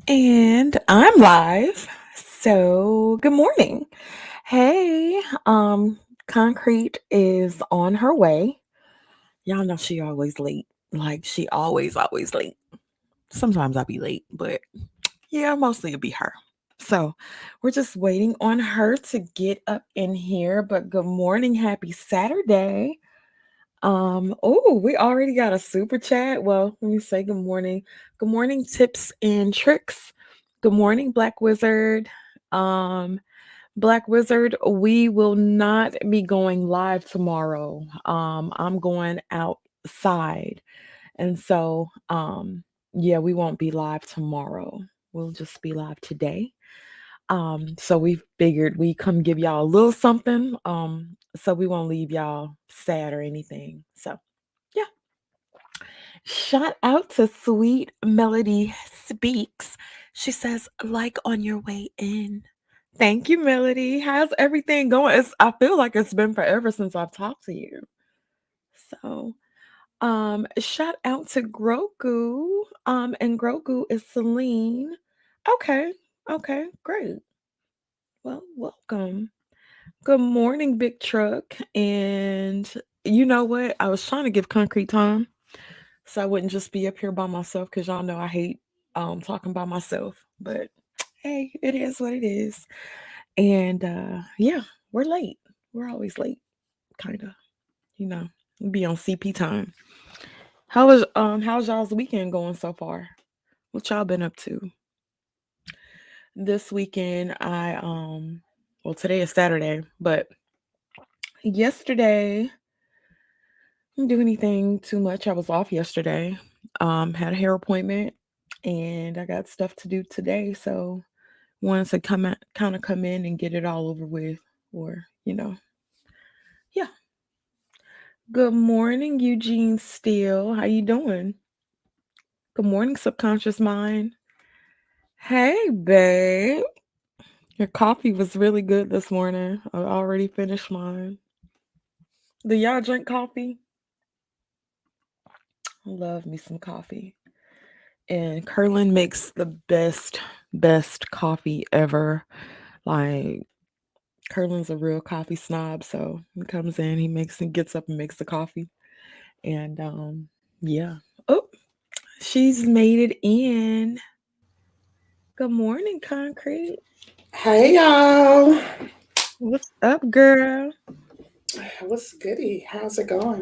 And I'm live. So, good morning. Hey, Concrete is on her way. Y'all know she always late. Like she always late. Sometimes I'll be late, but yeah, mostly it'll be her. So, we're just waiting on her to get up in here, but good morning, happy Saturday. Oh, we already got a super chat. Well, let me say good morning. Good morning, tips and tricks. Good morning, Black Wizard. Um, Black Wizard, we will not be going live tomorrow. I'm going outside. And so, yeah, we won't be live tomorrow. We'll just be live today. So we figured we come give y'all a little something. So we won't leave y'all sad or anything. So yeah. Shout out to Sweet Melody Speaks. She says, like on your way in. Thank you, Melody. How's everything going? I feel like it's been forever since I've talked to you. So, shout out to Grogu. And Grogu is Celine. Okay, okay, great. Well, welcome. Good morning, Big Truck. And you know what? I was trying to give Concrete time so I wouldn't just be up here by myself because y'all know I hate talking by myself. But hey, it is what it is. And yeah, we're late. We're always late, kind of. You know, we be on CP time. How's y'all's weekend going so far? What y'all been up to? This weekend well, today is Saturday, but yesterday didn't do anything too much. I was off yesterday. Had a hair appointment and I got stuff to do today. So wanted to come in and get it all over with. Or, yeah. Good morning, Eugene Steele. How you doing? Good morning, subconscious mind. Hey, babe. Your coffee was really good this morning. I already finished mine. Do y'all drink coffee? I love me some coffee. And Curlin makes the best coffee ever. Like Curlin's a real coffee snob, so he comes in, he gets up and makes the coffee. And yeah. Oh, she's made it in. Good morning, Concrete. Hey y'all. What's up, girl? What's goody? How's it going?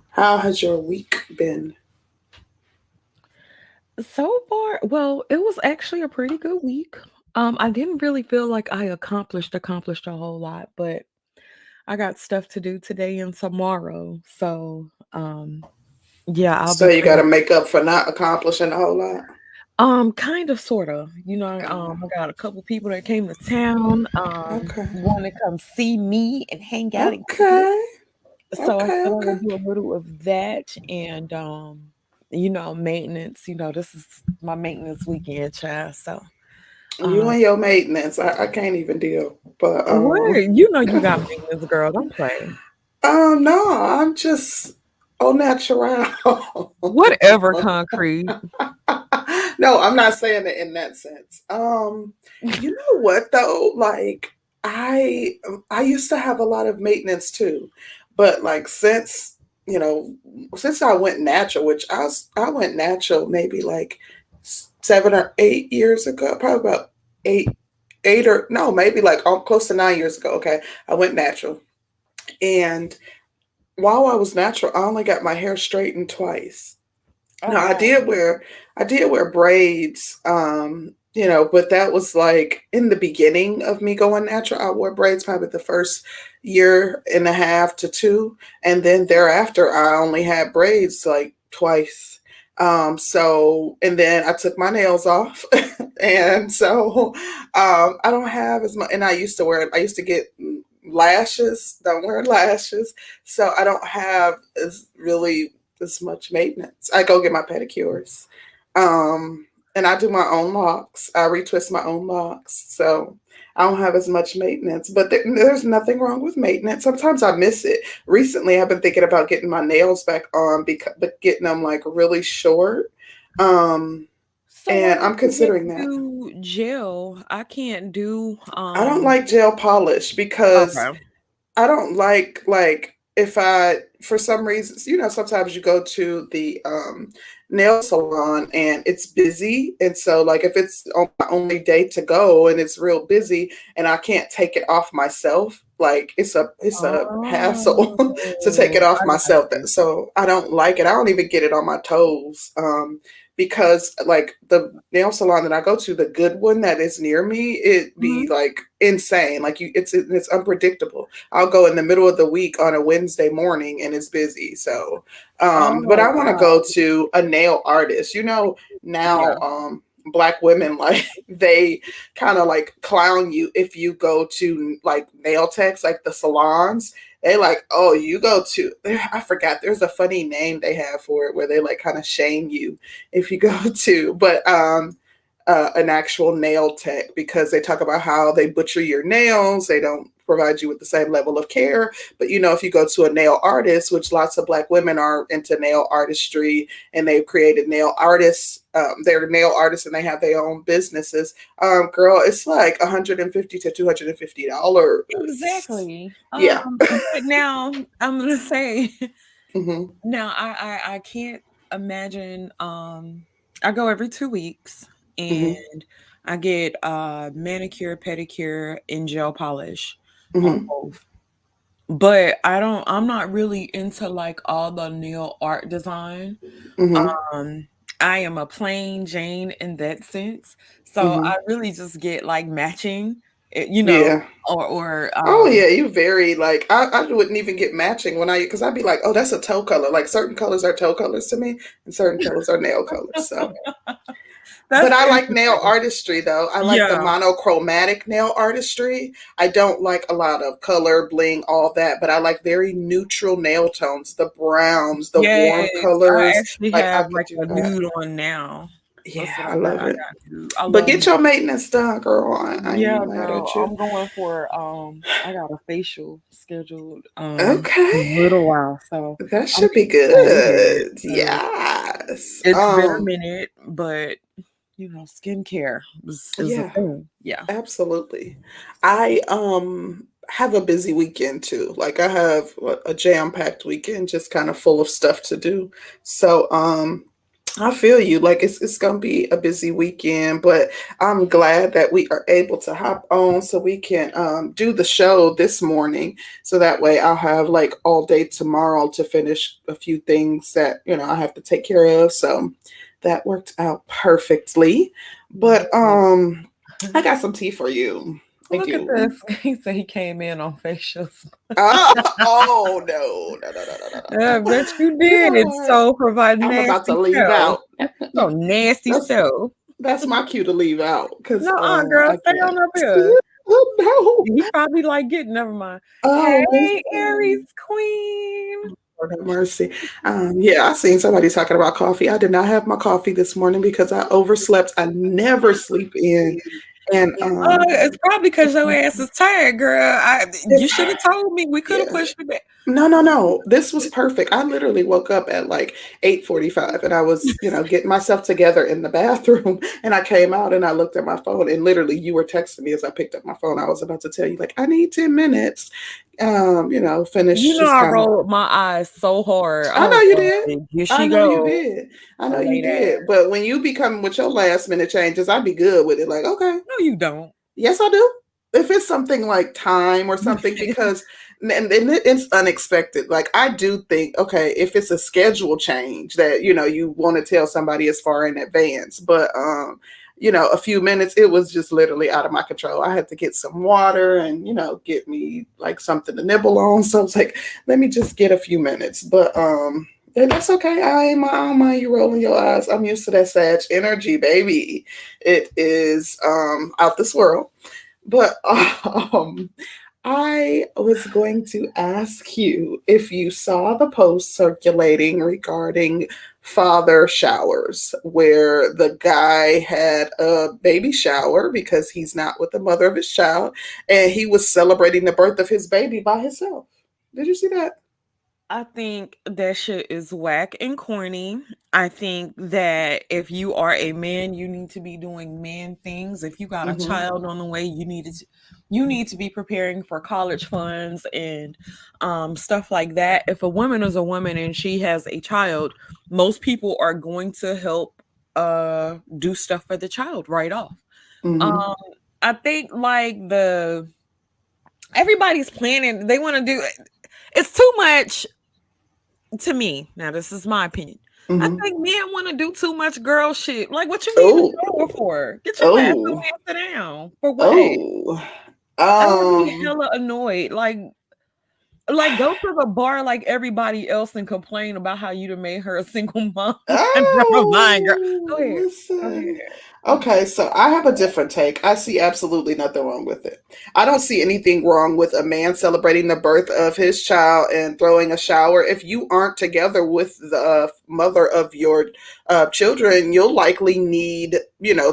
How has your week been? So far, well, it was actually a pretty good week. I didn't really feel like I accomplished a whole lot, but I got stuff to do today and tomorrow. So, yeah, I'll So be you gotta finished. make up for not accomplishing a whole lot. Kind of, sorta. Oh, I got a couple people that came to town, okay. want to come see me and hang out and kick it. Okay. So I Okay, said I okay. would do a little of that and maintenance. This is my maintenance weekend, child. So You um and your maintenance. I can't even deal. But what? You got maintenance, girl. Don't play. no, I'm just au natural. Whatever, concrete. No, I'm not saying it in that sense. You know what though? Like I I used to have a lot of maintenance too, but like you know since I went natural, which I went natural maybe like 7 or 8 years ago, probably about eight eight or no maybe like close to 9 years ago. Okay, I went natural, and while I was natural, I only got my hair straightened twice. Oh No, wow. I did wear braids, but that was like in the beginning of me going natural. I wore braids probably the first year and a half to two, and then thereafter I only had braids like twice. And then I took my nails off, and so I don't have as much. And I used to get lashes. Don't wear lashes, so I don't have as really this much maintenance. I go get my pedicures. And I do my own locks. I retwist my own locks. So I don't have as much maintenance, but there's nothing wrong with maintenance. Sometimes I miss it. Recently, I've been thinking about getting my nails back on, but getting them like really short. Um, So why and don't I'm you just considering that. do gel? I can't do I don't like gel polish because okay. I don't like if I for some reasons, sometimes you go to the nail salon and it's busy, and so like if it's on my only day to go and it's real busy and I can't take it off myself, like it's a hassle to take it Oh, off I got myself. you. So I don't like it. I don't even get it on my toes. Because like the nail salon that I go to, the good one that is near me, it be Mhm. like insane. Like it's unpredictable. I'll go in the middle of the week on a Wednesday morning and it's busy. So, but Oh, I want to go wow. to a nail artist. Yeah. Now, black women like they kind of like clown you if you go to like nail techs, like the salons. They like, oh, you go to, I forgot, there's a funny name they have for it where they like kind of shame you if you go to, but an actual nail tech, because they talk about how they butcher your nails. They don't provide you with the same level of care. But if you go to a nail artist, which lots of black women are into nail artistry, and they've created nail artists, they're nail artists and they have their own businesses. Girl, it's like $150 to $250. Exactly. Yeah. But now I'm gonna say Hmm. now I can't imagine I go every 2 weeks Hmm. and I get manicure, pedicure, and gel polish on Hmm. both. But I'm not really into like all the nail art design. Hmm. Um, I am a plain Jane in that sense. So Hmm. I really just get like matching, Yeah. or Oh yeah, you very like I wouldn't even get matching when I because I'd be like, oh, that's a toe color. Like certain colors are toe colors to me, and certain colors are nail colors. So, but that's I like nail interesting. artistry though. I like the Yeah. monochromatic nail artistry. I don't like a lot of color, bling, all that, but I like very neutral nail tones, the browns, the warm Yes, I colors. actually Like I have could like do a that. nude on now. That's Yeah, what I I got. love I it. got nude. I But love get your maintenance done, girl. I yeah, ain't mad girl. at you. I'm going for I got a facial scheduled Okay. in a little while. So That I'm should be excited. good. So Yes. it's been a minute, but skincare is a Yeah, thing. Yeah. absolutely. I have a busy weekend too. Like I have a jam-packed weekend, just kind of full of stuff to do. So I feel you. Like it's gonna be a busy weekend, but I'm glad that we are able to hop on so we can do the show this morning. So that way I'll have like all day tomorrow to finish a few things that I have to take care of. So that worked out perfectly. But Yes. I got some tea for you. I Look at do. this. He said he came in on facials. Oh, oh no, no, no, no, no, no, I no. bet you You did. know It's what? so provide I'm about to nasty leave show. out. So nasty That's show. that's my cue to leave out because No, girl, I stay on can't. up here. Oh He probably like getting never mind. no. Oh Hey, Aries listen. Queen. Lord have mercy. Yeah, I seen somebody talking about coffee. I did not have my coffee this morning because I overslept. I never sleep in. And It's probably because your ass is tired, girl. You should have told me. We could have yeah. pushed it back. No, no, no. This was perfect. I literally woke up at like 8:45 and I was, getting myself together in the bathroom and I came out and I looked at my phone and literally you were texting me as I picked up my phone. I was about to tell you like I need 10 minutes. Finish just I kind of rolled my eyes so hard. I I know was you did. like, here I she know you go. did. I I know you lay down. did. But when you be coming with your last minute changes, I'd be good with it. Like, okay. No, you don't. Yes, I do. If it's something like time or something, because and it's unexpected. Like I do think, okay, if it's a schedule change that you want to tell somebody as far in advance, but a few minutes, it was just literally out of my control. I had to get some water and get me like something to nibble on. So I was like, let me just get a few minutes, but and that's okay. I don't mind you rolling your eyes. I'm used to that Sag energy, baby. It is out this world. But I was going to ask you if you saw the post circulating regarding father showers, where the guy had a baby shower because he's not with the mother of his child, and he was celebrating the birth of his baby by himself. Did you see that? I think that shit is whack and corny. I think that if you are a man, you need to be doing man things. If you got a Mhm. child on the way, you need to be preparing for college funds and stuff like that. If a woman is a woman and she has a child, most people are going to help do stuff for the child right off. Mhm. Um I think like the everybody's planning, they want to do it's too much to me. Now, this is my opinion. I Mhm. think men want to do too much girl shit. Like, what you need a Oh. shower for? Get your ass Oh. over here, sit down. For what? Oh. I would be Um. hella annoyed. Like go to the bar like everybody else and complain about how you done made her a single mom. Never mind, girl. Go Oh, ahead. Go ahead. listen. Okay, so I have a different take. I see absolutely nothing wrong with it. I don't see anything wrong with a man celebrating the birth of his child and throwing a shower. If you aren't together with the mother of your children, you'll likely need,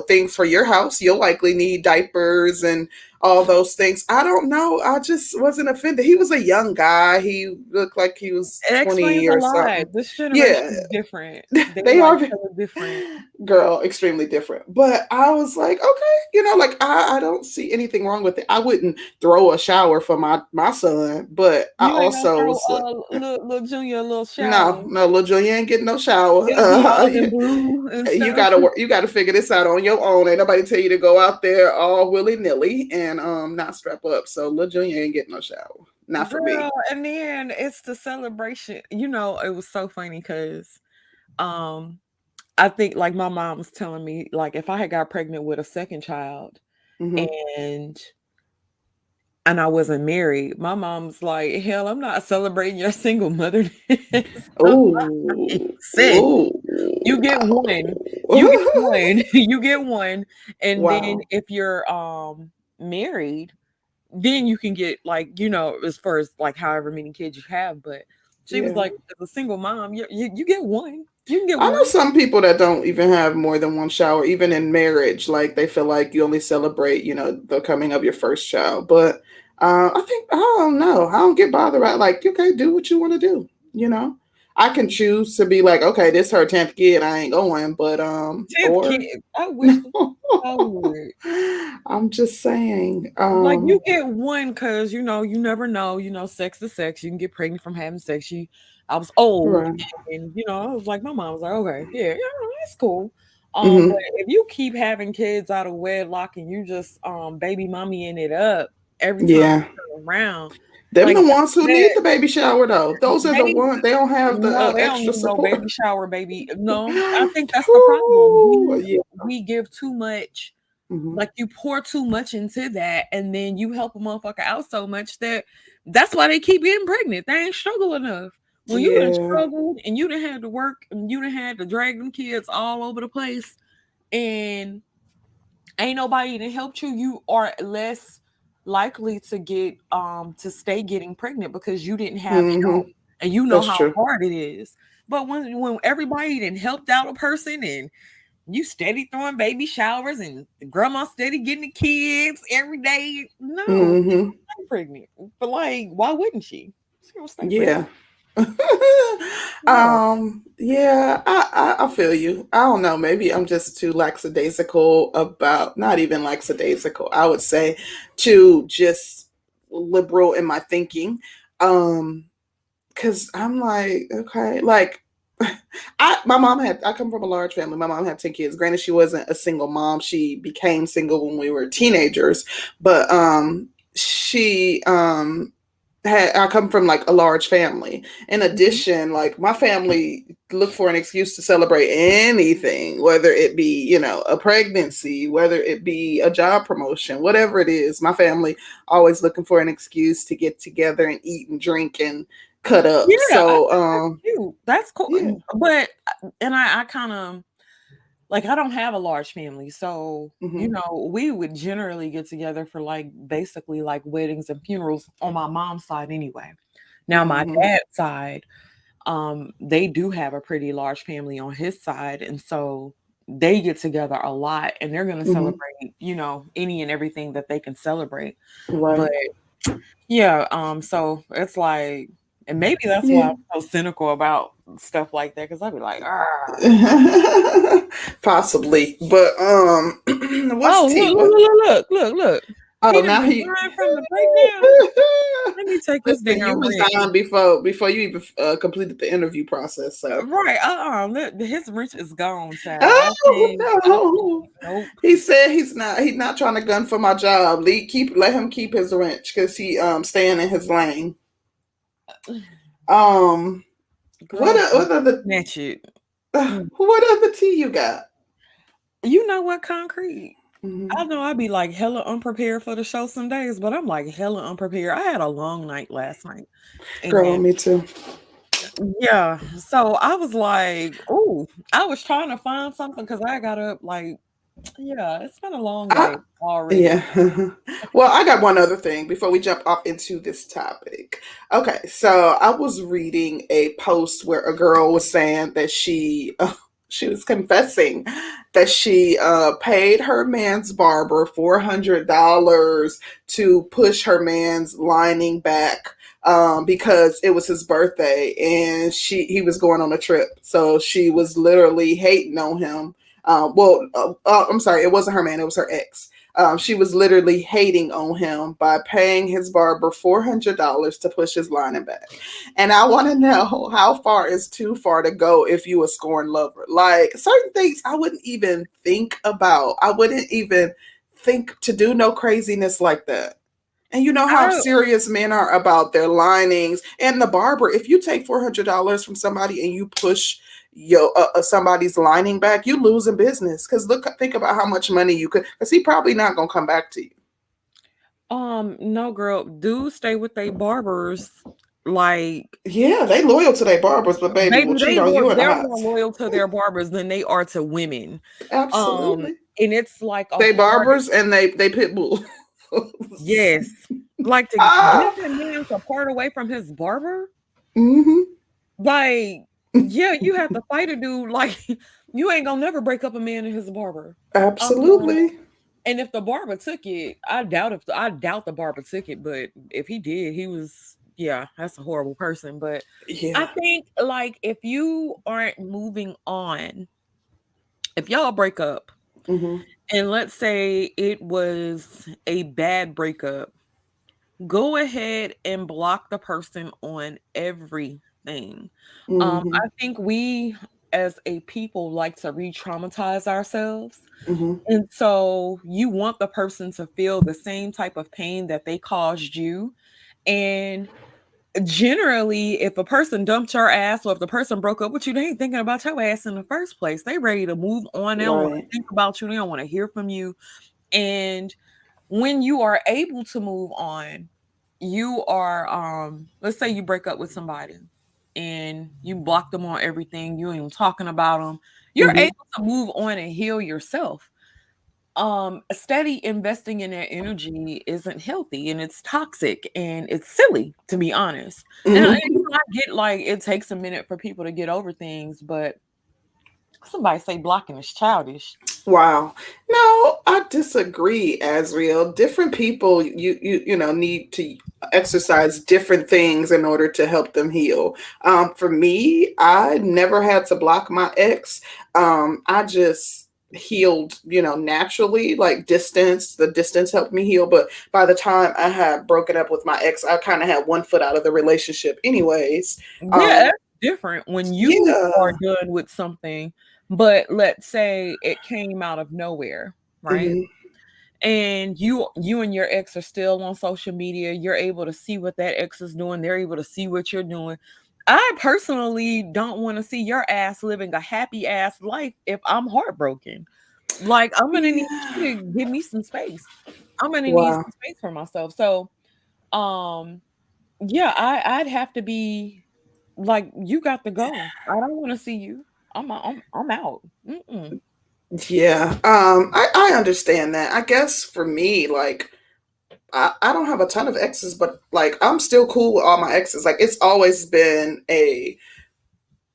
things for your house. You'll likely need diapers and all those things. I don't know. I just wasn't offended. He was a young guy. He looked like he was It explains 20 a or lot. something. This Yeah, generation is different. They they like are hella different. girl extremely different, but I was like, okay, like I don't see anything wrong with it. I wouldn't throw a shower for my son, but I You ain't gonna also throw was like, little Junior a little no, shower. no, little Joe, you ain't getting no shower. It'll be all in blue and You stuff. gotta work, you gotta figure this out on your own. Ain't nobody tell you to go out there all willy-nilly and not strap up. So little Junior ain't getting no shower, not for me. Girl, and then it's the celebration. It was so funny because um I think like my mom was telling me like if I had got pregnant with a second child Hmm. and and I wasn't married, my mom's like, hell, I'm not celebrating your single motherness. I'm like, Oh, sis, oh, you get one. You get wow. one. You get one. And then Wow. if you're married, then you can get like, as far as like however many kids you have. But she was Yeah. like, as a single mom, you get one. You can get I know one. some people that don't even have more than one shower, even in marriage. Like they feel like you only celebrate, the coming of your first child. But I think I don't know. I don't get bothered by like, okay, do what you want to do. You know, I can choose to be like, okay, this her 10th kid, I ain't going. But 10th or kid. I wish no, that I would. I'm just saying. Like you get one because you never know. Sex is sex. You can get pregnant from having sex. I was old, Right. and I was like, my mom was like, okay, yeah, yeah, that's cool. But Hmm. if you keep having kids out of wedlock and you just baby mommying it up every time Yeah. you turn around, Them like the ones who need that, the baby shower though. Those are the they ones they don't have the no, they don't extra need no support. baby shower, baby. No, I think that's the problem. Ooh, We yeah. we give too much, Hmm. like you pour too much into that, and then you help a motherfucker out so much that's why they keep getting pregnant. They ain't struggle enough. When you done Yeah. struggled and you done had to work and you done had to drag them kids all over the place, and ain't nobody that helped you, you are less likely to stay getting pregnant because you didn't have Hmm. help and you know That's how true. hard it is. But when everybody done helped out a person and you steady throwing baby showers and the grandma steady getting the kids every day. No, she Hmm. gonna stay pregnant. But like, why wouldn't she? She gonna stay pregnant. Yeah. No. Yeah, I feel you. I don't know. Maybe I'm just too lackadaisical about, not even lackadaisical, I would say too just liberal in my thinking. Um, because I'm like, okay, like I come from a large family. My mom had 10 kids. Granted, she wasn't a single mom. She became single when we were teenagers, but she I come from like a large family. In Mhm. addition, like my family look for an excuse to celebrate anything, whether it be, a pregnancy, whether it be a job promotion, whatever it is. My family always looking for an excuse to get together and eat and drink and cut up. Yeah, I So, think that's cute. That's cool. yeah. But and I kind of like I don't have a large family, so Hmm. we would generally get together for like basically like weddings and funerals on my mom's side anyway. Now my Hmm. dad's side, they do have a pretty large family on his side, and so they get together a lot and they're going to Hmm. celebrate any and everything that they can celebrate. But Right. yeah, so it's like And maybe that's why Yeah. I'm so cynical about stuff like that, because I'd be like, ah. Possibly. But what's Oh, tea? What? look. Oh, He done now he. resigned from the breakdown. Let me take his Listen, damn you rent. resigned before you even completed the interview process. So. Right. His rent is gone, child. Oh I no! can't. Nope. He said he's not trying to gun for my job. Let him keep his wrench because he staying in his lane. Um, Girl, what other snatch it. Mm. what other tea you got? You know what, Concrete? Hmm. I know I'd be like hella unprepared for the show some days, but I'm like hella unprepared. I had a long night last night. Girl, And me too. yeah, so I was like, oh, I was trying to find something because I got up like, yeah, it's been a long I, day already. yeah. Well, I got one other thing before we jump off into this topic. Okay, so I was reading a post where a girl was saying that she was confessing that she paid her man's barber $400 to push her man's lining back because it was his birthday and he was going on a trip. So she was literally hating on him. I'm sorry, it wasn't her man, it was her ex. She was literally hating on him by paying his barber $400 to push his lining back. And I want to know, how far is too far to go if you a scorned lover? Like certain things I wouldn't even think about. I wouldn't even think to do no craziness like that. And you know how I serious men are about their linings and the barber. If you take $400 from somebody and you push somebody's lining back, you losing business. Because think about how much money you could. Because he probably not gonna come back to you. no girl, do stay with they barbers. Like, Yeah, they loyal to their barbers, but baby will baby, cheat on you in the they're hot. more loyal to their barbers than they are to women. Absolutely. And it's like a They hard barbers and they pit bulls. yes. Like to get Ah. that man to part away from his barber, Mm-hmm. like, yeah, you have to fight a dude. Like, you ain't gonna never break up a man and his barber. Um, Absolutely. and if the barber took it, I doubt the barber took it, but if he did, he was yeah, that's a horrible person. But I Yeah. think like if you aren't moving on, if y'all break up, Mm-hmm. and let's say it was a bad breakup, go ahead and block the person on everything. Mm-hmm. I think we as a people like to re-traumatize ourselves. Mm-hmm. And so you want the person to feel the same type of pain that they caused you. And generally, if a person dumped your ass or if the person broke up with you, they ain't thinking about your ass in the first place. They ready to move on. They don't want to Right. think about you. They don't want to hear from you. And when you are able to move on, you are let's say you break up with somebody and you block them on everything, you ain't even talking about them. You're Mm-hmm. able to move on and heal yourself. Steady investing in that energy isn't healthy and it's toxic and it's silly, to be honest. And Mm-hmm. I get like it takes a minute for people to get over things, but somebody say blocking is childish. Wow. No, I disagree, Asriel. Different people need to exercise different things in order to help them heal. For me, I never had to block my ex. I just healed, naturally, like distance. The distance helped me heal. But by the time I had broken up with my ex, I kind of had one foot out of the relationship anyways. Yeah, Um, that's different when you are yeah. done with something, but let's say it came out of nowhere, right? Hmm. And you and your ex are still on social media, you're able to see what that ex is doing, they're able to see what you're doing. I personally don't want to see your ass living a happy ass life if I'm heartbroken. Like I'm gonna need Yeah. you to give me some space. I'm gonna need Wow. some space for myself. So um yeah, I'd have to be like, you got to go. I don't want to see you. I'm out. Mm-mm. Yeah, I understand that. I guess for me, like, I don't have a ton of exes, but like, I'm still cool with all my exes. Like, it's always been a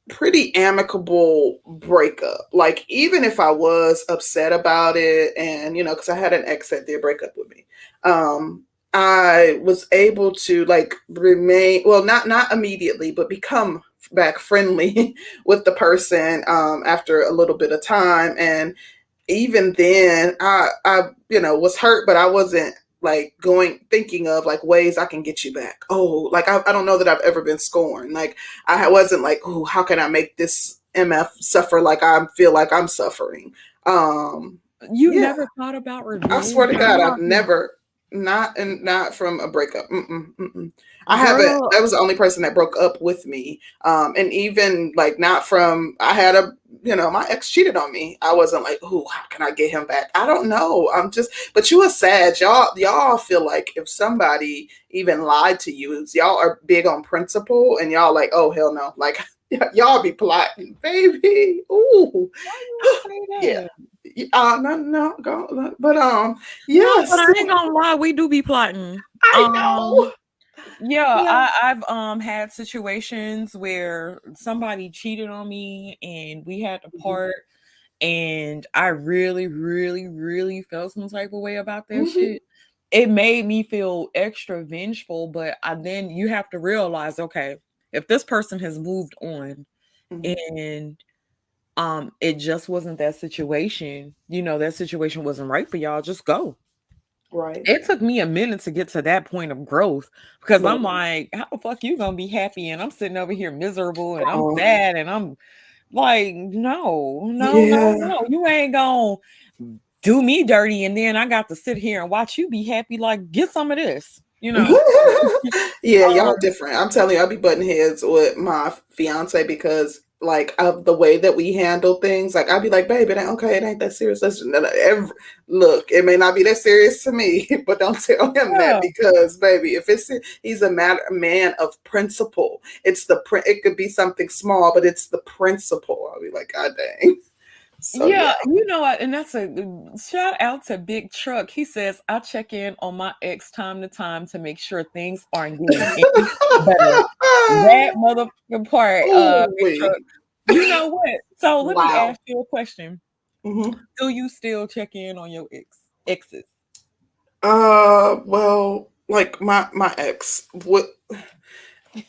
pretty amicable breakup. Like, even if I was upset about it, and because I had an ex that did break up with me, I was able to like remain, well, not immediately, but become back friendly with the person after a little bit of time. And even then I was hurt, but I wasn't like thinking of like ways I can get you back. Oh, like I don't know that I've ever been scorned. Like wasn't like, oh, how can I make this MF suffer like I feel like I'm suffering. You Yeah, never thought about I swear revenge? to God, I've never, not from a breakup. I haven't. Girl, That was the only person that broke up with me. And even like not from. I had my ex cheated on me. I wasn't like, oh, how can I get him back? I don't know. I'm just. But you are sad. Y'all feel like if somebody even lied to you, y'all are big on principle, and y'all like, oh hell no, like y'all be plotting, baby. Ooh, why you say yeah. that? No, go, but No, but yes, I ain't gonna lie, we do be plotting. I know. Yeah, Yeah. I've had situations where somebody cheated on me and we had to Mhm. part, and I really, really, really felt some type of way about that Mhm. shit. It made me feel extra vengeful, but then you have to realize, okay, if this person has moved on Mhm. and it just wasn't that situation, that situation wasn't right for y'all, just go. Right. It took me a minute to get to that point of growth because I'm Look. like, how the fuck you gonna be happy? And I'm sitting over here miserable and I'm Oh, sad and I'm like, no, no, no, yeah. no. You ain't gonna do me dirty and then I got to sit here and watch you be happy. Like, get some of this. Yeah, y'all Um, different. I'm telling you, I'll be butting heads with my fiance because like of the way that we handle things. Like I'll be like, babe, it ain't okay, it ain't that serious. Look, it may not be that serious to me, but don't tell him that yeah. because baby, if he's a man of principle. It could be something small, but it's the principle. I'll be like, God dang. So yeah. Yeah, you know what? And that's a shout out to Big Truck. He says, I check in on my ex time to time to make sure things aren't getting any better. That motherfucking part, Oh Big wait. Truck. You know what? So let me Wow. ask you a question. Hmm. Do you still check in on your exes? Well, like my ex would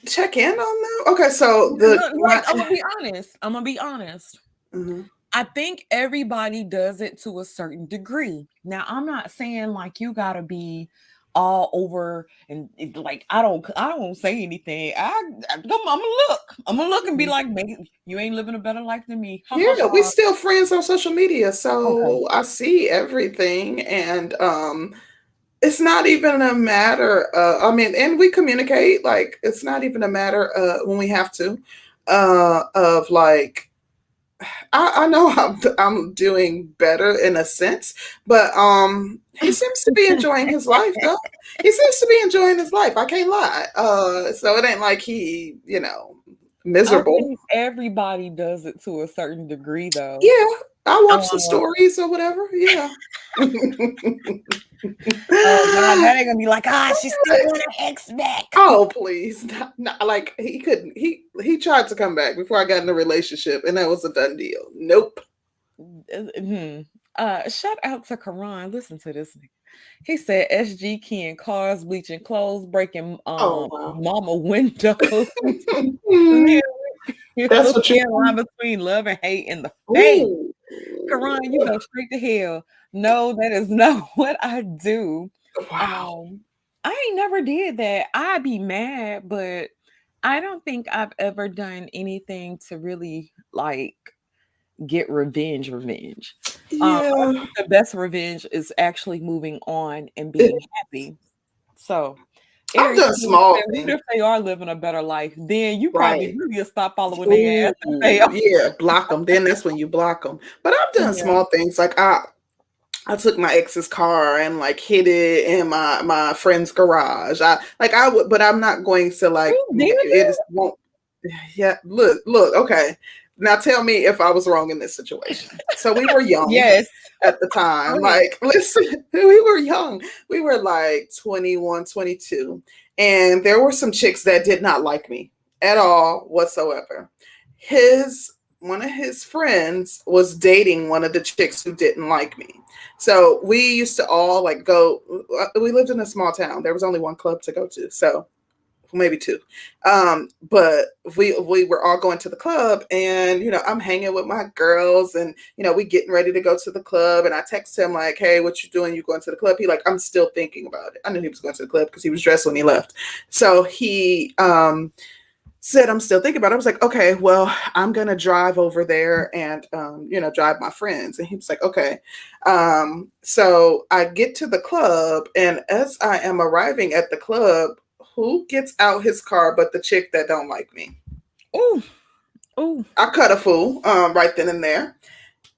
check in on them. Okay, so the Like, my I'm gonna be honest. I'm gonna be honest. mhm. I think everybody does it to a certain degree. Now, I'm not saying like you gotta be all over and like I don't say anything. I'm gonna look and be like, maybe you ain't living a better life than me. Ha ha Yeah, we ha. still friends on social media, Okay. so I see everything, and it's not even a matter. I mean, and we communicate. Like, it's not even a matter when we have to. Of like I know I'm doing better in a sense, but he seems to be enjoying his life though. He seems to be enjoying his life. I can't lie. So it ain't like he, I miserable. think everybody does it to a certain degree though. Yeah, I watch the Uh, stories or whatever. Yeah. oh God, that ain't gonna be like, she still want her ex back. Oh please, not, like he couldn't. He tried to come back before I got in a relationship, and that was a done deal. Nope. Mhm. Shout out to Karan. Listen to this nigga. He said SG keying cars, bleaching clothes, breaking Oh wow. mama windows. Mm, that's Real what you. thin line between love and hate in the face. Ooh. Karan, you go straight to hell. No, that is not what I do. Wow. I ain't never did that. I'd be mad, but I don't think I've ever done anything to really like get revenge. I Yeah. think the best revenge is actually moving on and It, being happy. So, I've Eric done King small said, what things. if they are living a better life? Then you probably Right. need to stop following their Ooh, ass and fail. yeah, block them. Then that's when you block them. But I've done Yeah. small things like I took my ex's car and like hid it in my friend's garage. I would, but I'm not going to like You did it that? is won't. Yeah, look. Okay, now tell me if I was wrong in this situation. So we were young Yes. at the time. Go ahead. Like, listen, we were young. We were like 21, 22, and there were some chicks that did not like me at all whatsoever. His one of his friends was dating one of the chicks who didn't like me. So we used to all like go. We lived in a small town. There was only one club to go to, so maybe two. But we were all going to the club, and I'm hanging with my girls, and we getting ready to go to the club, and I text him like, "Hey, what you doing? You going to the club?" He like, "I'm still thinking about it." I knew he was going to the club because he was dressed when he left. So he said, "I'm still thinking about it." I was like, "Okay, well, I'm gonna drive over there and drive my friends." And he was like, "Okay." So I get to the club, and as I am arriving at the club, who gets out his car but the chick that don't like me? Oh, oh. I cut a fool right then and there.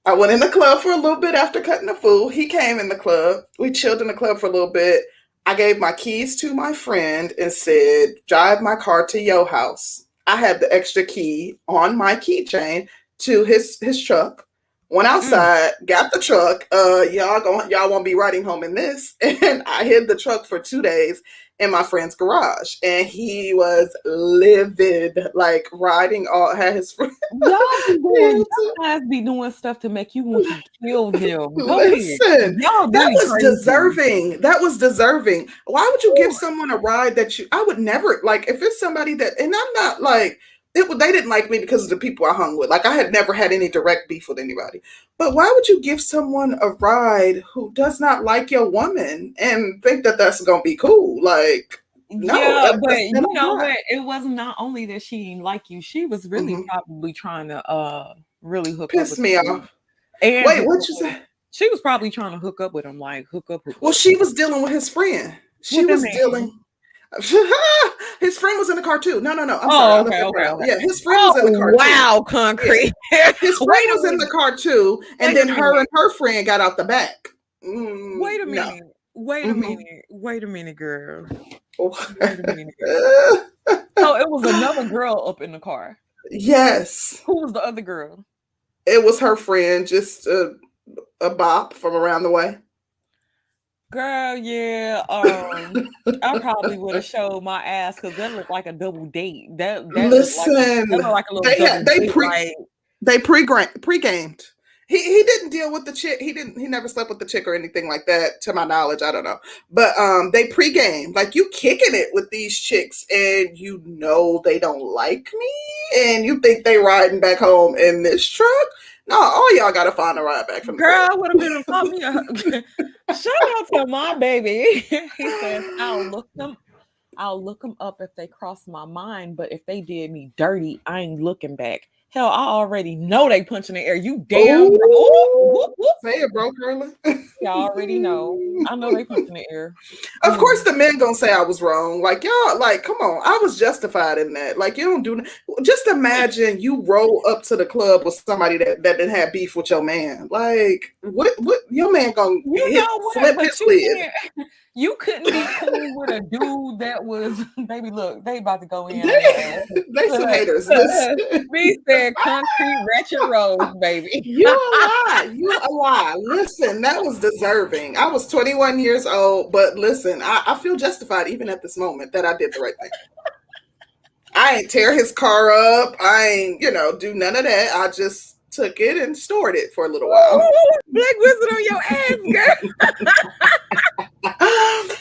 I went in the club for a little bit after cutting the fool. He came in the club. We chilled in the club for a little bit. I gave my keys to my friend and said, "Drive my car to your house." I had the extra key on my keychain to his truck. Went Mm. outside, got the truck. Y'all won't be riding home in this. And I hid the truck for 2 days in my friend's garage. And he was livid, like riding all had his friend. Y'all be doing, y'all guys be doing stuff to make you want to kill them. Go ahead. Listen, Y'all that really was crazy. deserving. That was deserving. Why would you give Ooh. someone a ride that I would never like if it's somebody that, and I'm not like they didn't like me because of the people I hung with. Like I had never had any direct beef with anybody. But why would you give someone a ride who does not like your woman and think that that's gonna be cool? Like, no, Yeah, but that you I'm know not. what? It was not only that she didn't like you, she was really Hmm. probably trying to really hook up Pissed with me you. off. And Wait, hook what up you with say? she was probably trying to hook up with him, like hook up, hook Well, up. she was dealing with his friend. She What that was man? dealing. His friend was in the car too. No, no, no. I'm sorry. Oh, I looked okay, up okay, wrong. okay. Yeah, his friend Oh was in the car too. wow, Yeah, concrete. his friend Wait a was in the minute. car too, and Wait a then her minute. and her friend got out the back. Wait a No. minute. Wait a Hmm. minute. Wait a minute, girl. Wait a minute. So it was another girl up in the car. Yes, Who was the other girl? it was her friend, just a bop from around the way. Girl, yeah. I probably would have showed my ass because that looked like a double date. That looked Listen, like a little double date. Like, they pre-gamed. He didn't deal with the chick. He never slept with the chick or anything like that, to my knowledge. I don't know. But they pre-gamed. Like you kicking it with these chicks and they don't like me and you think they riding back home in this truck. No, all y'all gotta find a ride back from the girl, club. I would have been caught me. Shout out to my baby. He says, I'll look them up if they cross my mind, but if they did me dirty, I ain't looking back. Hell, I already know they punching the air. You damn right. Oh, Oh, whoop, whoop. say it, bro, Curly. Yeah, I already know. I know they punching the air. Of course, Mm. the men gonna say I was wrong. Like y'all, like come on, I was justified in that. Like you don't do. Just imagine you roll up to the club with somebody that didn't have beef with your man. Like what? Your man gonna You know what? flip But his you lid. can't. You couldn't be cool with a dude that was. Baby, look, they about to go in on your They, ass. they some Look, haters. look. Listen, Me said concrete ratchet rose, baby. you a lie. You a lie. Listen, that was deserving. I was 21 years old, but listen, I feel justified even at this moment that I did the right thing. I ain't tear his car up. I ain't, do none of that. I just took it and stored it for a little while. Ooh, Black wizard on your ass, girl.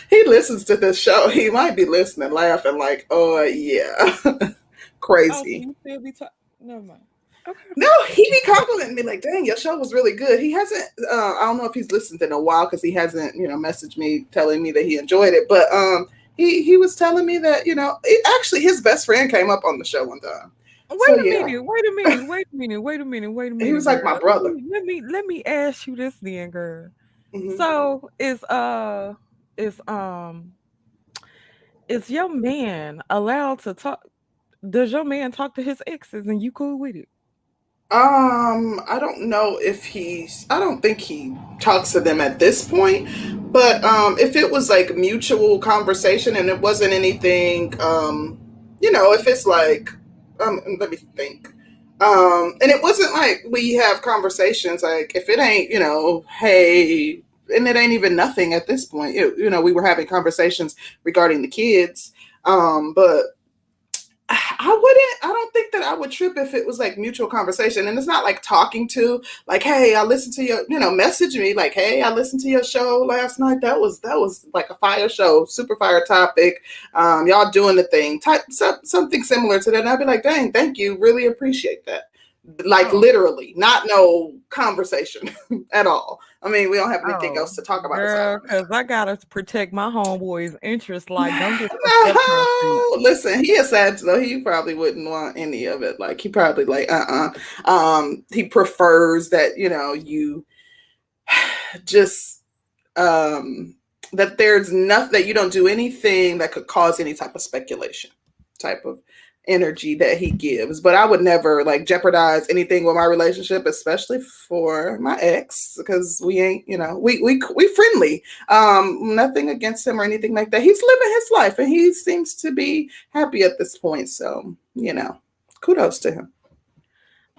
He listens to this show. He might be listening, laughing like, "Oh yeah, Oh, so crazy." you still be talking? Never mind. Okay. No, he be complimenting me like, "Dang, your show was really good." He hasn't. I don't know if he's listened in a while because he hasn't, messaged me telling me that he enjoyed it. But he was telling me that actually his best friend came up on the show one time. Wait So a yeah, minute. Wait a minute. Wait a minute. Wait a minute. Wait a he minute, was like my girl. brother. Let me ask you this then, girl. Hmm. So is is your man allowed to talk? Does your man talk to his exes and you cool with it? I don't know if I don't think he talks to them at this point, but if it was like mutual conversation and it wasn't anything, if it's like, let me think. And it wasn't like we have conversations like if it ain't, hey, and it ain't even nothing at this point. We were having conversations regarding the kids, but I don't think that I would trip if it was like mutual conversation. And it's not like talking to, like, hey, I listened to your, message me like, hey, I listened to your show last night. That was like a fire show, super fire topic. Y'all doing the thing, something similar to that. And I'd be like, dang, thank you. Really appreciate that. Like literally, not no conversation at all. I mean, we don't have anything else to talk about. Girl, because I gotta protect my homeboy's interest. Like, don't get fucked up, concrete. No, listen, he is sad though. He probably wouldn't want any of it. Like he probably like he prefers that you just that there's nothing, that you don't do anything that could cause any type of speculation type of energy that he gives. But I would never like jeopardize anything with my relationship, especially for my ex, because we ain't, we friendly. Nothing against him or anything like that. He's living his life and he seems to be happy at this point. So, kudos to him.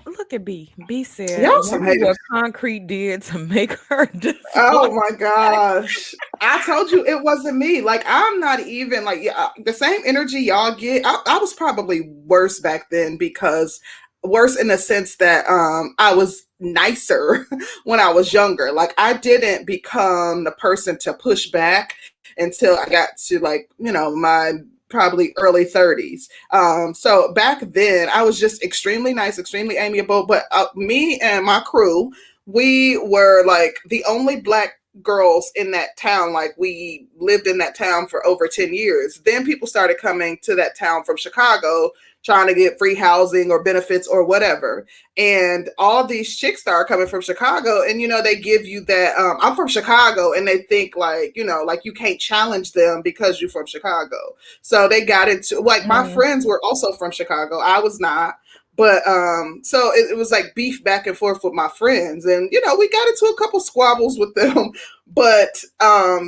Look at B. B said, Y'all some haters. what concrete did to make her Oh my gosh. I told you it wasn't me. Like, I'm not even like, the same energy y'all get. I was probably worse back then, because worse in the sense that I was nicer when I was younger. Like, I didn't become the person to push back until I got to like, my probably early 30s. So back then I was just extremely nice, extremely amiable. But me and my crew, we were like the only Black girls in that town. Like, we lived in that town for over 10 years. Then people started coming to that town from Chicago, trying to get free housing or benefits or whatever. And all these chicks started coming from Chicago, and, they give you that, I'm from Chicago, and they think like, like you can't challenge them because you're from Chicago. So they got into, like, my friends were also from Chicago. I was not. But so it was like beef back and forth with my friends, and we got into a couple squabbles with them. But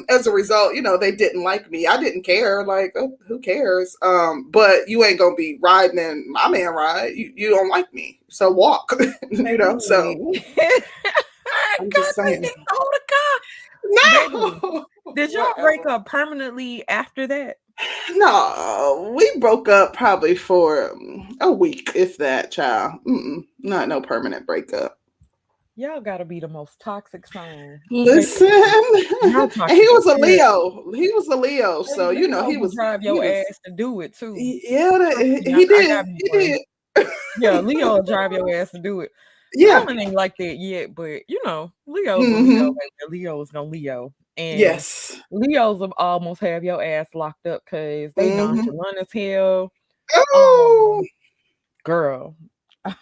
as a result, they didn't like me. I didn't care. Like, who cares? But you ain't gonna be riding in my man ride. You don't like me, so walk. So I'm just saying. No. Did y'all break up permanently after that? No, we broke up probably for a week, if that, child. Not no permanent breakup. Y'all gotta be the most toxic sign. Listen, and he was a Leo. He was a Leo, so he was drive your ass to do it too. Yeah, he did. He did. Yeah, Leo will drive your ass to do it. Yeah, Roman ain't like that yet, but Leo's a Leo. Leo's gonna Leo. And yes, Leos will almost have your ass locked up because they nonchalant as hell. Oh, girl,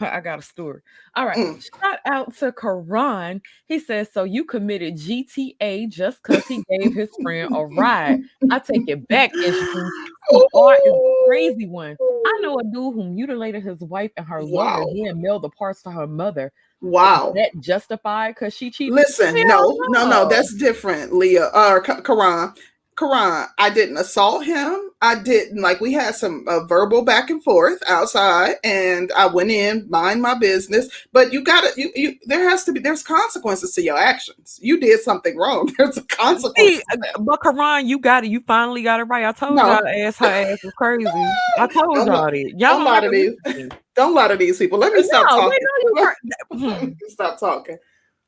I got a story. All right, shout out to Karan. He says, so you committed GTA just because he gave his friend a ride. I take it back, issue. You are a crazy one. I know a dude who mutilated his wife and her lover and mailed the parts to her mother. Wow. Is that justified because she cheated? Listen, no, that's different, Leah or Karan. I didn't assault him. I didn't, like, we had some verbal back and forth outside, and I went in, mind my business. But there's consequences to your actions. You did something wrong. There's a consequence. But Karan, you finally got it right. I told y'all her ass was crazy. I told y'all that. Y'all don't lie to these people. Let me stop talking. Stop talking.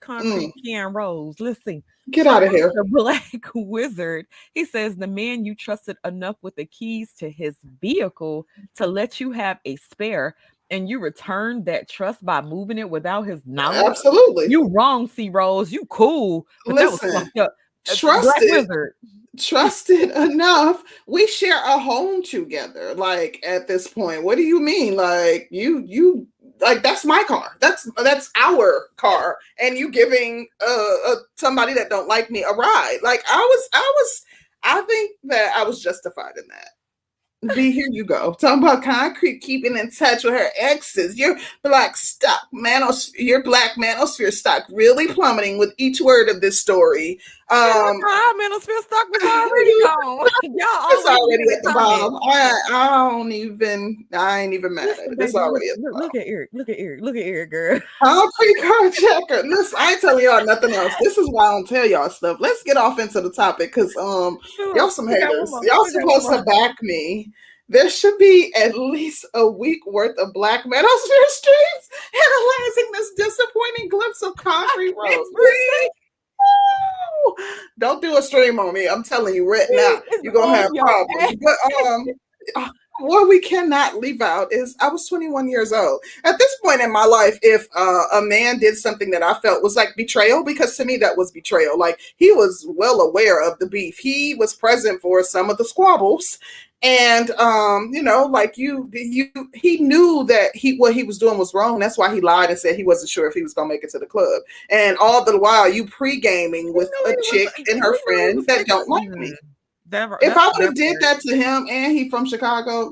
Concrete Ken Rose. Listen. Get out of here. The Black Wizard. He says the man you trusted enough with the keys to his vehicle to let you have a spare, and you returned that trust by moving it without his knowledge. Absolutely. You wrong, C Rose. You cool. But listen, that was fucked up. Trusted enough. We share a home together. Like, at this point, what do you mean? Like, you like, that's my car. That's our car, and you giving somebody that don't like me a ride. Like, I think that I was justified in that. B, here you go. Talking about Concrete keeping in touch with her exes. Your black manosphere stock really plummeting with each word of this story. Our manosphere stock was already gone. It's already at the bottom. I ain't even mad at it. It's already at the bottom. Look at Eric, girl. Concrete card checker. Listen, I ain't telling y'all nothing else. This is why I don't tell y'all stuff. Let's get off into the topic, because y'all some haters. Y'all supposed to back me. There should be at least a week worth of Black Manosphere streams analyzing this disappointing glimpse of concrete rose. Breathe. Don't do a stream on me. I'm telling you right now, It's you're gonna on have your problems. But what we cannot leave out is I was 21 years old. At this point in my life, if a man did something that I felt was like betrayal, because to me that was betrayal. Like, he was well aware of the beef. He was present for some of the squabbles. And like he knew that what he was doing was wrong. That's why he lied and said he wasn't sure if he was gonna make it to the club. And all the while you pre-gaming with a chick and her friend that don't like me. If I would have did that to him, and he from Chicago,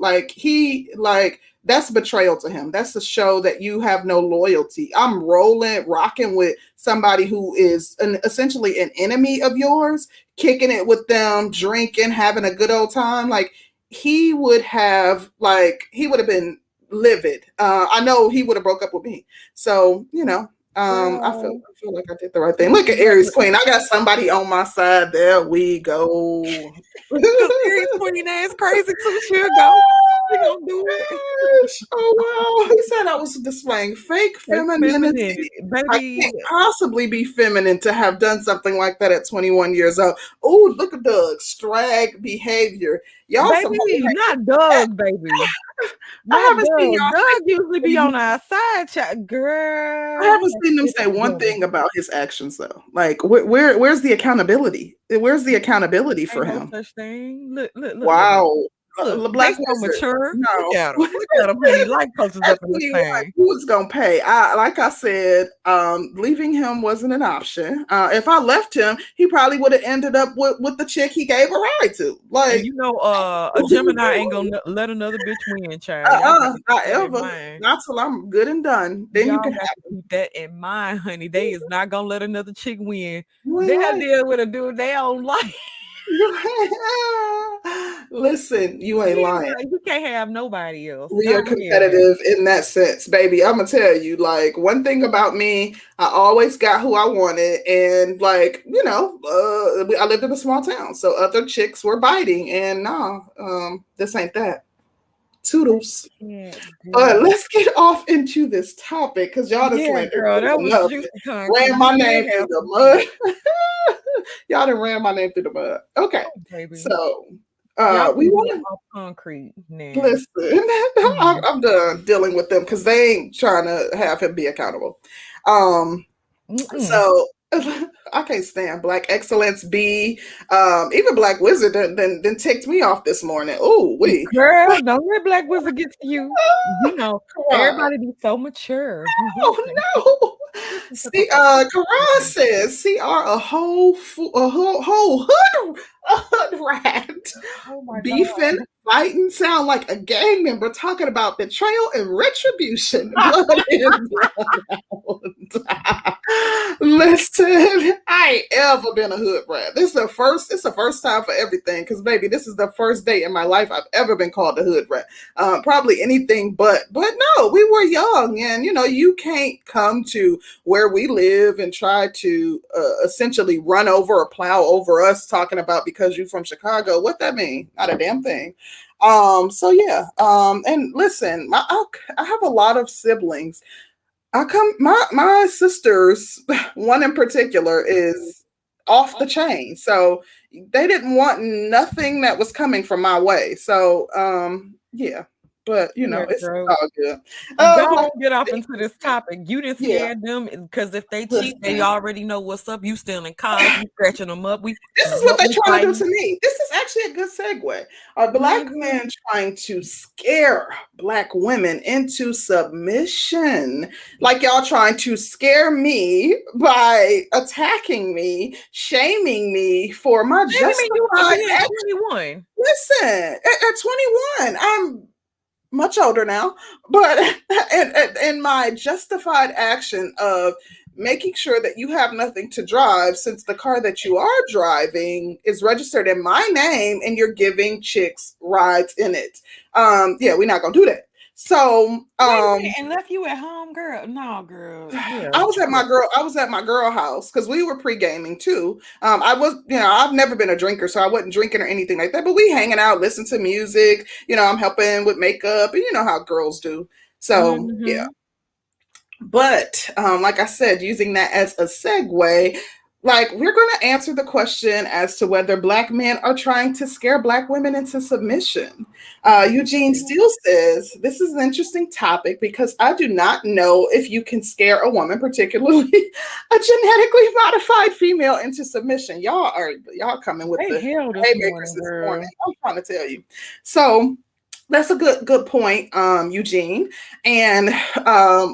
that's betrayal to him. That's to show that you have no loyalty. I'm rocking with somebody who is essentially an enemy of yours, kicking it with them, drinking, having a good old time. Like, he would have been livid. I know he would have broke up with me. So, I feel like I did the right thing. Look at Aries Queen. I got somebody on my side. There we go. Aries Queen ass crazy too. She'll go. She gonna do it. Oh wow! He said I was displaying fake femininity. Baby. I can't possibly be feminine to have done something like that at 21 years old. Oh, look at Doug's drag behavior. Y'all, baby, not Doug, baby. I haven't seen y'all. Doug usually be on our side, chat, girl. I haven't seen him say one thing about his actions, though. Like, where's the accountability? Where's the accountability for him? No such thing. Look. Wow. Look, Black so mature. No. Look at him. He like coaches up in this thing. Who's gonna pay? Like I said, leaving him wasn't an option. If I left him, he probably would have ended up with the chick he gave a ride to. Like, and a Gemini ain't gonna let another bitch win, child. Not ever. Not till I'm good and done. Then you can have to keep that in mind, honey. They is not gonna let another chick win. They'll deal with a dude they own life. Listen, you ain't lying. You can't have nobody else. We are competitive in that sense, baby. I'm gonna tell you, like, one thing about me, I always got who I wanted, and I lived in a small town, so other chicks were biting, and this ain't that. Toodles. But let's get off into this topic, because y'all just ran my name through the mud. Y'all done ran my name through the mud. Okay, so we want to concrete now. Listen, I'm done dealing with them because they ain't trying to have him be accountable. So I can't stand Black Excellence B. Even Black Wizard then ticked me off this morning. Oh, girl, don't let Black Wizard get to you. Everybody be so mature. Oh no. See, Karan says CR a whole hood rat. Oh my beefing, God. Fighting, sound like a gang member talking about betrayal and retribution. Listen, I ain't ever been a hood rat. It's the first time for everything. Because baby, this is the first day in my life I've ever been called a hood rat. Probably anything but no, we were young, and you can't come to where we live and try to essentially run over or plow over us talking about because you're from Chicago. What that mean? Not a damn thing. So yeah. And listen, I have a lot of siblings. My sisters, one in particular, is off the chain. So they didn't want nothing that was coming from my way. So yeah. But it's all good. Don't get off into this topic. You didn't scare them because if they cheat, they already know what's up. You still in college, you scratching them up. This is what they're trying to do to me. This is actually a good segue. Are Black men trying to scare Black women into submission? Like y'all trying to scare me by attacking me, shaming me for my justified action. Listen, at 21, I'm much older now, but in my justified action of making sure that you have nothing to drive, since the car that you are driving is registered in my name and you're giving chicks rides in it. We're not gonna do that. So, Wait a minute, and left you at home, girl? No, girl. Yeah, yeah. I was at my girl house because we were pre-gaming too. I was, I've never been a drinker, so I wasn't drinking or anything like that. But we hanging out, listen to music. I'm helping with makeup, and you know how girls do. So yeah. Mhm. But like I said, using that as a segue, like we're going to answer the question as to whether Black men are trying to scare Black women into submission. Eugene Steele says this is an interesting topic because I do not know if you can scare a woman, particularly a genetically modified female, into submission. Y'all coming with They the hell this haymakers morning, this morning. girl. I'm trying to tell you. So that's a good point, Eugene. And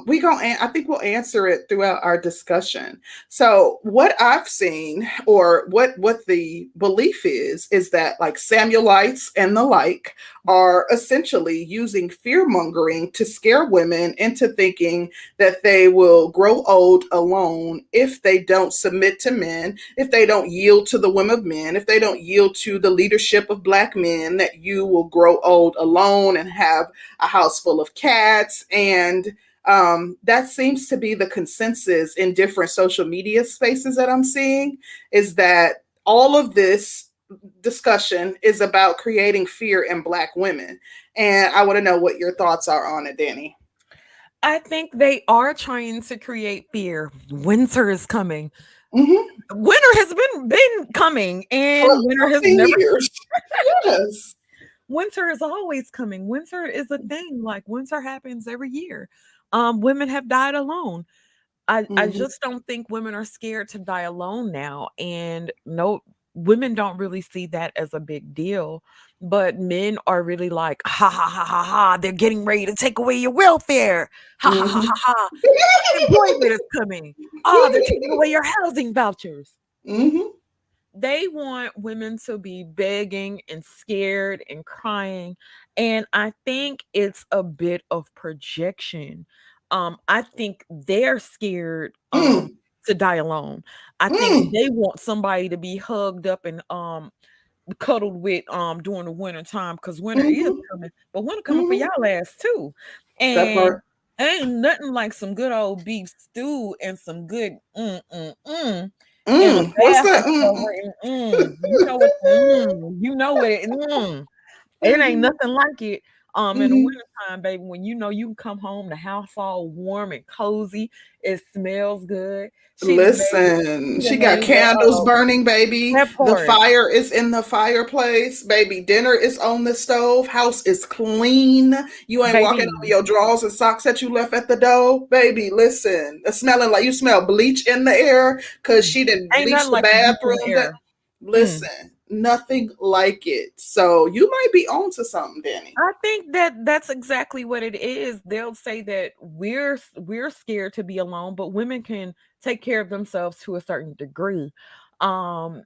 we going I think we'll answer it throughout our discussion. So what I've seen, or what the belief is that like Samuelites and the like are essentially using fear mongering to scare women into thinking that they will grow old alone if they don't submit to men, if they don't yield to the whim of men, if they don't yield to the leadership of Black men, that you will grow old alone and have a house full of cats. And that seems to be the consensus in different social media spaces that I'm seeing, is that all of this discussion is about creating fear in Black women. And I want to know what your thoughts are on it, Danny. I think they are trying to create fear. Winter is coming. Mm-hmm. Winter has been coming, For and winter has 15 never. years. Yes. Winter is always coming. Winter is a thing. Like winter happens every year. Women have died alone. I Mm-hmm. just don't think women are scared to die alone now, and no, women don't really see that as a big deal, but men are really like, "Ha, ha, ha, ha, ha, they're getting ready to take away your welfare. Ha, ha, ha, ha, Mm-hmm. ha, unemployment is coming. Ah, they're taking away your housing vouchers." Mm-hmm. They want women to be begging and scared and crying, and I think it's a bit of projection. I think they're scared, Mm. to die alone. I think Mm. they want somebody to be hugged up and, cuddled with, during the winter time, because winter is Mm-hmm. coming, but winter coming for Mm-hmm. y'all ass too, That and part. ain't nothing like some good old beef stew and some good and a What's bath that? is over and you know what it ain't nothing like it, in the Mm-hmm. wintertime, baby, when you know you can come home, the house all warm and cozy, it smells good. Listen, She she done got made the, candles burning, baby. that The part, fire is in the fireplace, baby. Dinner is on the stove. House is clean. You ain't walking on baby, your drawers and socks that you left at the door, baby. Listen, it's smelling like you smell bleach in the air because she didn't ain't bleach nothing the like the beach in the bathroom. That air. Mm. listen, nothing like it. So you might be on to something, Danny. I think that that's exactly what it is. They'll say that we're scared to be alone, but women can take care of themselves to a certain degree. Um,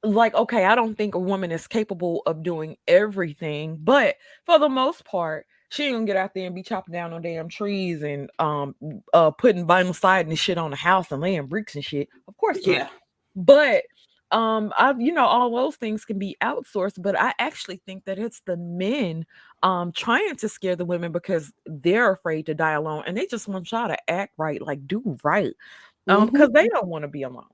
like, okay, I don't think a woman is capable of doing everything, but for the most part, she ain't gonna get out there and be chopping down on damn trees and putting vinyl siding and shit on the house and laying bricks and shit. Of course not. Yeah. But I all those things can be outsourced, but I actually think that it's the men trying to scare the women because they're afraid to die alone and they just want y'all to act right, like do right. Mm-hmm. Because they don't want to be alone.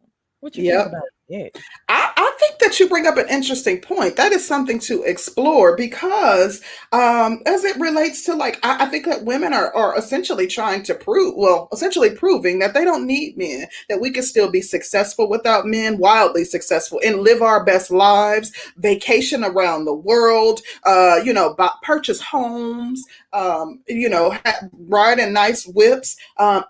What you think Yep. about it? I think that you bring up an interesting point. That is something to explore because, as it relates to like, I think that women are essentially trying to prove, well, essentially proving that they don't need men, that we can still be successful without men, wildly successful, and live our best lives, vacation around the world, purchase homes, ride in nice whips.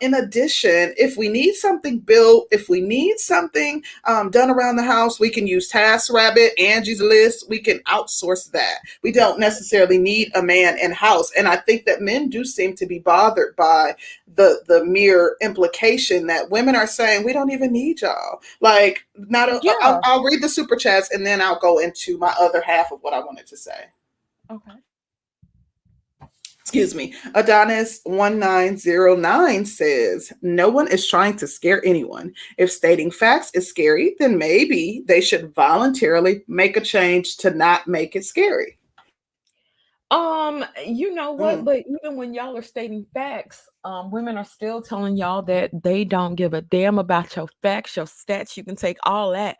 In addition, if we need something built, if we need something done around the house, we can use TaskRabbit, Angie's List. We can outsource that. We don't necessarily need a man in house. And I think that men do seem to be bothered by the mere implication that women are saying we don't even need y'all. Like, not a, Yeah. I'll read the super chats and then I'll go into my other half of what I wanted to say. Okay. Excuse me. Adonis 1909 says, no one is trying to scare anyone. If stating facts is scary, then maybe they should voluntarily make a change to not make it scary. You know what? Mm. But even when y'all are stating facts, women are still telling y'all that they don't give a damn about your facts, your stats. You can take all that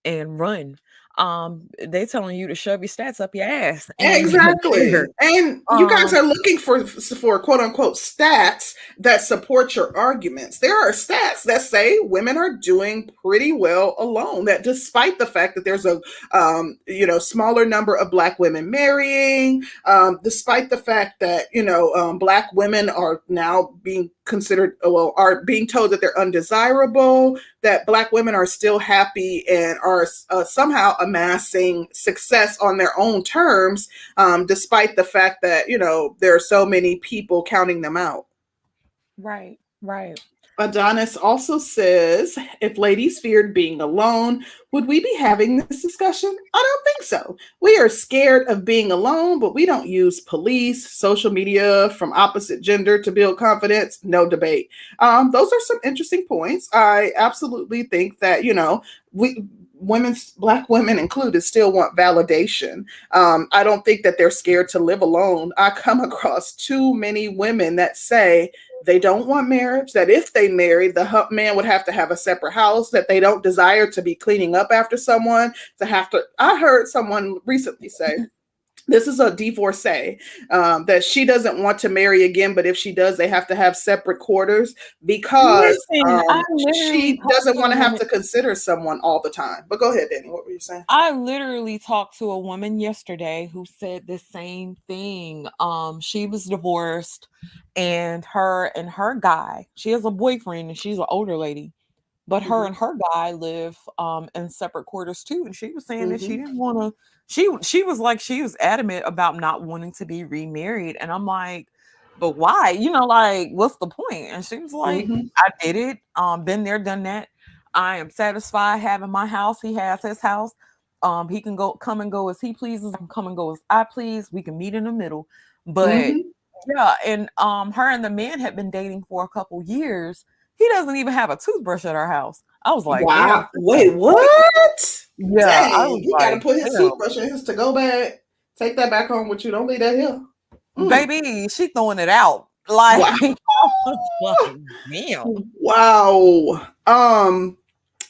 and run. They telling you to shove your stats up your ass and they don't care. Exactly. And you guys Um, are looking for quote unquote stats that support your arguments. There are stats that say women are doing pretty well alone. That despite the fact that there's a smaller number of black women marrying, despite the fact that black women are now being considered are being told that they're undesirable, that black women are still happy and are somehow amassing success on their own terms, despite the fact that there are so many people counting them out. right, right. Adonis also says, if ladies feared being alone, would we be having this discussion? I don't think so. We are scared of being alone, but we don't use police, social media from opposite gender to build confidence. No debate. Those are some interesting points. I absolutely think that, we black women included, still want validation. I don't think that they're scared to live alone. I come across too many women that say they don't want marriage, that if they marry, the man would have to have a separate house, that they don't desire to be cleaning up after someone, to have to. I heard someone recently say, this is a divorcee, that she doesn't want to marry again, but if she does, they have to have separate quarters because Listen, I literally she talked doesn't to a want to have woman. to consider someone all the time. But go ahead, Danny. What were you saying? I literally talked to a woman yesterday who said the same thing. She was divorced, and her guy, she has a boyfriend, and she's an older lady, but her Mm-hmm. and her guy live in separate quarters too. And she was saying that she Mm-hmm. didn't want to. She was like she was adamant about not wanting to be remarried, and I'm like, but why? Like what's the point? And she was like, Mm-hmm. I did it. Been there, done that. I am satisfied having my house. He has his house. He can come and go as he pleases. I can come and go as I please. We can meet in the middle. But Mm-hmm. yeah, and her and the man had been dating for a couple years. He doesn't even have a toothbrush at our house. I was like, damn, Wow. sister, Wait, what? what? Yeah, I Dang. was He got to like, put his damn, toothbrush in his to go bag. Take that back home with you. Don't leave that here. Mm. baby, she throwing it out. Like, Wow. I was like, damn. Wow.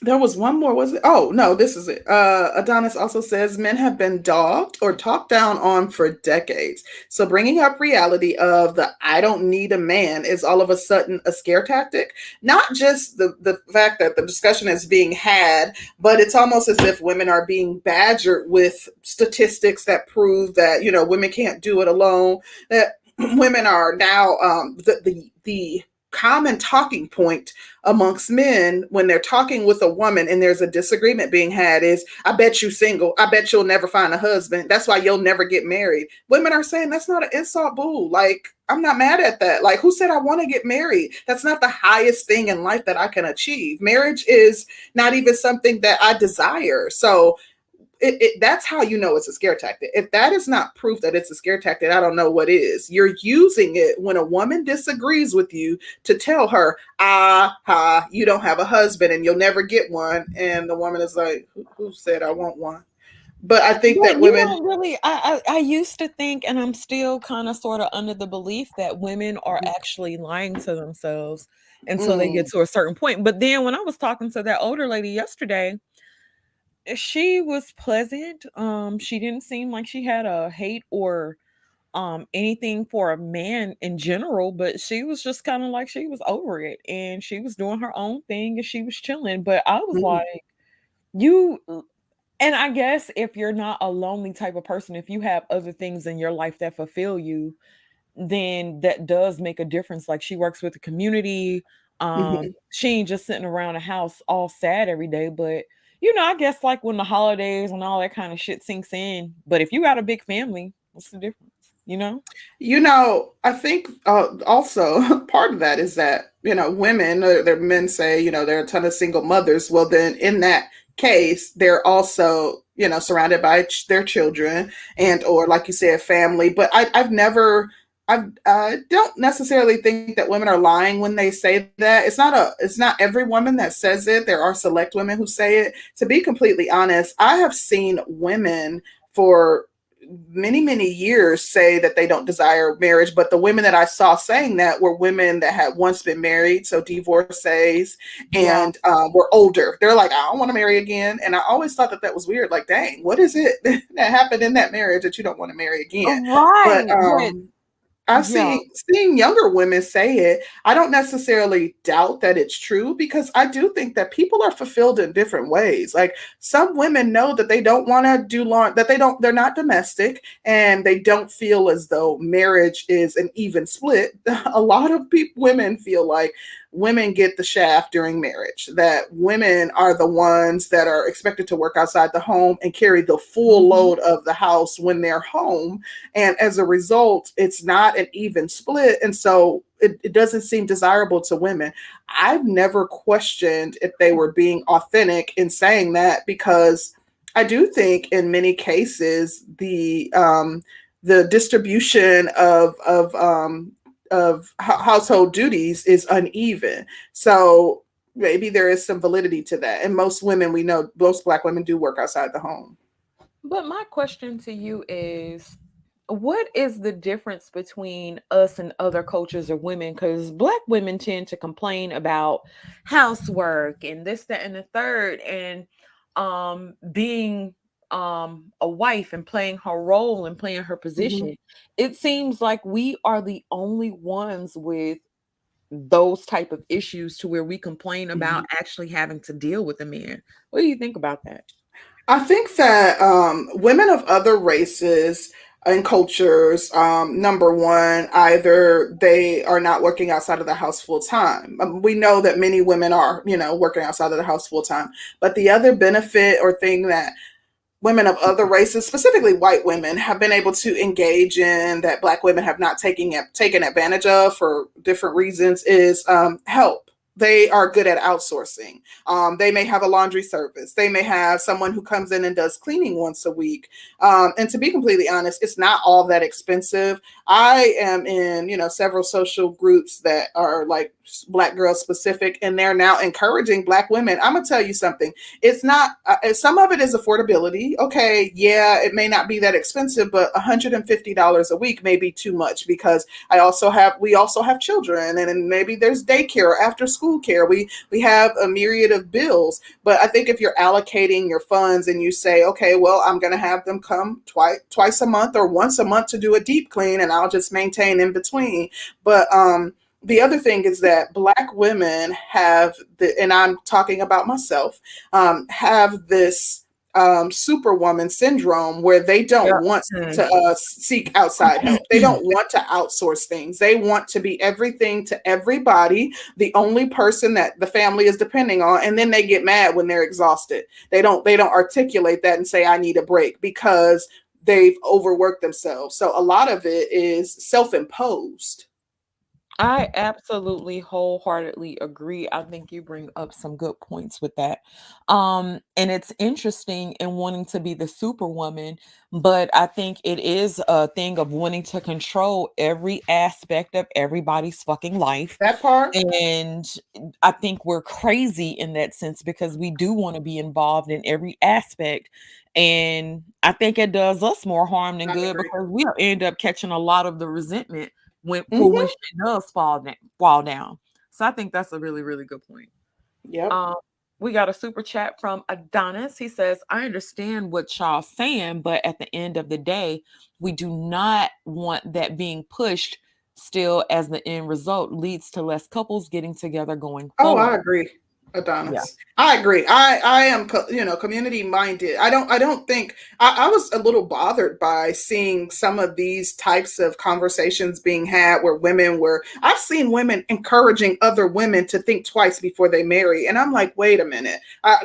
There was one more, was it? Oh, no, this is it. Adonis also says men have been dogged or talked down on for decades. So bringing up reality of the I don't need a man is all of a sudden a scare tactic. Not just the fact that the discussion is being had, but it's almost as if women are being badgered with statistics that prove that, women can't do it alone, that women are now the common talking point amongst men when they're talking with a woman and there's a disagreement being had is, I bet you single, I bet you'll never find a husband, that's why you'll never get married. Women are saying that's not an insult, boo. Like, I'm not mad at that. Like, who said I want to get married? That's not the highest thing in life that I can achieve. Marriage is not even something that I desire. So that's how you know it's a scare tactic. If that is not proof that it's a scare tactic, I don't know what is. You're using it when a woman disagrees with you to tell her, you don't have a husband and you'll never get one. And the woman is like, who said I want one? But I think Well, that women, really. I used to think, and I'm still kind of sort of under the belief that women are actually lying to themselves until they get mm, to a certain point. But then when I was talking to that older lady yesterday, she was pleasant. She didn't seem like she had a hate or anything for a man in general, but she was just kind of like she was over it and she was doing her own thing and she was chilling. But I was mm, like, you and I guess if you're not a lonely type of person, if you have other things in your life that fulfill you, then that does make a difference. Like she works with the community. mhm. She ain't just sitting around the house all sad every day. But I guess like when the holidays and all that kind of shit sinks in. But if you got a big family, what's the difference? You know? I think also part of that is that, women, their men say, there are a ton of single mothers. Well, then in that case, they're also, surrounded by their children and, or like you said, family. But I don't necessarily think that women are lying when they say that. It's not every woman that says it. There are select women who say it. To be completely honest, I have seen women for many years say that they don't desire marriage, but the women that I saw saying that were women that had once been married, so divorcees, Yeah. and were older. They're like, I don't want to marry again. And I always thought that that was weird. Like, dang, what is it that happened in that marriage that you don't want to marry again? But Right. But I yeah. see seeing younger women say it, I don't necessarily doubt that it's true, because I do think that people are fulfilled in different ways. Like, some women know that they don't want to do long, that they're not domestic, and they don't feel as though marriage is an even split. A lot of women feel like women get the shaft during marriage, that women are the ones that are expected to work outside the home and carry the full Mhm. load of the house when they're home, and as a result, it's not an even split. And so it doesn't seem desirable to women. I've never questioned if they were being authentic in saying that, because I do think in many cases the distribution of household duties is uneven. So maybe there is some validity to that. And most women, we know, most Black women do work outside the home. But my question to you is, what is the difference between us and other cultures of women? Because Black women tend to complain about housework and this, that, and the third, and being a wife and playing her role and playing her Mhm. position. It seems like we are the only ones with those type of issues to where we complain about actually having to deal with a man. What do you think about that? I think that women of other races and cultures, number one, either they are not working outside of the house full time. We know that many women are, working outside of the house full time. But the other benefit or thing that women of other races, specifically white women, have been able to engage in, that Black women have not taken advantage of for different reasons, is help. They are good at outsourcing. They may have a laundry service. They may have someone who comes in and does cleaning once a week. And to be completely honest, it's not all that expensive. I am in, several social groups that are like Black girl specific, and they're now encouraging Black women. I'm gonna tell you something. It's not, some of it is affordability. Okay, yeah, it may not be that expensive, but $150 a week may be too much, because we also have children, and maybe there's daycare or after school care. We have a myriad of bills. But I think if you're allocating your funds and you say, okay, well, I'm going to have them come twice a month or once a month to do a deep clean, and I'll just maintain in between. But the other thing is that Black women have and I'm talking about myself, have this Superwoman syndrome, where they don't Yeah. want Hmm. to seek outside help. They don't want to outsource things. They want to be everything to everybody, the only person that the family is depending on, and then they get mad when they're exhausted. They don't articulate that and say, I need a break, because they've overworked themselves. So a lot of it is self-imposed. I absolutely wholeheartedly agree. I think you bring up some good points with that. And it's interesting in wanting to be the superwoman, but I think it is a thing of wanting to control every aspect of everybody's fucking life. That part, And I think we're crazy in that sense because we do want to be involved in every aspect. And I think it does us more harm than I good agree. because we'll end up catching a lot of the resentment when Hmm. shit does fall down. So I think that's a really, really good point. Yep. Um, we got a super chat from Adonis. He says, I understand what y'all saying, but at the end of the day, we do not want that being pushed still as the end result leads to less couples getting together going Oh, I forward. agree, Yeah. Adonis. I agree. I am community minded. I don't think I was a little bothered by seeing some of these types of conversations being had where women were. I've seen women encouraging other women to think twice before they marry, and I'm like, wait a minute. Yeah.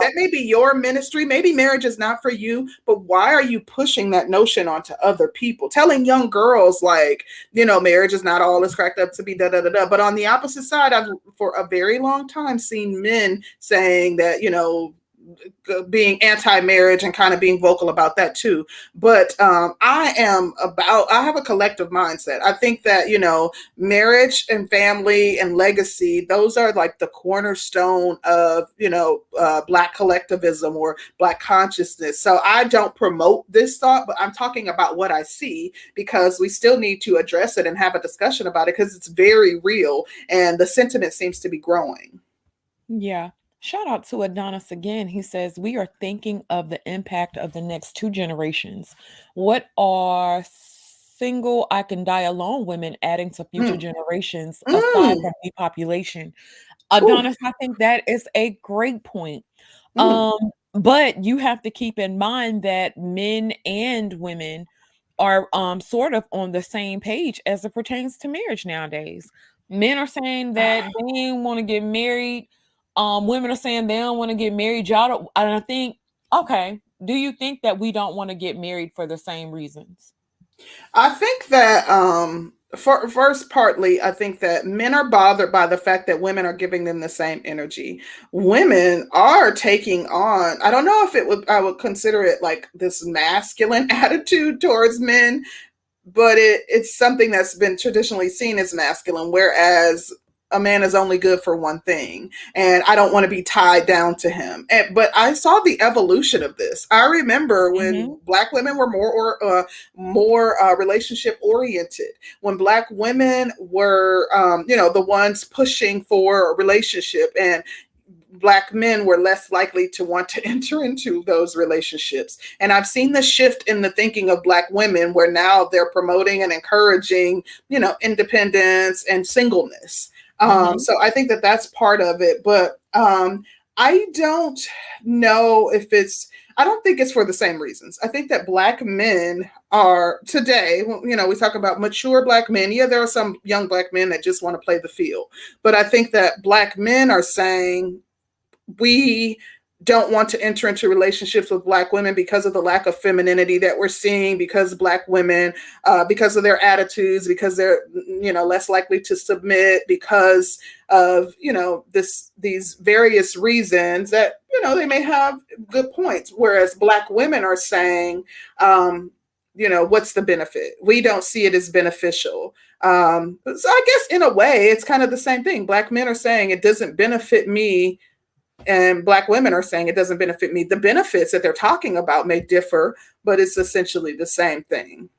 That may be your ministry. Maybe marriage is not for you, but why are you pushing that notion onto other people? Telling young girls like, marriage is not all it's cracked up to be, da da da da. But on the opposite side, I've for a very long time seen men saying that, being anti-marriage and kind of being vocal about that too. But I have a collective mindset. I think that, marriage and family and legacy, those are like the cornerstone of, Black collectivism or Black consciousness. So I don't promote this thought, but I'm talking about what I see, because we still need to address it and have a discussion about it, because it's very real and the sentiment seems to be growing. Yeah. Shout out to Adonis again. He says, we are thinking of the impact of the next two generations. What are single, I can die alone women adding to future Mm. generations aside Mm. from depopulation? Ooh. Adonis, I think that is a great point. Mm. But you have to keep in mind that men and women are sort of on the same page as it pertains to marriage nowadays. Men are saying that they want to get married. Women are saying they don't want to get married. Y'all don't, and I think, okay, do you think that we don't want to get married for the same reasons? I think that first, partly, I think that men are bothered by the fact that women are giving them the same energy. Women are taking on. I don't know if it would. I would consider it like this masculine attitude towards men, but it's something that's been traditionally seen as masculine, whereas a man is only good for one thing, and I don't want to be tied down to him. But I saw the evolution of this. I remember when Mm-hmm. Black women were more relationship oriented, when Black women were the ones pushing for a relationship, and Black men were less likely to want to enter into those relationships. And I've seen the shift in the thinking of Black women, where now they're promoting and encouraging, independence and singleness. Mm-hmm. So I think that that's part of it. But I don't know if I don't think it's for the same reasons. I think that Black men are today, we talk about mature Black men. Yeah, there are some young Black men that just want to play the field. But I think that Black men are saying, we don't want to enter into relationships with Black women because of the lack of femininity that we're seeing, because Black women, because of their attitudes, because they're, less likely to submit, because of, these various reasons that, they may have good points. Whereas Black women are saying, what's the benefit? We don't see it as beneficial. So I guess in a way, it's kind of the same thing. Black men are saying it doesn't benefit me, and Black women are saying it doesn't benefit me. The benefits that they're talking about may differ, but it's essentially the same thing.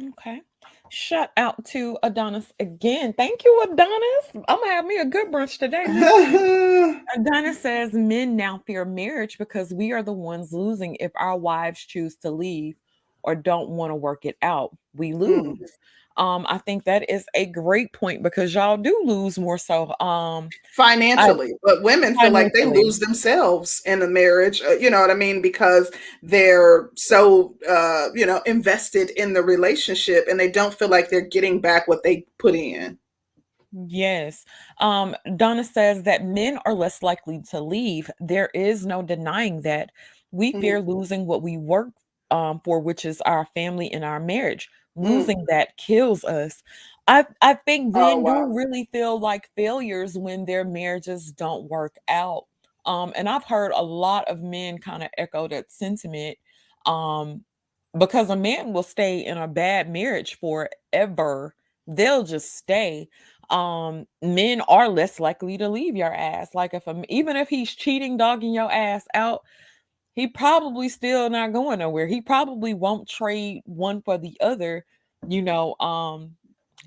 Okay. Shout out to Adonis again. Thank you, Adonis. I'm gonna have me a good brunch today, honey. Adonis says men now fear marriage because we are the ones losing if our wives choose to leave or don't want to work it out. We lose. Mm. I think that is a great point because y'all do lose more so. I Financially, but women feel like they financially. lose themselves in a marriage. You know what I mean? Because they're so invested in the relationship, and they don't feel like they're getting back what they put in. Yes. Donna says that men are less likely to leave. There is no denying that. We Mm. fear losing what we work for, which is our family and our marriage. Mm. Losing that kills us. I think Oh men wow. do really feel like failures when their marriages don't work out. And I've heard a lot of men kind of echo that sentiment. Um, because a man will stay in a bad marriage forever. They'll just stay. Men are less likely to leave your ass. Like even if he's cheating, dogging your ass out, he probably still not going nowhere. He probably won't trade one for the other. You know,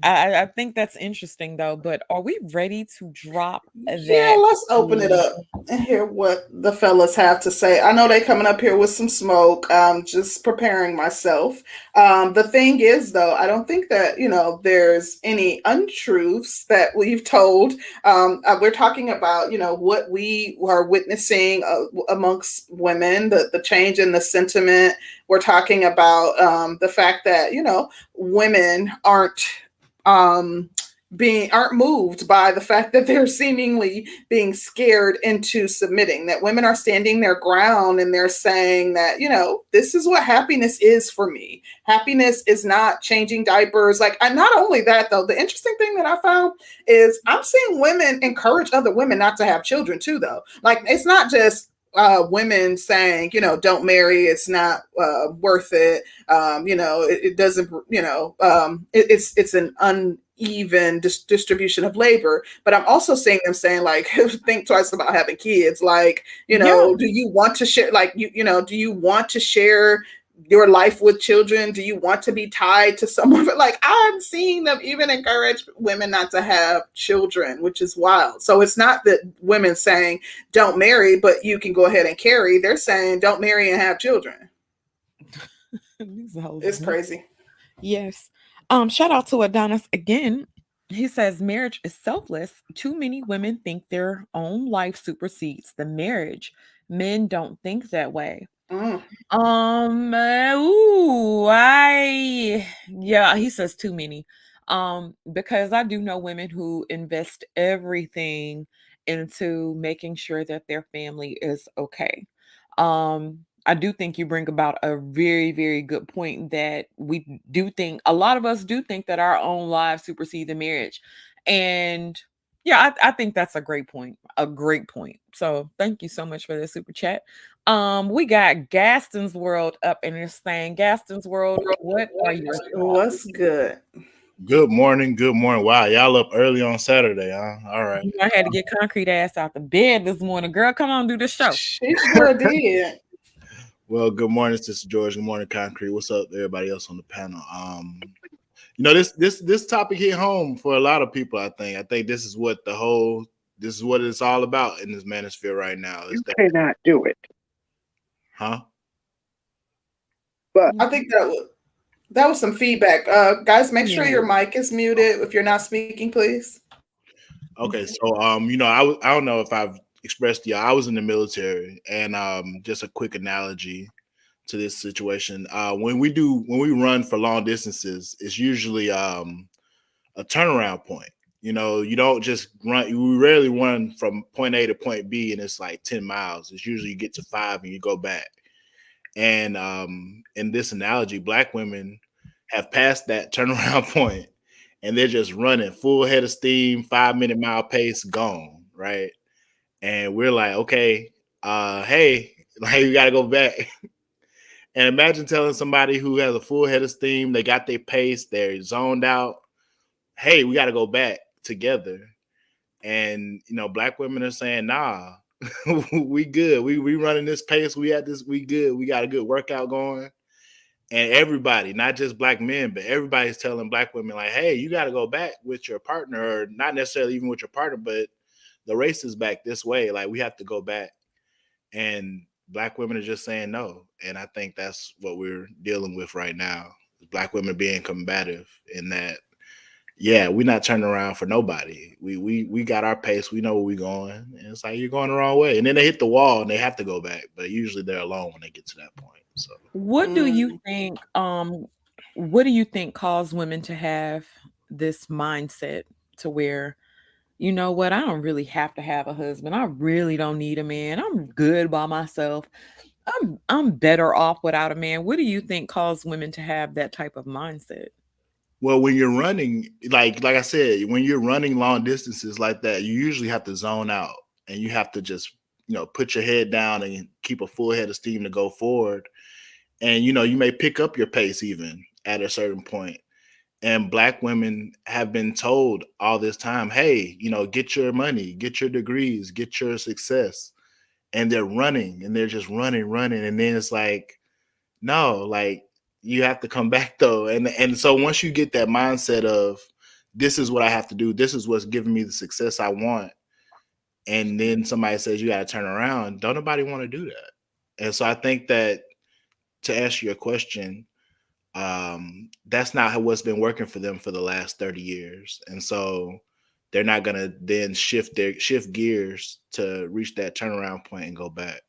I think that's interesting though. But are we ready to drop Yeah, that? let's open it up and hear what the fellas have to say. I know they coming up here with some smoke. Just preparing myself. The thing is, though, I don't think that there's any untruths that we've told. We're talking about what we are witnessing amongst women, the change in the sentiment. We're talking about the fact that women um, aren't moved by the fact that they're seemingly being scared into submitting, that women are standing their ground and they're saying that this is what happiness is for me. Happiness is not changing diapers. Like, and not only that, though, the interesting thing that I found is I'm seeing women encourage other women not to have children too, though. Like, it's not just women saying, don't marry, it's not worth it. It doesn't, it's an uneven distribution of labor. But I'm also seeing them saying, like, think twice about having kids. Like, Yeah. do you want to share, like, do you want to share your life with children? Do you want to be tied to someone? Like, I'm seeing them even encourage women not to have children, which is wild. So it's not that women saying don't marry, but you can go ahead and carry. They're saying don't marry and have children. It's crazy. Yes. Shout out to Adonis again. He says marriage is selfless. Too many women think their own life supersedes the marriage. Men don't think that way. Mm. Ooh, yeah, he says too many. Because I do know women who invest everything into making sure that their family is okay. I do think you bring about a very, very good point that we do think a lot of us do think that our own lives supersede the marriage. And yeah, I think that's a great point. A great point. So thank you so much for the super chat. We got Gaston's World up in this thing. Gaston's World, what are your thoughts? What's good? Good morning. Good morning. Wow, y'all up early on Saturday, huh? All right. I had to get concrete ass out the bed this morning. Girl, come on, do the show. She sure did. Well, good morning, Sister George. Good morning, Concrete. What's up, everybody else on the panel? This topic hit home for a lot of people. I think this is what it's all about in this manosphere right now. You cannot do it. Huh? But I think that was some feedback. Guys, make sure your mic is muted if you're not speaking, please. Okay, so I don't know if I've expressed to y'all. I was in the military, and just a quick analogy to this situation. When we run for long distances, it's usually a turnaround point. You don't just run. We rarely run from point A to point B, and it's like 10 miles. It's usually you get to 5 and you go back. And in this analogy, Black women have passed that turnaround point, and they're just running full head of steam, 5-minute mile pace, gone, right? And we're like, okay, hey, like we gotta go back. And imagine telling somebody who has a full head of steam, they got their pace, they're zoned out. Hey, we gotta go back together. And Black women are saying, nah, we good. We running this pace. We good. We got a good workout going. And everybody, not just Black men, but everybody's telling Black women like, hey, you got to go back with your partner, or not necessarily even with your partner, but the race is back this way. Like, we have to go back. And Black women are just saying no. And I think that's what we're dealing with right now. Black women being combative in that, yeah, we're not turning around for nobody. We got our pace. We know where we're going. And it's like, you're going the wrong way. And then they hit the wall and they have to go back. But usually they're alone when they get to that point. So What do you think? What do you think caused women to have this mindset to where, you know what, I don't really have to have a husband. I really don't need a man. I'm good by myself. I'm better off without a man. What do you think caused women to have that type of mindset? Well, when you're running, like I said, when you're running long distances like that, you usually have to zone out, and you have to just, put your head down and keep a full head of steam to go forward. And, you may pick up your pace even at a certain point. And Black women have been told all this time, hey, get your money, get your degrees, get your success. And they're running, and they're just running. And then it's like, no, like, you have to come back though. And so once you get that mindset of, this is what I have to do, this is what's giving me the success I want, and then somebody says you got to turn around, don't nobody want to do that. And so I think that, to answer your question, that's not what's been working for them for the last 30 years. And so they're not going to then shift gears to reach that turnaround point and go back.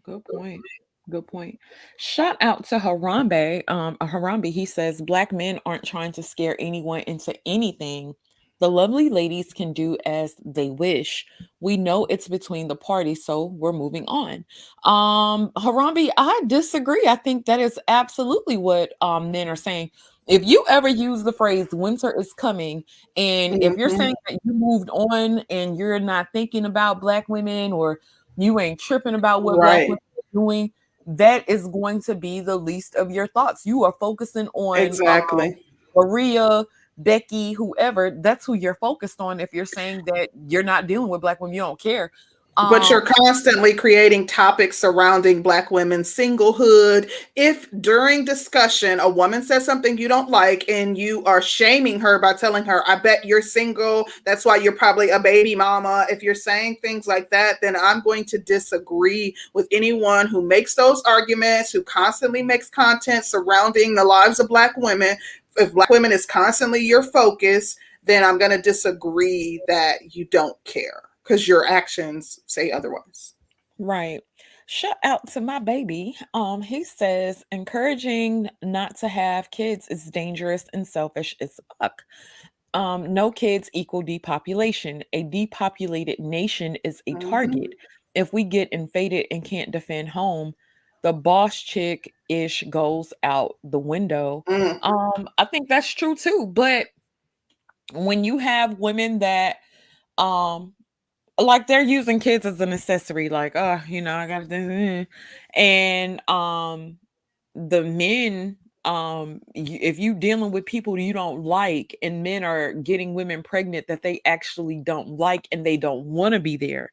Good point. Good point. Shout out to Harambe. Harambe, he says Black men aren't trying to scare anyone into anything. The lovely ladies can do as they wish. We know it's between the parties, so we're moving on. Harambe, I disagree. I think that is absolutely what men are saying. If you ever use the phrase winter is coming, and if you're saying that you moved on and you're not thinking about Black women, or You ain't tripping about what black women Right. are doing. That is going to be the least of your thoughts. You are focusing on Exactly. Maria, Becky, whoever. That's who you're focused on. If you're saying that you're not dealing with black women, you don't care. But Um, you're constantly creating topics surrounding Black women's singlehood. If during discussion a woman says something you don't like and you are shaming her by telling her, I bet you're single, that's why you're probably a baby mama. If you're saying things like that, then I'm going to disagree with anyone who makes those arguments, who constantly makes content surrounding the lives of Black women. If Black women is constantly your focus, then I'm going to disagree that you don't care because your actions say otherwise. right. Shout out to my baby. He says encouraging not to have kids is dangerous and selfish as fuck. No kids equal depopulation. A depopulated nation is a Mm-hmm. target. If we get invaded and can't defend home, the boss chick ish goes out the window. Mm. I think that's true too. But when you have women that um like they're using kids as an accessory, like, oh, I got to, and the men, if you dealing with people you don't like, and men are getting women pregnant that they actually don't like and they don't want to be there,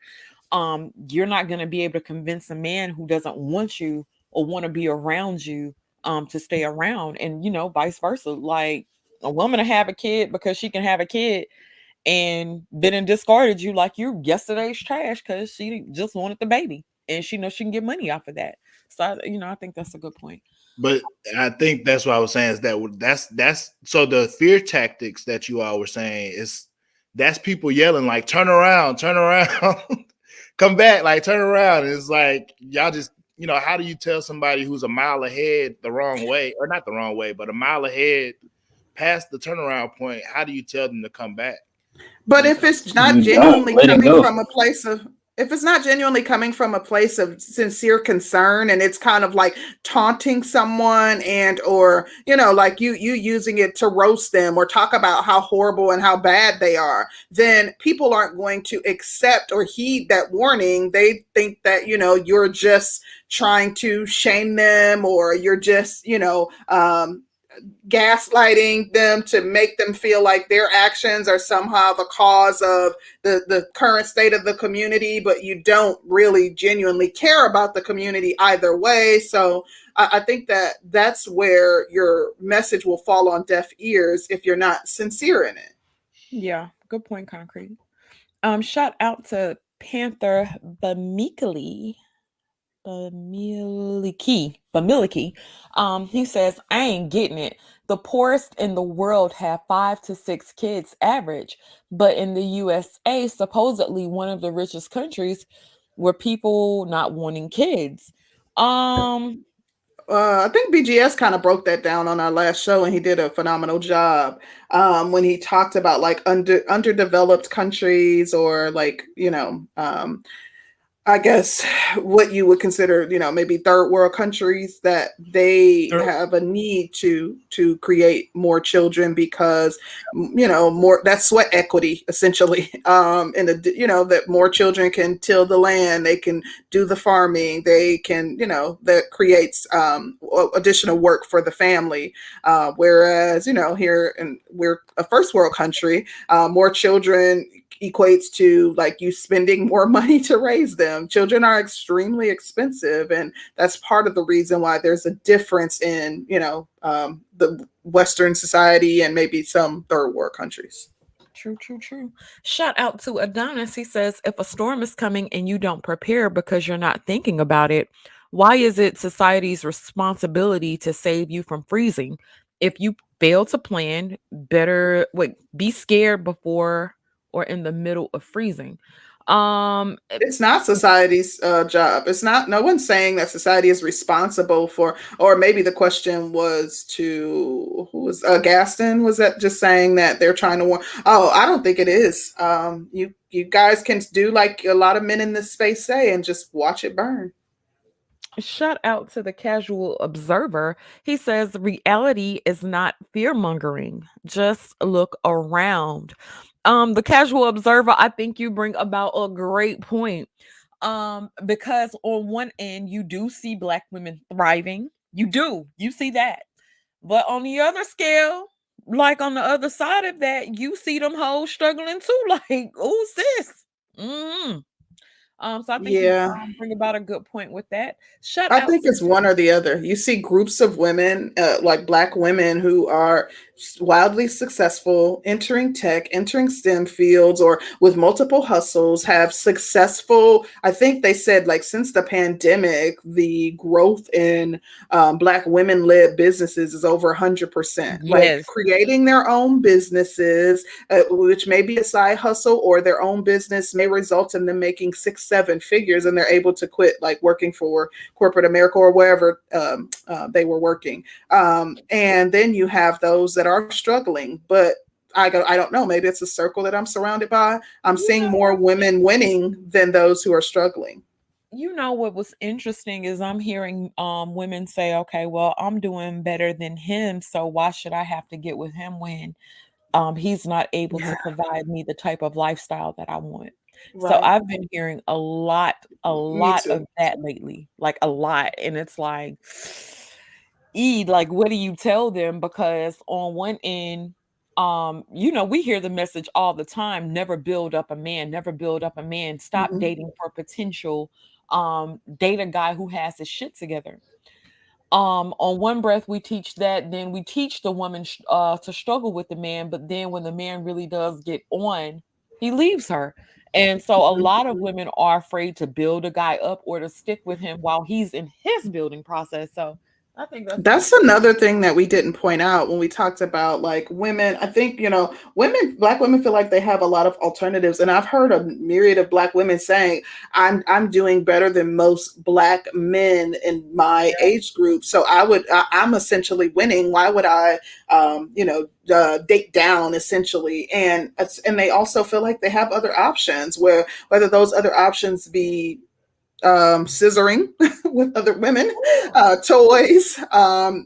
you're not going to be able to convince a man who doesn't want you or want to be around you to stay around, and vice versa. Like, a woman to have a kid because she can have a kid and then discarded you like you yesterday's trash because she just wanted the baby and she knows she can get money off of that. So I think that's a good point. But I think that's what I was saying is that's so the fear tactics that you all were saying is that's people yelling like turn around, come back, like turn around. And it's like y'all just how do you tell somebody who's a mile ahead the wrong way, or not the wrong way, but a mile ahead past the turnaround point? How do you tell them to come back? But You if know, it's not You don't genuinely let it coming go. from a place of if it's not genuinely coming from a place of sincere concern, and it's kind of like taunting someone, and or like you using it to roast them or talk about how horrible and how bad they are, then people aren't going to accept or heed that warning. They think that you're just trying to shame them, or you're just gaslighting them to make them feel like their actions are somehow the cause of the current state of the community, but you don't really genuinely care about the community either way. So I think that that's where your message will fall on deaf ears if you're not sincere in it. Yeah, good point, Concrete. Shout out to Panther Bamikali. Bamiliki. He says, I ain't getting it. The poorest in the world have 5 to 6 kids average, but in the USA, supposedly one of the richest countries, were people not wanting kids. Um, I think BGS kind of broke that down on our last show, and he did a phenomenal job when he talked about like underdeveloped countries, or like I guess what you would consider, maybe third world countries, that they have a need to create more children because more, that's sweat equity essentially. And that more children can till the land, they can do the farming, they can that creates additional work for the family. Whereas here, and we're a first world country, more children equates to like you spending more money to raise them. Children are extremely expensive, and that's part of the reason why there's a difference in the Western society and maybe some third world countries. True, true, true. Shout out to Adonis. He says, if a storm is coming and you don't prepare because you're not thinking about it, why is it society's responsibility to save you from freezing? If you fail to plan, better wait, be scared before or in the middle of freezing. Eh, It's not society's job. It's not. No one's saying that society is responsible for. Or maybe the question was to who was Gaston? Was that just saying that they're trying to warn? Oh, I don't think it is. You guys can do like a lot of men in this space say, and just watch it burn. Shout out to the casual observer. He says reality is not fear mongering. Just look around. The casual observer, I think you bring about a great point. Because on one end you do see black women thriving. You see that. But on the other scale, like on the other side of that, you see them hoes struggling too. Like, oh sis. Mm-hmm. So I think you Yeah. bring about a good point with that. Shout I out think to it's one or the other. You see groups of women, like black women, who are wildly successful, entering tech, entering STEM fields, or with multiple hustles, have successful. I think they said, like, since the pandemic, the growth in black women led businesses is over 100%. Like yes, creating their own businesses, which may be a side hustle, or their own business may result in them making 6, 7 figures, and they're able to quit like working for corporate America or wherever they were working. And then you have those that are struggling, but I don't know, maybe it's a circle that I'm surrounded by. I'm you seeing know, more women winning than those who are struggling. you know what was interesting is I'm hearing women say, okay, well, I'm doing better than him, so why should I have to get with him when he's not able Yeah, to provide me the type of lifestyle that I want. So right. I've been hearing a Me lot of too. that lately, like a lot. And it's like, like, what do you tell them? Because on one end, we hear the message all the time, never build up a man, never build up a man, stop Mhm. dating for potential, date a guy who has his shit together. On one breath we teach that, then we teach the woman to struggle with the man, but then when the man really does get on, he leaves her. And so a Mhm. lot of women are afraid to build a guy up or to stick with him while he's in his building process. So I think that's That's another thing that we didn't point out when we talked about like women. I think, black women feel like they have a lot of alternatives. And I've heard a myriad of black women saying, I'm doing better than most black men in my yeah, age group. So I'm essentially winning. Why would I, date down essentially? And they also feel like they have other options, whether those other options be scissoring with other women, toys.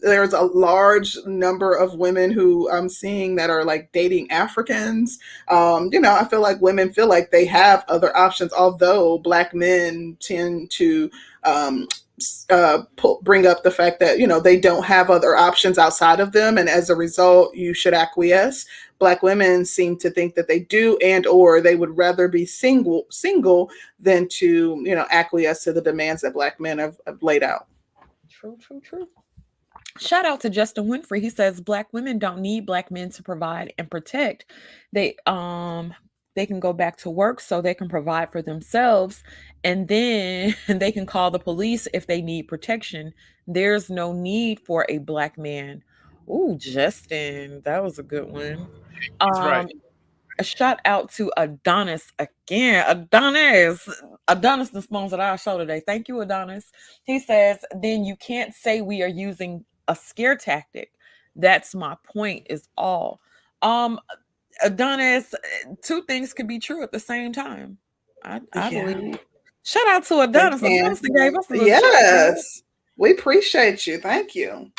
There's a large number of women who I'm seeing that are like dating Africans. I feel like women feel like they have other options, although black men tend to um, bring up the fact that they don't have other options outside of them, and as a result, you should acquiesce. Black women seem to think that they do, and or they would rather be single than to acquiesce to the demands that black men have laid out. true, true, true. Shout out to Justin Winfrey. He says black women don't need black men to provide and protect. They can go back to work so they can provide for themselves, and then they can call the police if they need protection. There's no need for a black man. Ooh, Justin, that was a good one. He's right. Um a shout out to Adonis again. Adonis the spoons at our show today. Thank you, Adonis. He says, then you can't say we are using a scare tactic. That's my point, is all. Um, Adonis, two things could be true at the same time. I Yeah, believe. Shout out to they Adonis. can. Adonis gave us a little shout, girl. Yes, we appreciate you. Thank you.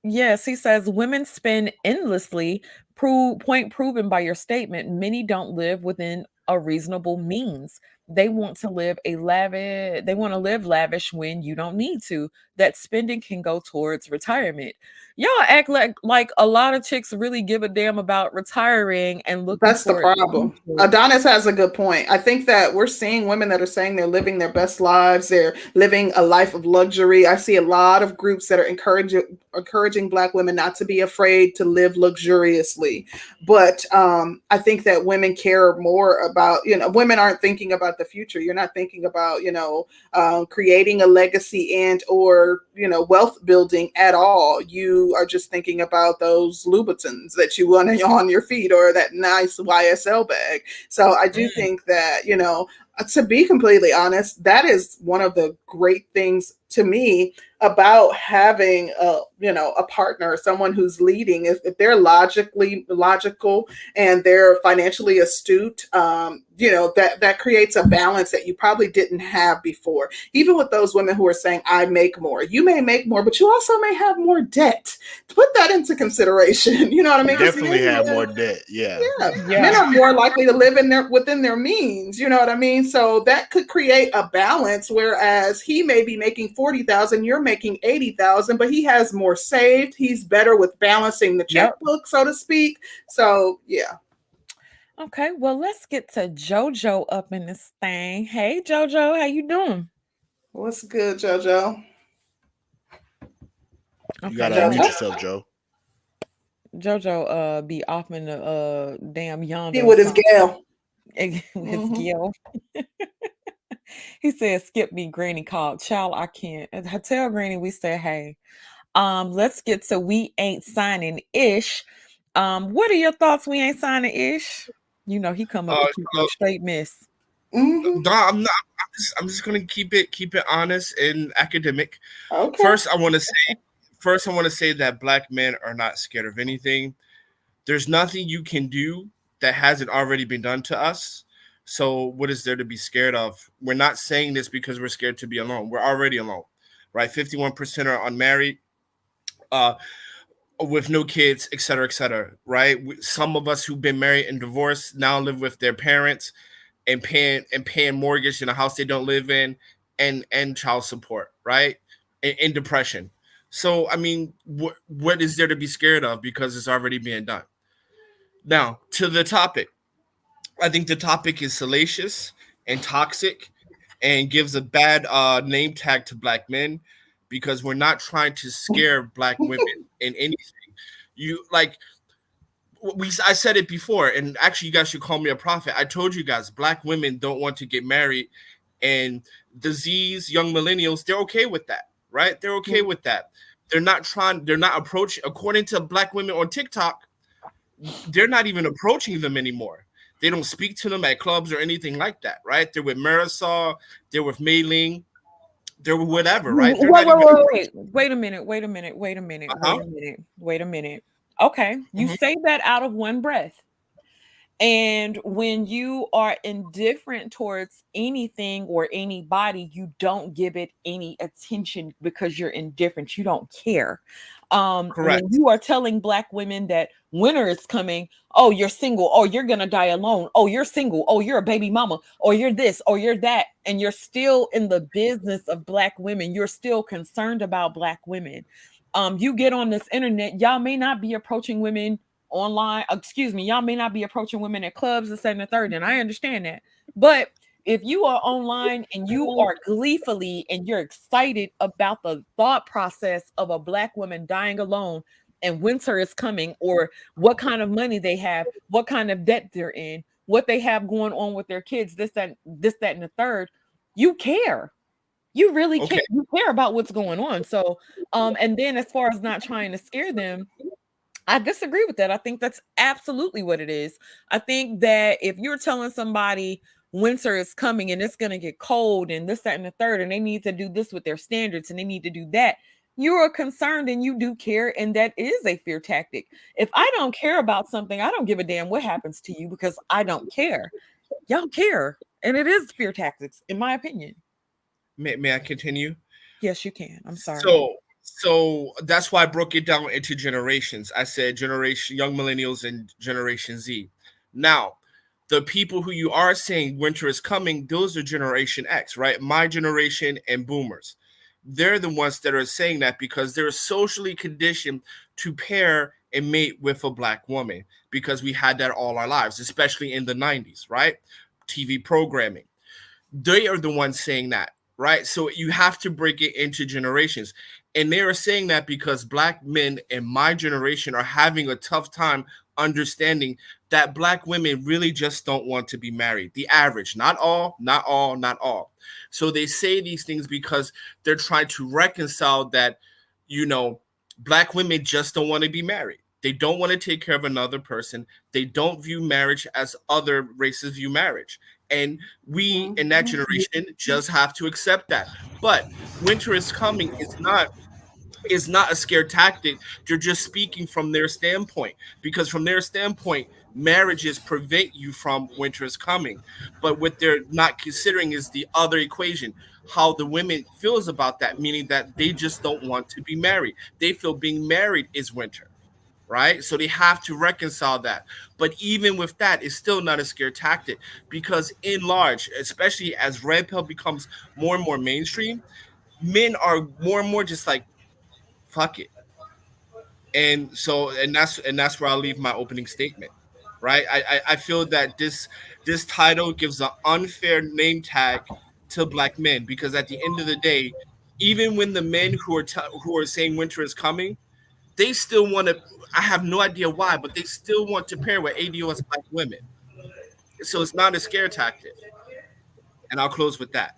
Yes, he says women spend endlessly. Point proven by your statement. Many don't live within a reasonable means. They want to live a lavish. They want to live lavish when you don't need to. That spending can go towards retirement. Y'all act like a lot of chicks really give a damn about retiring and looking That's the toward the problem. future. Adonis has a good point. I think that we're seeing women that are saying they're living their best lives. They're living a life of luxury. I see a lot of groups that are encouraging black women not to be afraid to live luxuriously. But I think that women care more about, women aren't thinking about the future. You're not thinking about, creating a legacy and or, wealth building at all. You are just thinking about those Louboutins that you want on your feet, or that nice YSL bag. So I do Mm, think that, to be completely honest, that is one of the great things to me about having a partner, someone who's leading. If they're logical and they're financially astute, that creates a balance that you probably didn't have before. Even with those women who are saying, I make more, you may make more, but you also may have more debt. Put that into consideration. You know what I mean? Definitely have more debt. Yeah. Yeah, men Yeah. are more likely to live within their means. You know what I mean? So that could create a balance. Whereas he may be making 40,000, you're making 80,000, but he has more saved. He's better with balancing the Yep. checkbook, so to speak. So yeah. Okay, well, let's get to JoJo up in this thing. Hey, JoJo, how you doing? What's good, JoJo? You Okay, gotta JoJo, unmute yourself, Joe. be off in the damn yonder He or with his something. gal. His Mhm. Gil. He said, "Skip me, Granny called. Child, I can't." And I tell Granny we said, "Hey, let's get to we ain't signing ish. What are your thoughts? We ain't signing ish. You know he come up to keep you Uh, straight, miss. Mhm. no, I'm not. I'm just gonna keep it honest and academic. Okay. First, I want to say that black men are not scared of anything. There's nothing you can do that hasn't already been done to us. So what is there to be scared of? We're not saying this because we're scared to be alone. We're already alone, right? 51% are unmarried, uh, with no kids, et cetera, right? Some of us who've been married and divorced now live with their parents and paying mortgage in a house they don't live in, and child support, right? And depression. So I mean, what is there to be scared of because it's already being done? Now to the topic. I think the topic is salacious and toxic, and gives a bad name tag to black men because we're not trying to scare black women in anything. You like I said it before, and actually, you guys should call me a prophet. I told you guys, black women don't want to get married, and these young millennials, they're okay with that, right? They're okay with that. They're not approaching, according to black women on TikTok, they're not even approaching them anymore. They don't speak to them at clubs or anything like that, right? They're with Marisol, they're with Mei Ling, they're with whatever, right? They're Wait, not wait, even wait, approaching. wait. Wait a minute. Wait a minute. Wait a minute. Wait Uh-huh. a minute. Wait a minute. Okay, you Mhm. say that out of one breath. And when you are indifferent towards anything or anybody, you don't give it any attention because you're indifferent. You don't care. When Correct. you are telling black women that winter is coming, oh, you're single, oh, you're gonna die alone, oh, you're single, oh, you're a baby mama, or you're this, or you're that, and you're still in the business of black women, you're still concerned about black women. You get on this internet, y'all may not be approaching women online, excuse me, y'all may not be approaching women at clubs, this, and the third, and I understand that. But if you are online and you are gleefully and you're excited about the thought process of a black woman dying alone and winter is coming, or what kind of money they have, what kind of debt they're in, what they have going on with their kids, this, that, and the third, you care. You really care. Okay. You care about what's going on. So, and then as far as not trying to scare them, I disagree with that. I think that's absolutely what it is. I think that if you're telling somebody winter is coming and it's going to get cold and this, that, and the third, and they need to do this with their standards and they need to do that, you are concerned and you do care. And that is a fear tactic. If I don't care about something, I don't give a damn what happens to you because I don't care. Y'all care. And it is fear tactics, in my opinion. May I continue? Yes, you can. I'm sorry. So that's why I broke it down into generations. I said generation young millennials and generation Z. Now, the people who you are saying winter is coming, those are generation X, right? My generation and boomers. They're the ones that are saying that because they're socially conditioned to pair and mate with a black woman because we had that all our lives, especially in the 90s, right? TV programming. They are the ones saying that, right? So you have to break it into generations. And they are saying that because black men in my generation are having a tough time understanding that black women really just don't want to be married. The average, not all, not all, not all. So they say these things because they're trying to reconcile that, you know, black women just don't want to be married. They don't want to take care of another person. They don't view marriage as other races view marriage. And we in that generation just have to accept that. But winter is coming is not a scare tactic. They're just speaking from their standpoint, because from their standpoint, marriages prevent you from winter is coming. But what they're not considering is the other equation, how the women feels about that, meaning that they just don't want to be married. They feel being married is winter, right? So they have to reconcile that. But even with that, it's still not a scare tactic, because in large, especially as red pill becomes more and more mainstream, men are more and more just like, fuck it. And that's where I'll leave my opening statement. Right. I feel that this title gives an unfair name tag to black men, because at the end of the day, even when the men who are saying winter is coming, they still want to. I have no idea why, but they still want to pair with ADOS black women. So it's not a scare tactic. And I'll close with that.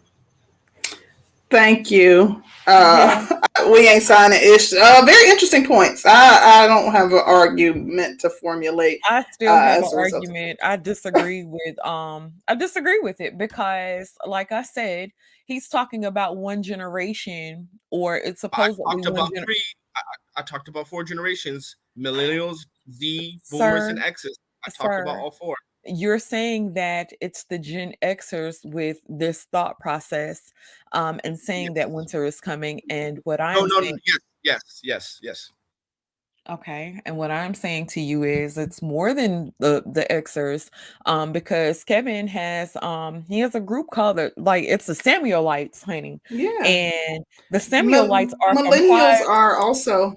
Thank you. Yeah. We ain't signing ish. Very interesting points. I don't have an argument to formulate. I still have an as a result of- argument. I disagree with it, because like I said, he's talking about one generation, or it's supposedly I talked about 4 generations: millennials, Z, boomers, Sir, and X's. I talked about sir, all 4. you're saying that it's the Gen Xers with this thought process, and saying that winter is coming, and what No, I'm no, saying, yes. okay, and what I'm saying to you is it's more than the Xers, because Kevin has he has a group called it's the Samuelites, honey, Yeah. and the Samuelites are from millennials are also.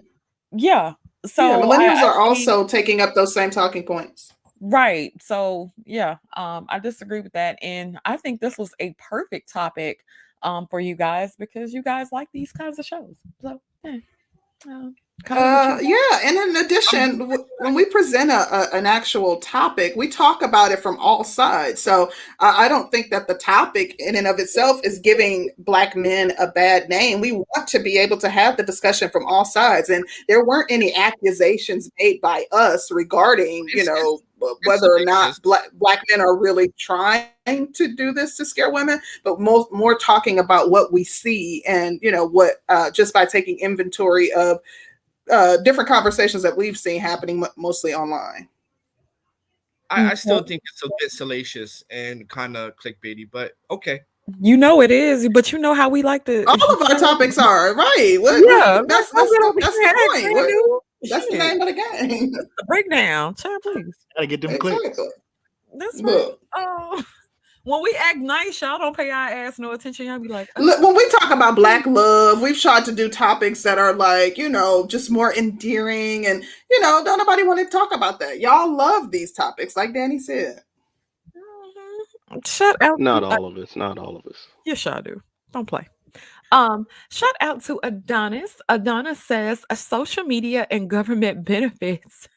yeah. Yeah, So millennials I are think also taking up those same talking points. right. So yeah, I disagree with that, and I think this was a perfect topic for you guys, because you guys like these kinds of shows. So call it what you Yeah, and in addition, when we present an actual topic, we talk about it from all sides. So I don't think that the topic in and of itself is giving black men a bad name. We want to be able to have the discussion from all sides, and there weren't any accusations made by us regarding, whether or not black men are really trying to do this to scare women, but more talking about what we see, and what just by taking inventory of different conversations that we've seen happening mostly online. I still think it's a bit salacious and kind of clickbaity, but okay. it is, but you know how we like to. All of our topics are right. Yeah, That's the point. That's the name of the game. The breakdown, child, please. Gotta get them clicks. Exactly. That's right. Oh, when we act nice, y'all don't pay our ass no attention. Y'all be like, Look, when we talk about black love, we've tried to do topics that are like, just more endearing, and don't nobody want to talk about that. Y'all love these topics, like Danny said. Shut out. Not all of us. Not all of us. Yes, y'all do. Don't play. Shout out to Adonis. Adonis says social media and government benefits.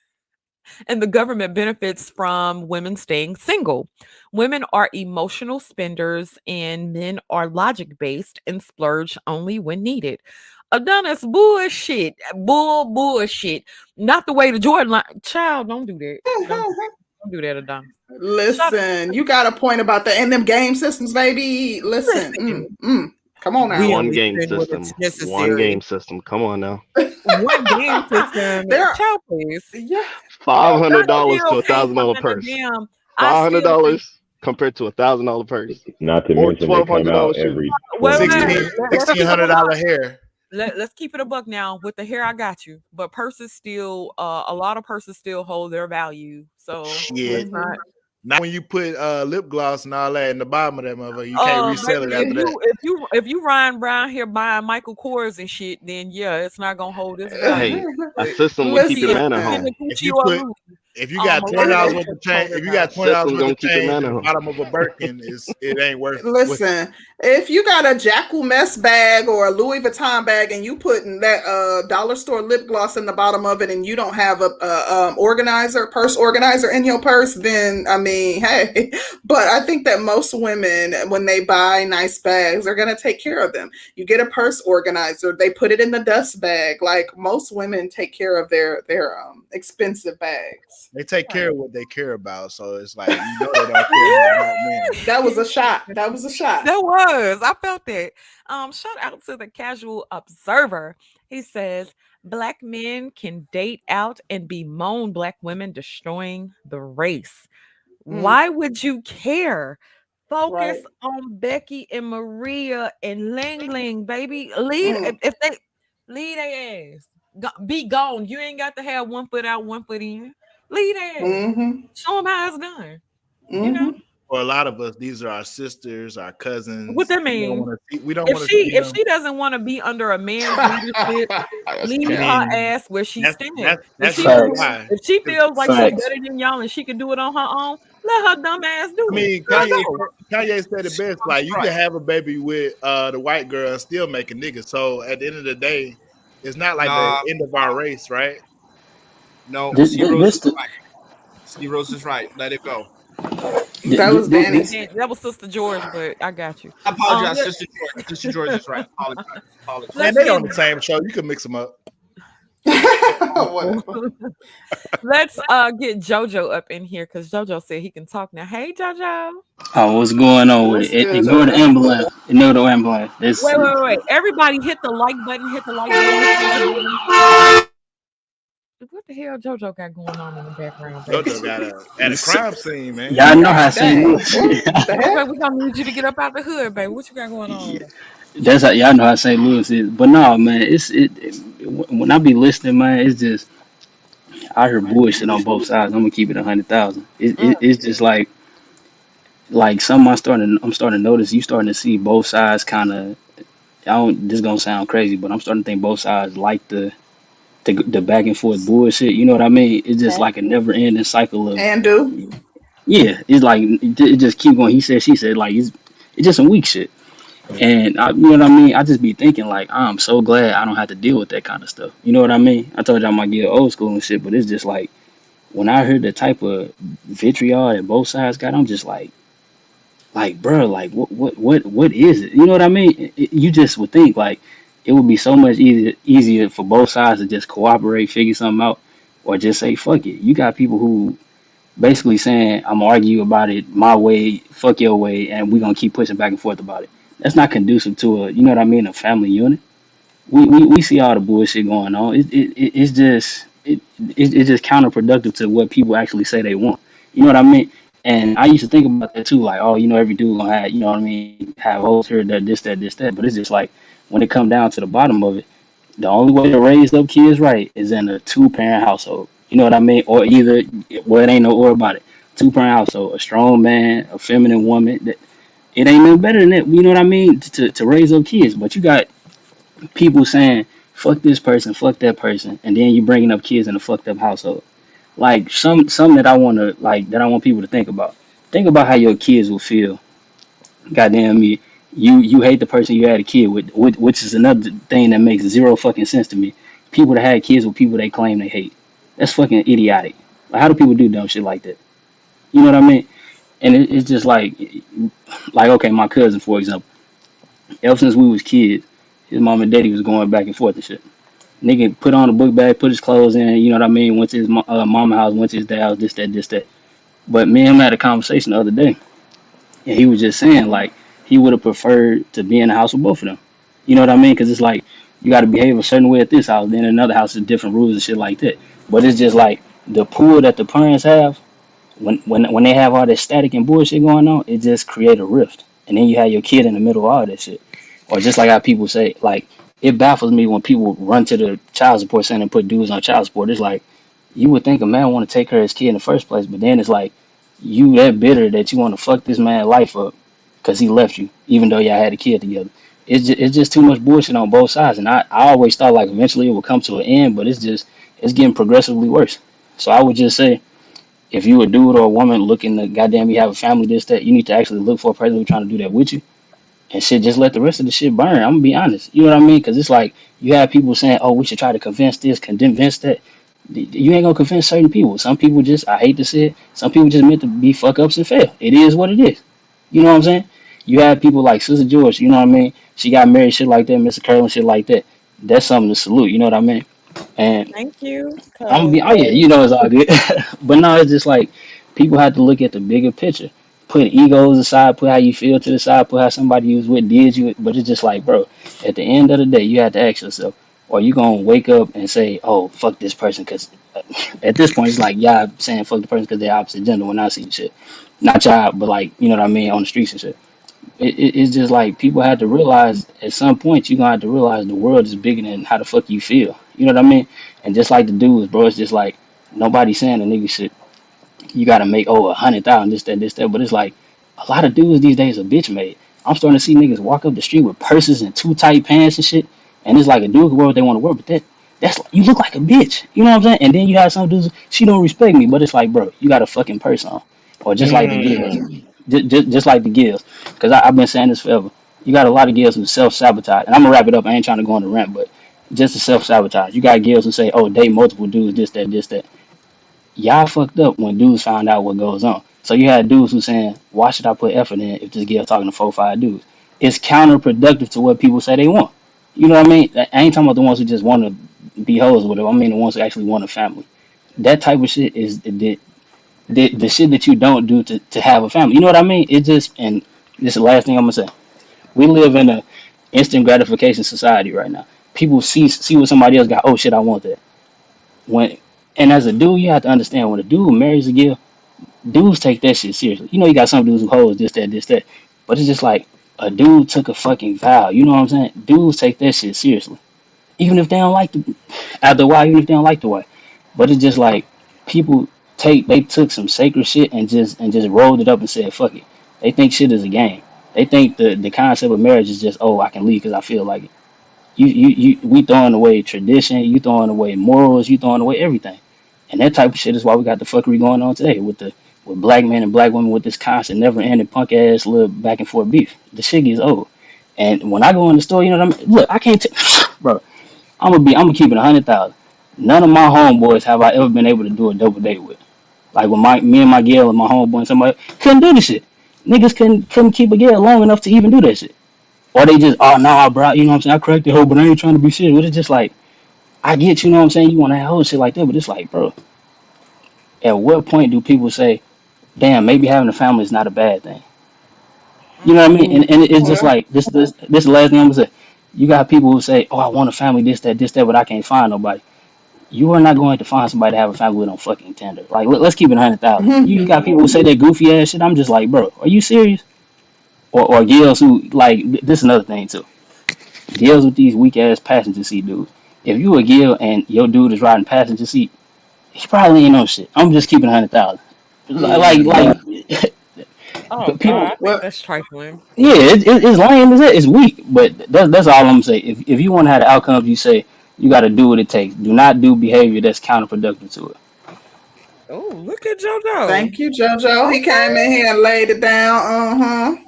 And the government benefits from women staying single. Women are emotional spenders and men are logic based and splurge only when needed. Adonis, bullshit. Bullshit. Not the way the Jordan line. Child, don't do that. Don't do that, Adonis. Listen, you got a point about that. And them game systems, baby. Listen. Come on now. One game system. Come on now. One game system. Child, please. Yeah. $500 to $1,000 purse. $500 compared to $1,000 purse. Not to mention they come out every $1,600 hair. Let's keep it a buck now. With the hair, I got you. But purses still, a lot of purses still hold their value. So shit. Not when you put lip gloss and all that in the bottom of that motherfucker, you can't resell it after that. If you riding around here buying Michael Kors and shit, then yeah, it's not gonna hold this value. Hey, a system will keep your man at home. If you got $20 worth of change, if you got $20 worth of change at the bottom of a Birkin, it ain't worth it. Listen, if you got a Jackal Mess bag or a Louis Vuitton bag and you putting that dollar store lip gloss in the bottom of it, and you don't have a purse organizer in your purse, then I mean, hey. But I think that most women, when they buy nice bags, are gonna take care of them. You get a purse organizer, they put it in the dust bag. Like most women take care of their expensive bags. They take care of what they care about, so it's like they don't care about black men. That was a shot. That was a shot. That was. I felt that. Shout out to the casual observer. He says black men can date out and bemoan black women destroying the race. Why would you care? Focus on Becky and Maria and Ling Ling, baby. Lead if they lead their ass. Be gone. You ain't got to have 1 foot out, 1 foot in. Lead their ass. Show them how it's done. You know. For a lot of us, these are our sisters, our cousins. What that mean? We don't want to see if she doesn't want to be under a man's leadership, leave her ass where she stands. If she feels like she's better than y'all and she can do it on her own, let her dumb ass do it. I mean, Kanye said it best. Like, you can have a baby with the white girl and still make a nigga. So at the end of the day, it's not like the end of our race, right? No, Steve Rose is right. Let it go. That was Danny. That was Sister George, but I got you. I apologize, Sister George. Sister George is right. Apologize. Man, they on the same show. You can mix them up. Let's get JoJo up in here because JoJo said he can talk now. Hey, JoJo. Oh, what's going on with it? Ignore the ambulance. Ignore the ambulance. Wait. Everybody hit the like button. Hit the like button. What the hell JoJo got going on in the background? JoJo got at a crime scene, man. Y'all know how St. Louis. Okay, we're gonna need you to get up out the hood, baby. What you got going on? That's how y'all know how St. Louis is. But no, man, when I be listening, man, it's just I hear bullshit on both sides. I'm gonna keep it 100,000. It's just like something I'm starting to notice. You starting to see both sides kind of. This is gonna sound crazy, but I'm starting to think both sides like the back and forth bullshit. You know what I mean? It's just like a never ending cycle of. And do. Yeah, it's like it just keep going. He said, she said, like it's just some weak shit. And you know what I mean? I just be thinking like, I'm so glad I don't have to deal with that kind of stuff. You know what I mean? I told you I might get old school and shit, but it's just like when I heard the type of vitriol that both sides got, I'm just like, bro, like what is it? You know what I mean? You just would think like it would be so much easier for both sides to just cooperate, figure something out, or just say fuck it. You got people who basically saying I'm gonna argue about it my way, fuck your way, and we're gonna keep pushing back and forth about it. That's not conducive to a, you know what I mean, a family unit. We see all the bullshit going on. It's just counterproductive to what people actually say they want. You know what I mean? And I used to think about that too, like, oh, you know, every dude gonna have, you know what I mean, have hoes here, that, this, that. But it's just like when it come down to the bottom of it, the only way to raise up kids right is in a 2-parent household. You know what I mean? Or either, well, it ain't no or about it. 2-parent household, a strong man, a feminine woman. That it ain't no better than that. You know what I mean? To raise up kids. But you got people saying, fuck this person, fuck that person, and then you bringing up kids in a fucked up household. Like some that I want people to think about. Think about how your kids will feel. Goddamn me. You hate the person you had a kid with, which is another thing that makes zero fucking sense to me. People that had kids with people they claim they hate. That's fucking idiotic. Like, how do people do dumb shit like that? You know what I mean? And it's just like, okay, my cousin, for example. Ever since we was kids, his mom and daddy was going back and forth and shit. Nigga put on a book bag, put his clothes in, you know what I mean? Went to his mama house, went to his dad house, this, that. But me and him had a conversation the other day. And he was just saying, like, he would have preferred to be in the house with both of them. You know what I mean? Because it's like, you got to behave a certain way at this house, then another house is different rules and shit like that. But it's just like, the pull that the parents have, when they have all this static and bullshit going on, it just create a rift. And then you have your kid in the middle of all that shit. Or just like how people say, like, it baffles me when people run to the child support center and put dudes on child support. It's like, you would think a man want to take care of his kid in the first place, but then it's like, you that bitter that you want to fuck this man's life up because he left you, even though y'all had a kid together. It's just too much bullshit on both sides. And I always thought like eventually it would come to an end, but it's getting progressively worse. So I would just say, if you a dude or a woman looking to goddamn you have a family, this, that, you need to actually look for a person who's trying to do that with you. And shit, just let the rest of the shit burn. I'm gonna be honest. You know what I mean? Because it's like you have people saying, "Oh, we should try to convince this, convince that." You ain't gonna convince certain people. Some people just, I hate to say it, some people just meant to be fuck ups and fail. It is what it is. You know what I'm saying? You have people like Sister George. You know what I mean? She got married, shit like that, Mr. Curl and shit like that. That's something to salute. You know what I mean? And Thank you. I'm gonna Cause be, oh yeah, it's all good. But no, it's just like people have to look at the bigger picture. Put egos aside, put how you feel to the side, put how somebody you was with did you. But it's just like, bro, at the end of the day, you have to ask yourself, are you gonna wake up and say, oh, fuck this person? Because at this point, it's like y'all saying fuck the person because they're opposite gender when I see shit. Not y'all, but like, you know what I mean, on the streets and shit. It's just like people have to realize at some point you're gonna have to realize the world is bigger than how the fuck you feel. You know what I mean? And just like the dudes, bro, it's just like nobody's saying a nigga shit. You gotta make 100,000, this, that. But it's like a lot of dudes these days are bitch made. I'm starting to see niggas walk up the street with purses and too tight pants and shit. And it's like a dude can wear what they want to wear, but that's you look like a bitch. You know what I'm saying? And then you have some dudes, she don't respect me, but it's like, bro, you got a fucking purse on. Or just like the girls. Just like the girls. Because I've been saying this forever. You got a lot of girls who self sabotage. And I'm gonna wrap it up. I ain't trying to go on the rant, but just to self sabotage. You got girls who say, oh, date multiple dudes, this, that. Y'all fucked up when dudes found out what goes on. So you had dudes who saying, why should I put effort in if this girl talking to 4, 5 dudes? It's counterproductive to what people say they want. You know what I mean? I ain't talking about the ones who just want to be hoes with them. I mean the ones who actually want a family. That type of shit is the shit that you don't do to have a family. You know what I mean? It just, and this is the last thing I'm gonna say. We live in a instant gratification society right now. People see what somebody else got. Oh shit, I want that. When and as a dude, you have to understand when a dude marries a girl, dudes take that shit seriously. You got some dudes who hold this, that. But it's just like a dude took a fucking vow. You know what I'm saying? Dudes take that shit seriously. Even if they don't like the after a while, even if they don't like the wife. But it's just like people they took some sacred shit and just rolled it up and said, fuck it. They think shit is a game. They think the concept of marriage is just, oh, I can leave because I feel like it. We throwing away tradition, you throwing away morals, you throwing away everything. And that type of shit is why we got the fuckery going on today with black men and black women with this constant, never ending punk ass little back and forth beef. The shit gets old. And when I go in the store, you know what I mean? Look, I can't bro, I'm gonna keep it 100,000. None of my homeboys have I ever been able to do a double date with. Like when me and my girl and my homeboy and somebody couldn't do this shit. Niggas couldn't keep a girl long enough to even do that shit. Or they just, oh no, bro, you know what I'm saying? I cracked the hoe, but I ain't trying to be serious. But it's just like, I get, you know what I'm saying? You want to have whole shit like that, but it's like, bro, at what point do people say, damn, maybe having a family is not a bad thing? You know what I mean? And it's just like, this is the last thing I'm gonna say. You got people who say, oh, I want a family, this, that, but I can't find nobody. You are not going to find somebody to have a family with on fucking Tinder. Like, let's keep it 100,000. You got people who say that goofy ass shit. I'm just like, bro, are you serious? Or girls who, like, this is another thing too. Deals with these weak ass passenger seat dudes. If you a girl and your dude is riding passenger seat, he probably ain't no shit. I'm just keeping 100,000. Like, Oh people. God, I think that's trifling. Yeah, it's lame as it. It's weak, but that's all I'm gonna say. If you want to have the outcomes, you say you got to do what it takes. Do not do behavior that's counterproductive to it. Oh, look at JoJo. Thank you, JoJo. He came in here and laid it down.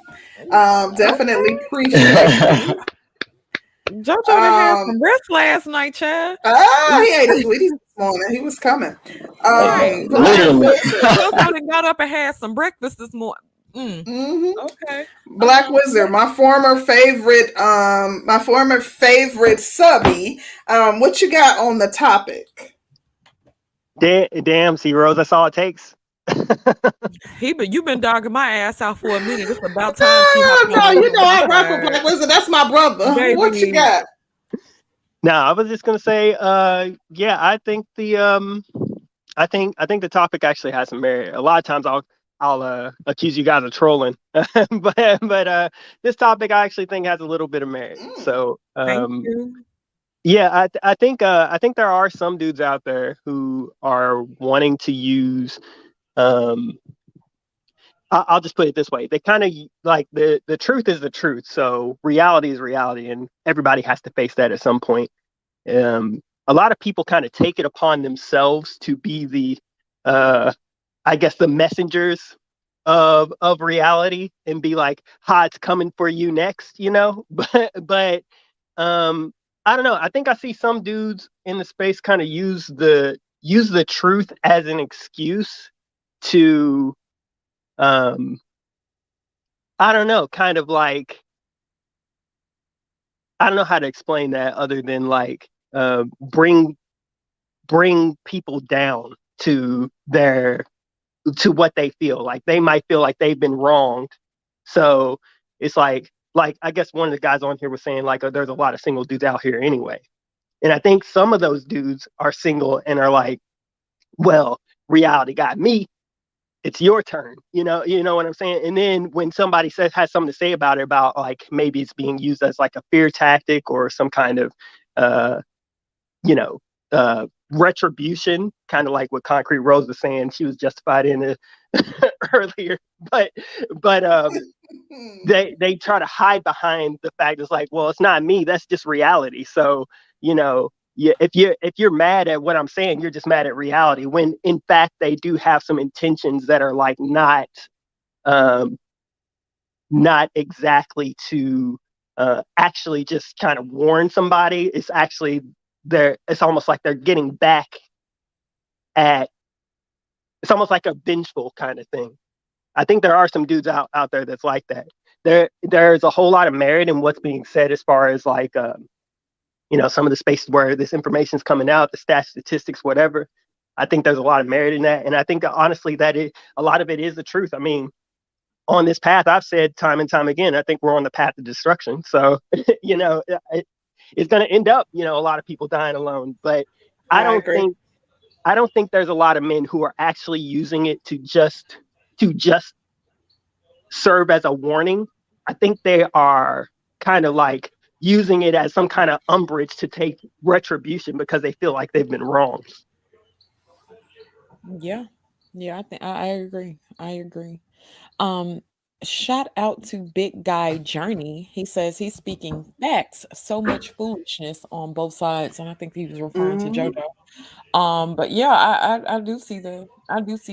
Definitely appreciate you. JoJo done had some rest last night, child. He ate his Wheaties this morning. He was coming. Right. Literally. JoJo done got up and had some breakfast this morning. Okay. Black Wizard, my former favorite subby. What you got on the topic? Damn, see, Rose, that's all it takes. You've been dogging my ass out for a minute. It's about time. No, you know I rock with Black Wizard. That's my brother. Baby. What you got? No, I was just gonna say, yeah, I think I think the topic actually has some merit. A lot of times I'll accuse you guys of trolling, but this topic I actually think has a little bit of merit. So Thank you. yeah, I think there are some dudes out there who are wanting to use. I'll just put it this way: they kind of like the truth is the truth. So reality is reality, and everybody has to face that at some point. A lot of people kind of take it upon themselves to be the, I guess, the messengers of reality and be like, "Ha, it's coming for you next," you know. But I don't know. I think I see some dudes in the space kind of use the truth as an excuse to, I don't know, kind of like, I don't know how to explain that other than like bring bring people down to what they feel. Like they might feel like they've been wronged. So it's like I guess one of the guys on here was saying like, oh, there's a lot of single dudes out here anyway. And I think some of those dudes are single and are like, well, reality got me. It's your turn. You know what I'm saying? And then when somebody has something to say about it, about like maybe it's being used as like a fear tactic or some kind of retribution, kind of like what concreterose was saying. She was justified in it earlier, but they try to hide behind the fact it's like, well, it's not me, that's just reality. So if you're mad at what I'm saying, you're just mad at reality, when in fact they do have some intentions that are like not exactly to actually just kind of warn somebody. It's actually it's almost like they're getting back at, it's almost like a vengeful kind of thing. I think there are some dudes out there that's like that. There's a whole lot of merit in what's being said as far as like some of the spaces where this information is coming out, the stats, statistics, whatever. I think there's a lot of merit in that, and I think that honestly a lot of it is the truth. I mean, on this path, I've said time and time again, I think we're on the path of destruction. So it's going to end up, a lot of people dying alone. But I don't think there's a lot of men who are actually using it to just serve as a warning. I think they are kind of like using it as some kind of umbrage to take retribution because they feel like they've been wronged. Yeah, I agree. Shout out to Big Guy Journey. He says he's speaking facts. So much foolishness on both sides, and I think he was referring to JoJo. But yeah, I do see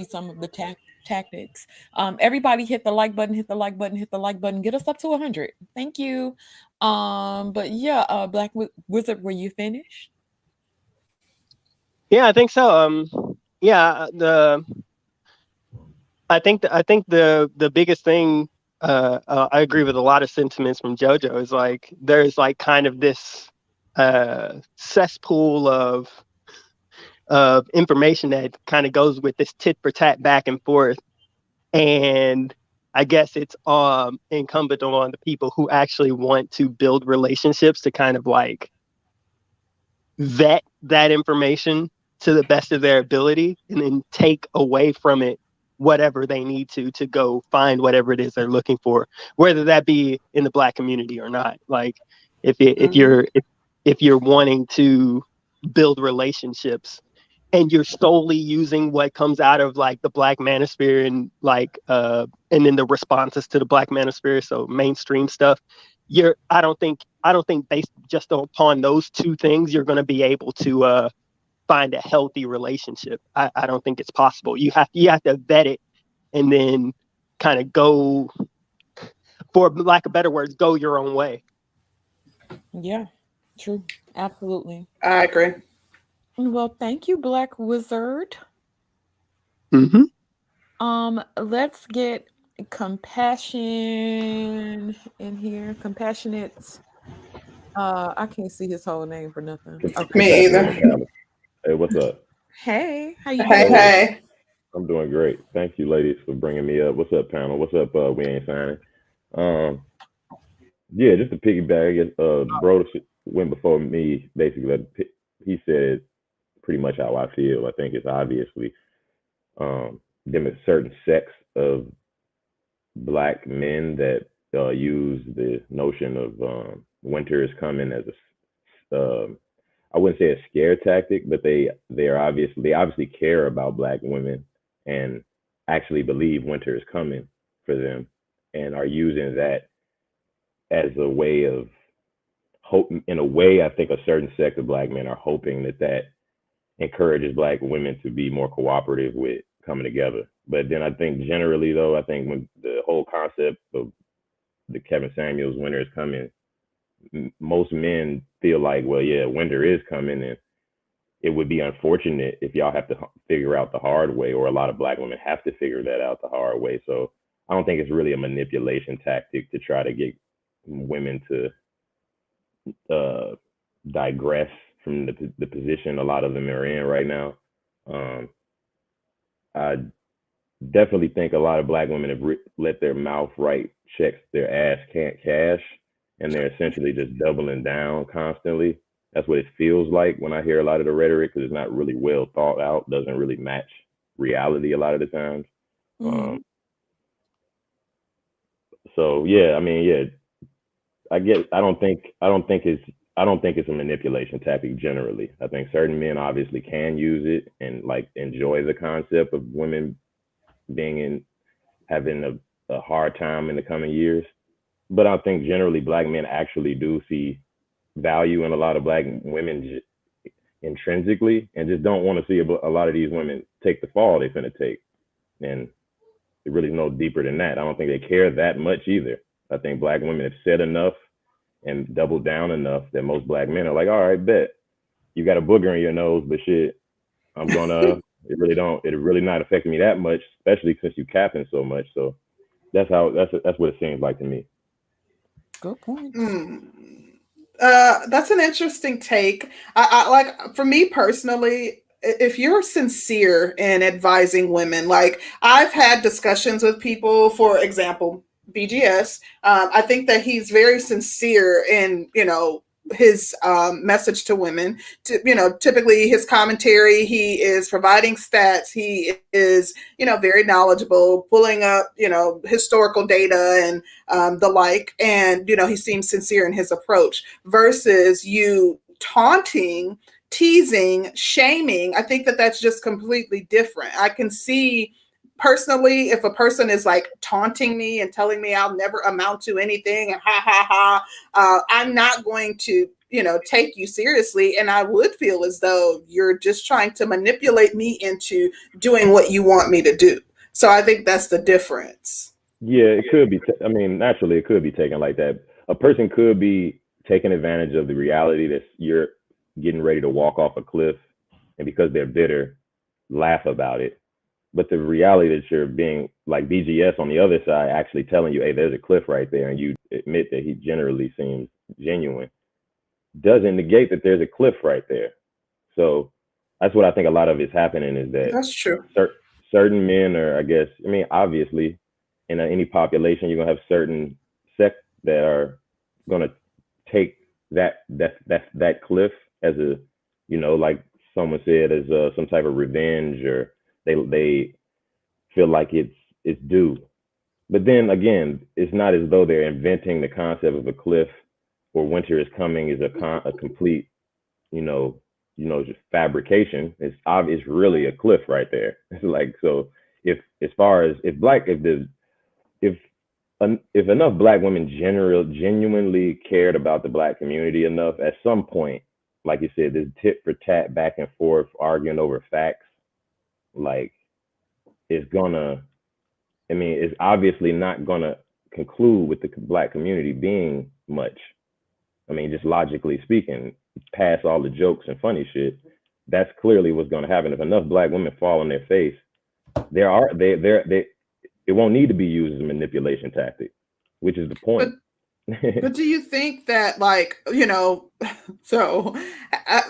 some of the tactics. Everybody hit the like button, hit the like button, hit the like button. Get us up to 100. Thank you. But yeah, Black Wizard, were you finished? Yeah, I think so. I think the biggest thing, I agree with a lot of sentiments from JoJo, is like there's like kind of this cesspool of information that kind of goes with this tit for tat back and forth, and I guess it's incumbent on the people who actually want to build relationships to kind of like vet that information to the best of their ability, and then take away from it whatever they need to go find whatever it is they're looking for, whether that be in the Black community or not. Like if you're wanting to build relationships and you're solely using what comes out of like the Black manosphere and like and then the responses to the Black manosphere, so mainstream stuff, I don't think based just upon those two things you're going to be able to find a healthy relationship. I don't think it's possible. You have to vet it and then kind of go, for lack of better words, go your own way. Yeah, true. Absolutely. I agree. Well, thank you, Black Wizard. Let's get Compassion in here. Compassionate. I can't see his whole name for nothing. Okay. Me either. Hey, what's up? Hey, how you Hey, doing? hey. I'm doing great. Thank you, ladies, for bringing me up. What's up, panel? What's up? We ain't signing. Yeah, just to piggyback, I guess bro went before me. Basically, he said pretty much how I feel. I think it's obviously them a certain sex of Black men that use the notion of winter is coming as a I wouldn't say a scare tactic, but they obviously care about Black women and actually believe winter is coming for them, and are using that as a way of hope. In a way, I think a certain sect of Black men are hoping that encourages Black women to be more cooperative with coming together. But then I think generally, though, I think when the whole concept of the Kevin Samuels winter is coming, most men feel like, well, yeah, winter is coming, and it would be unfortunate if y'all have to figure out the hard way, or a lot of Black women have to figure that out the hard way. So I don't think it's really a manipulation tactic to try to get women to digress from the position a lot of them are in right now. I definitely think a lot of Black women have let their mouth write checks their ass can't cash, and they're essentially just doubling down constantly. That's what it feels like when I hear a lot of the rhetoric, because it's not really well thought out, doesn't really match reality a lot of the times. So yeah, I mean, yeah, I don't think it's a manipulation tactic generally. I think certain men obviously can use it and like enjoy the concept of women having a hard time in the coming years. But I think generally Black men actually do see value in a lot of Black women intrinsically, and just don't want to see a lot of these women take the fall they're finna take. And it really no deeper than that. I don't think they care that much either. I think Black women have said enough and doubled down enough that most Black men are like, all right, bet you got a booger in your nose, but shit, I'm gonna it really not affecting me that much, especially since you capping so much. So that's what it seems like to me. Good point. That's an interesting take. I like, for me personally, if you're sincere in advising women, like I've had discussions with people, for example, BGS. I think that he's very sincere in, his message to women. Typically his commentary, he is providing stats, he is very knowledgeable, pulling up historical data and the like, and he seems sincere in his approach, versus you taunting, teasing, shaming. I think that that's just completely different. I can see personally, if a person is like taunting me and telling me I'll never amount to anything and ha ha ha, I'm not going to, take you seriously. And I would feel as though you're just trying to manipulate me into doing what you want me to do. So I think that's the difference. Yeah, it could be. Naturally, it could be taken like that. A person could be taking advantage of the reality that you're getting ready to walk off a cliff, and because they're bitter, laugh about it. But the reality that you're being like BGS on the other side, actually telling you, hey, there's a cliff right there, and you admit that he generally seems genuine, doesn't negate that there's a cliff right there. So that's what I think a lot of it's happening, is that that's true. Certain men are, obviously, in any population, you're gonna have certain sects that are gonna take that cliff as a, like someone said, as some type of revenge, or they feel like it's due. But then again, it's not as though they're inventing the concept of a cliff or winter is coming is a complete, just fabrication. It's really a cliff right there. It's like, so if enough Black women genuinely cared about the Black community enough, at some point, like you said, this tit for tat back and forth arguing over facts, like, it's obviously not gonna conclude with the Black community being much. Just logically speaking, past all the jokes and funny shit, that's clearly what's gonna happen. If enough Black women fall on their face, it won't need to be used as a manipulation tactic, which is the point. But do you think that, like, so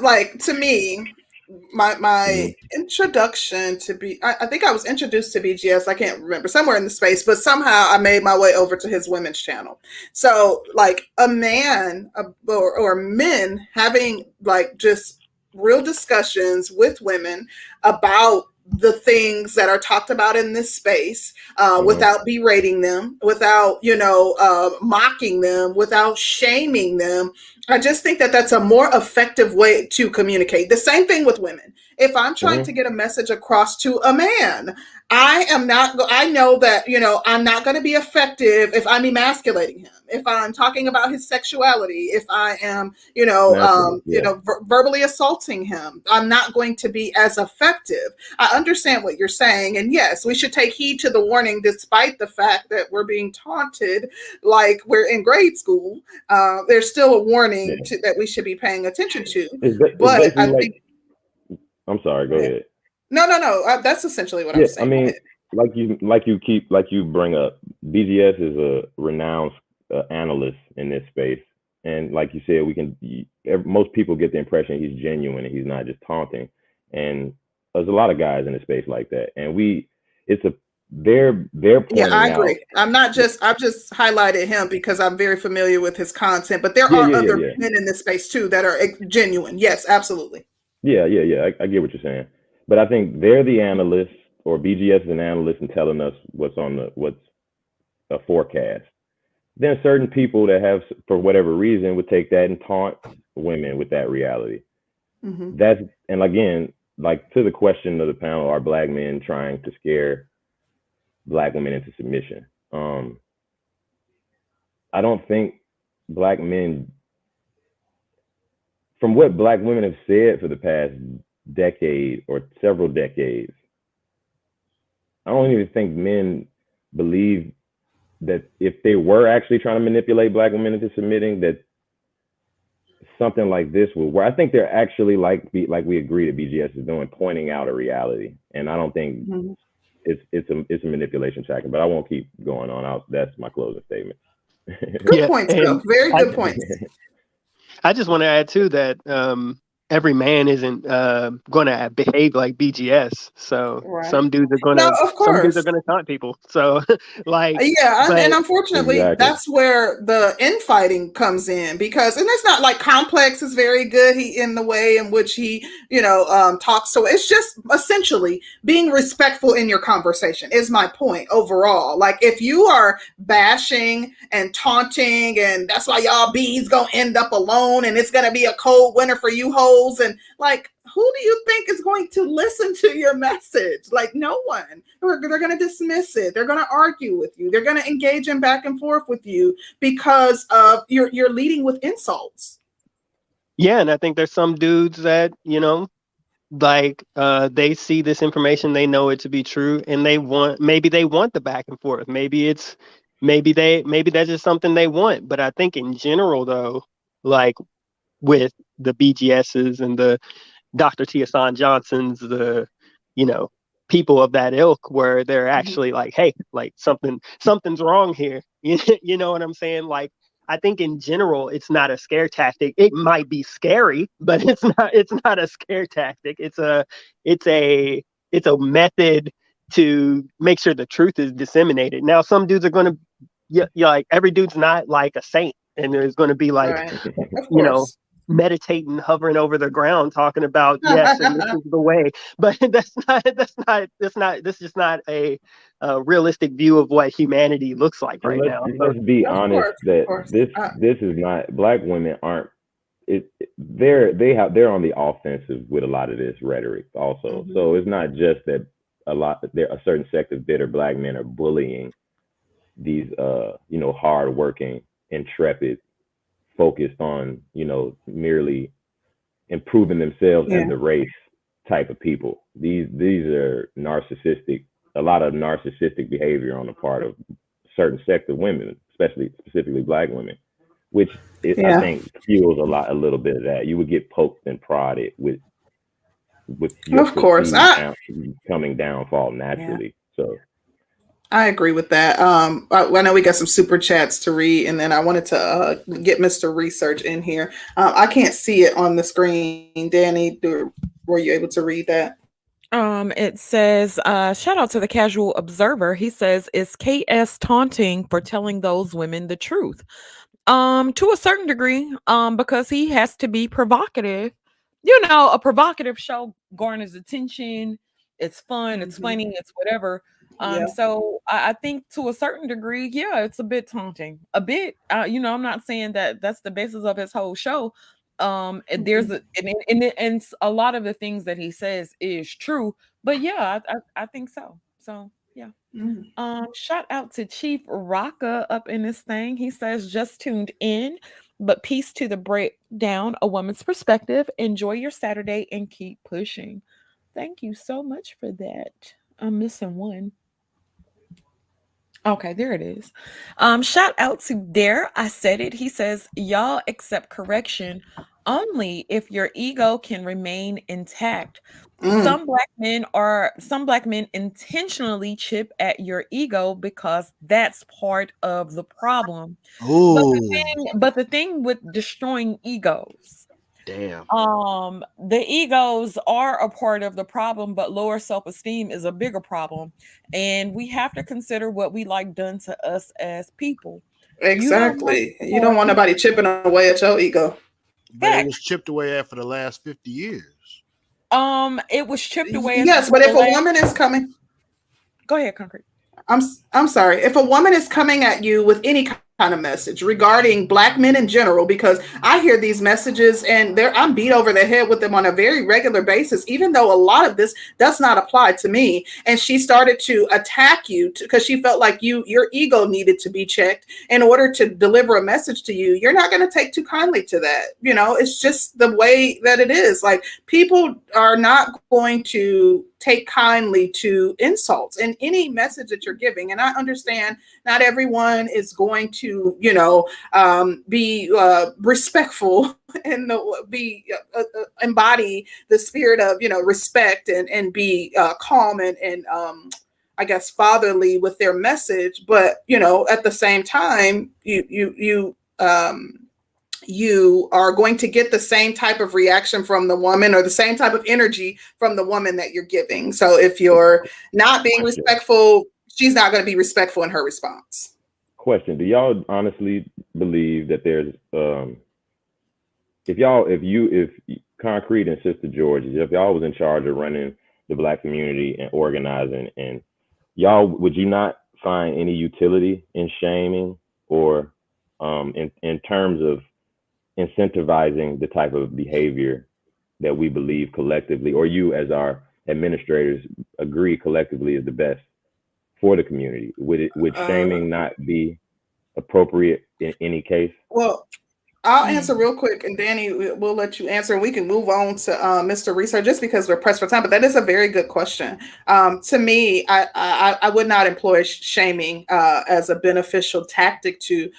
like, to me, my introduction to I think I was introduced to BGS, I can't remember, somewhere in the space, but somehow I made my way over to his women's channel. So like a man or men having like just real discussions with women about the things that are talked about in this space, without berating them, without, mocking them, without shaming them. I just think that that's a more effective way to communicate. The same thing with women. If I'm trying to get a message across to a man, I know that, I'm not going to be effective if I'm emasculating him, if I'm talking about his sexuality, if I am, verbally assaulting him. I'm not going to be as effective. I understand what you're saying. And yes, we should take heed to the warning, despite the fact that we're being taunted like we're in grade school. There's still a warning that we should be paying attention to. But I think... I'm sorry, go ahead. No. That's essentially what I'm saying. Like you bring up, BGS is a renowned analyst in this space, And like you said, most people get the impression he's genuine and he's not just taunting. And there's a lot of guys in the space like that. And they're pointing Yeah, I out. agree. I've just highlighted him because I'm very familiar with his content, but there are other men in this space too that are genuine. Yes, absolutely. Yeah. I get what you're saying. But I think they're the analysts, or BGS is an analyst and telling us what's a forecast. Then certain people that have, for whatever reason, would take that and taunt women with that reality. Mm-hmm. And again, like to the question of the panel, are Black men trying to scare Black women into submission? I don't think Black men, from what Black women have said for the past decade or several decades, I don't even think men believe that if they were actually trying to manipulate Black women into submitting, that something like this will work. I think they're actually like we agree that BGS is doing, pointing out a reality. And I don't think it's a manipulation tactic, but I won't keep going on. That's my closing statement. Good points, though. Very good points. I just want to add too that every man isn't going to behave like BGS. So some dudes are going to taunt people. So and unfortunately, that's where the infighting comes in, because, and it's not like Complex is very good in the way in which he, talks. So it's just essentially being respectful in your conversation is my point overall. Like if you are bashing and taunting, and that's why y'all bees gonna end up alone, and it's gonna be a cold winter for you hoes, and like, who do you think is going to listen to your message? Like, no one. They're going to dismiss it. They're going to argue with you. They're going to engage in back and forth with you because of you're leading with insults. Yeah, and I think there's some dudes that they see this information, they know it to be true, and maybe they want the back and forth. Maybe that's just something they want. But I think in general, though, like with the BGSs and the Dr. Tiasan Johnsons, the people of that ilk, where they're actually like, hey, like something's wrong here. You know what I'm saying? Like, I think in general, it's not a scare tactic. It might be scary, but it's not a scare tactic. It's a method to make sure the truth is disseminated. Now, some dudes are going to, like, every dude's not like a saint, and there's going to be like, meditating, hovering over the ground, talking about yes, and this is the way. But this is just not a realistic view of what humanity looks like right now. Let's be honest that this is not, Black women aren't. They're on the offensive with a lot of this rhetoric also. So it's not just that a certain sect of bitter Black men are bullying these hardworking, intrepid, focused on merely improving themselves as a race type of people. These are a lot of narcissistic behavior on the part of a certain sect of women, specifically Black women, which I think fuels a little bit of that. You would get poked and prodded with your coming downfall naturally. So I agree with that. I know we got some super chats to read, and then I wanted to get Mr. Research in here. I can't see it on the screen. Danny, were you able to read that? It says, shout out to the Casual Observer. He says, is KS taunting for telling those women the truth? To a certain degree, because he has to be provocative. A provocative show garners attention. It's fun. It's funny. It's whatever. So I think to a certain degree, it's a bit taunting. A bit, I'm not saying that that's the basis of his whole show. And there's and a lot of the things that he says is true, but I think so. So yeah. Shout out to Chief Rocka up in this thing. He says, just tuned in, but peace to the breakdown, a woman's perspective. Enjoy your Saturday and keep pushing. Thank you so much for that. I'm missing one. Okay, there it is. Shout out to Dare. I said it. He says, y'all accept correction only if your ego can remain intact. some black men intentionally chip at your ego because that's part of the problem. But the thing with destroying egos, Damn. the egos are a part of the problem, but lower self-esteem is a bigger problem, and we have to consider what we like done to us as people. You don't want Exactly. You don't for want nobody chipping away at your ego. But it was chipped away at for the last 50 years. It was chipped away at Yes, for but the if a last. woman is coming, Go ahead, Concrete. I'm sorry. If a woman is coming at you with any kind of message regarding black men in general, because I hear these messages and I'm beat over the head with them on a very regular basis, even though a lot of this does not apply to me. And she started to attack you because she felt like your ego needed to be checked in order to deliver a message to you. You're not going to take too kindly to that. You know, it's just the way that it is. Like, people are not going to take kindly to insults in any message that you're giving. And I understand not everyone is going to, be respectful and embody the spirit of, respect and be calm and I guess fatherly with their message. But, at the same time, you are going to get the same type of reaction from the woman or the same type of energy from the woman that you're giving. So if you're not being respectful, she's not going to be respectful in her response. Question: do y'all honestly believe that there's if Concrete and Sister George, if y'all was in charge of running the black community and organizing, and would you not find any utility in shaming or in terms of incentivizing the type of behavior that we believe collectively, or you as our administrators agree collectively is the best for the community? Would shaming not be appropriate in any case? Well, I'll answer real quick, and Danny, we'll let you answer, and we can move on to Mr. Research, just because we're pressed for time. But that is a very good question. To me, I would not employ shaming as a beneficial tactic to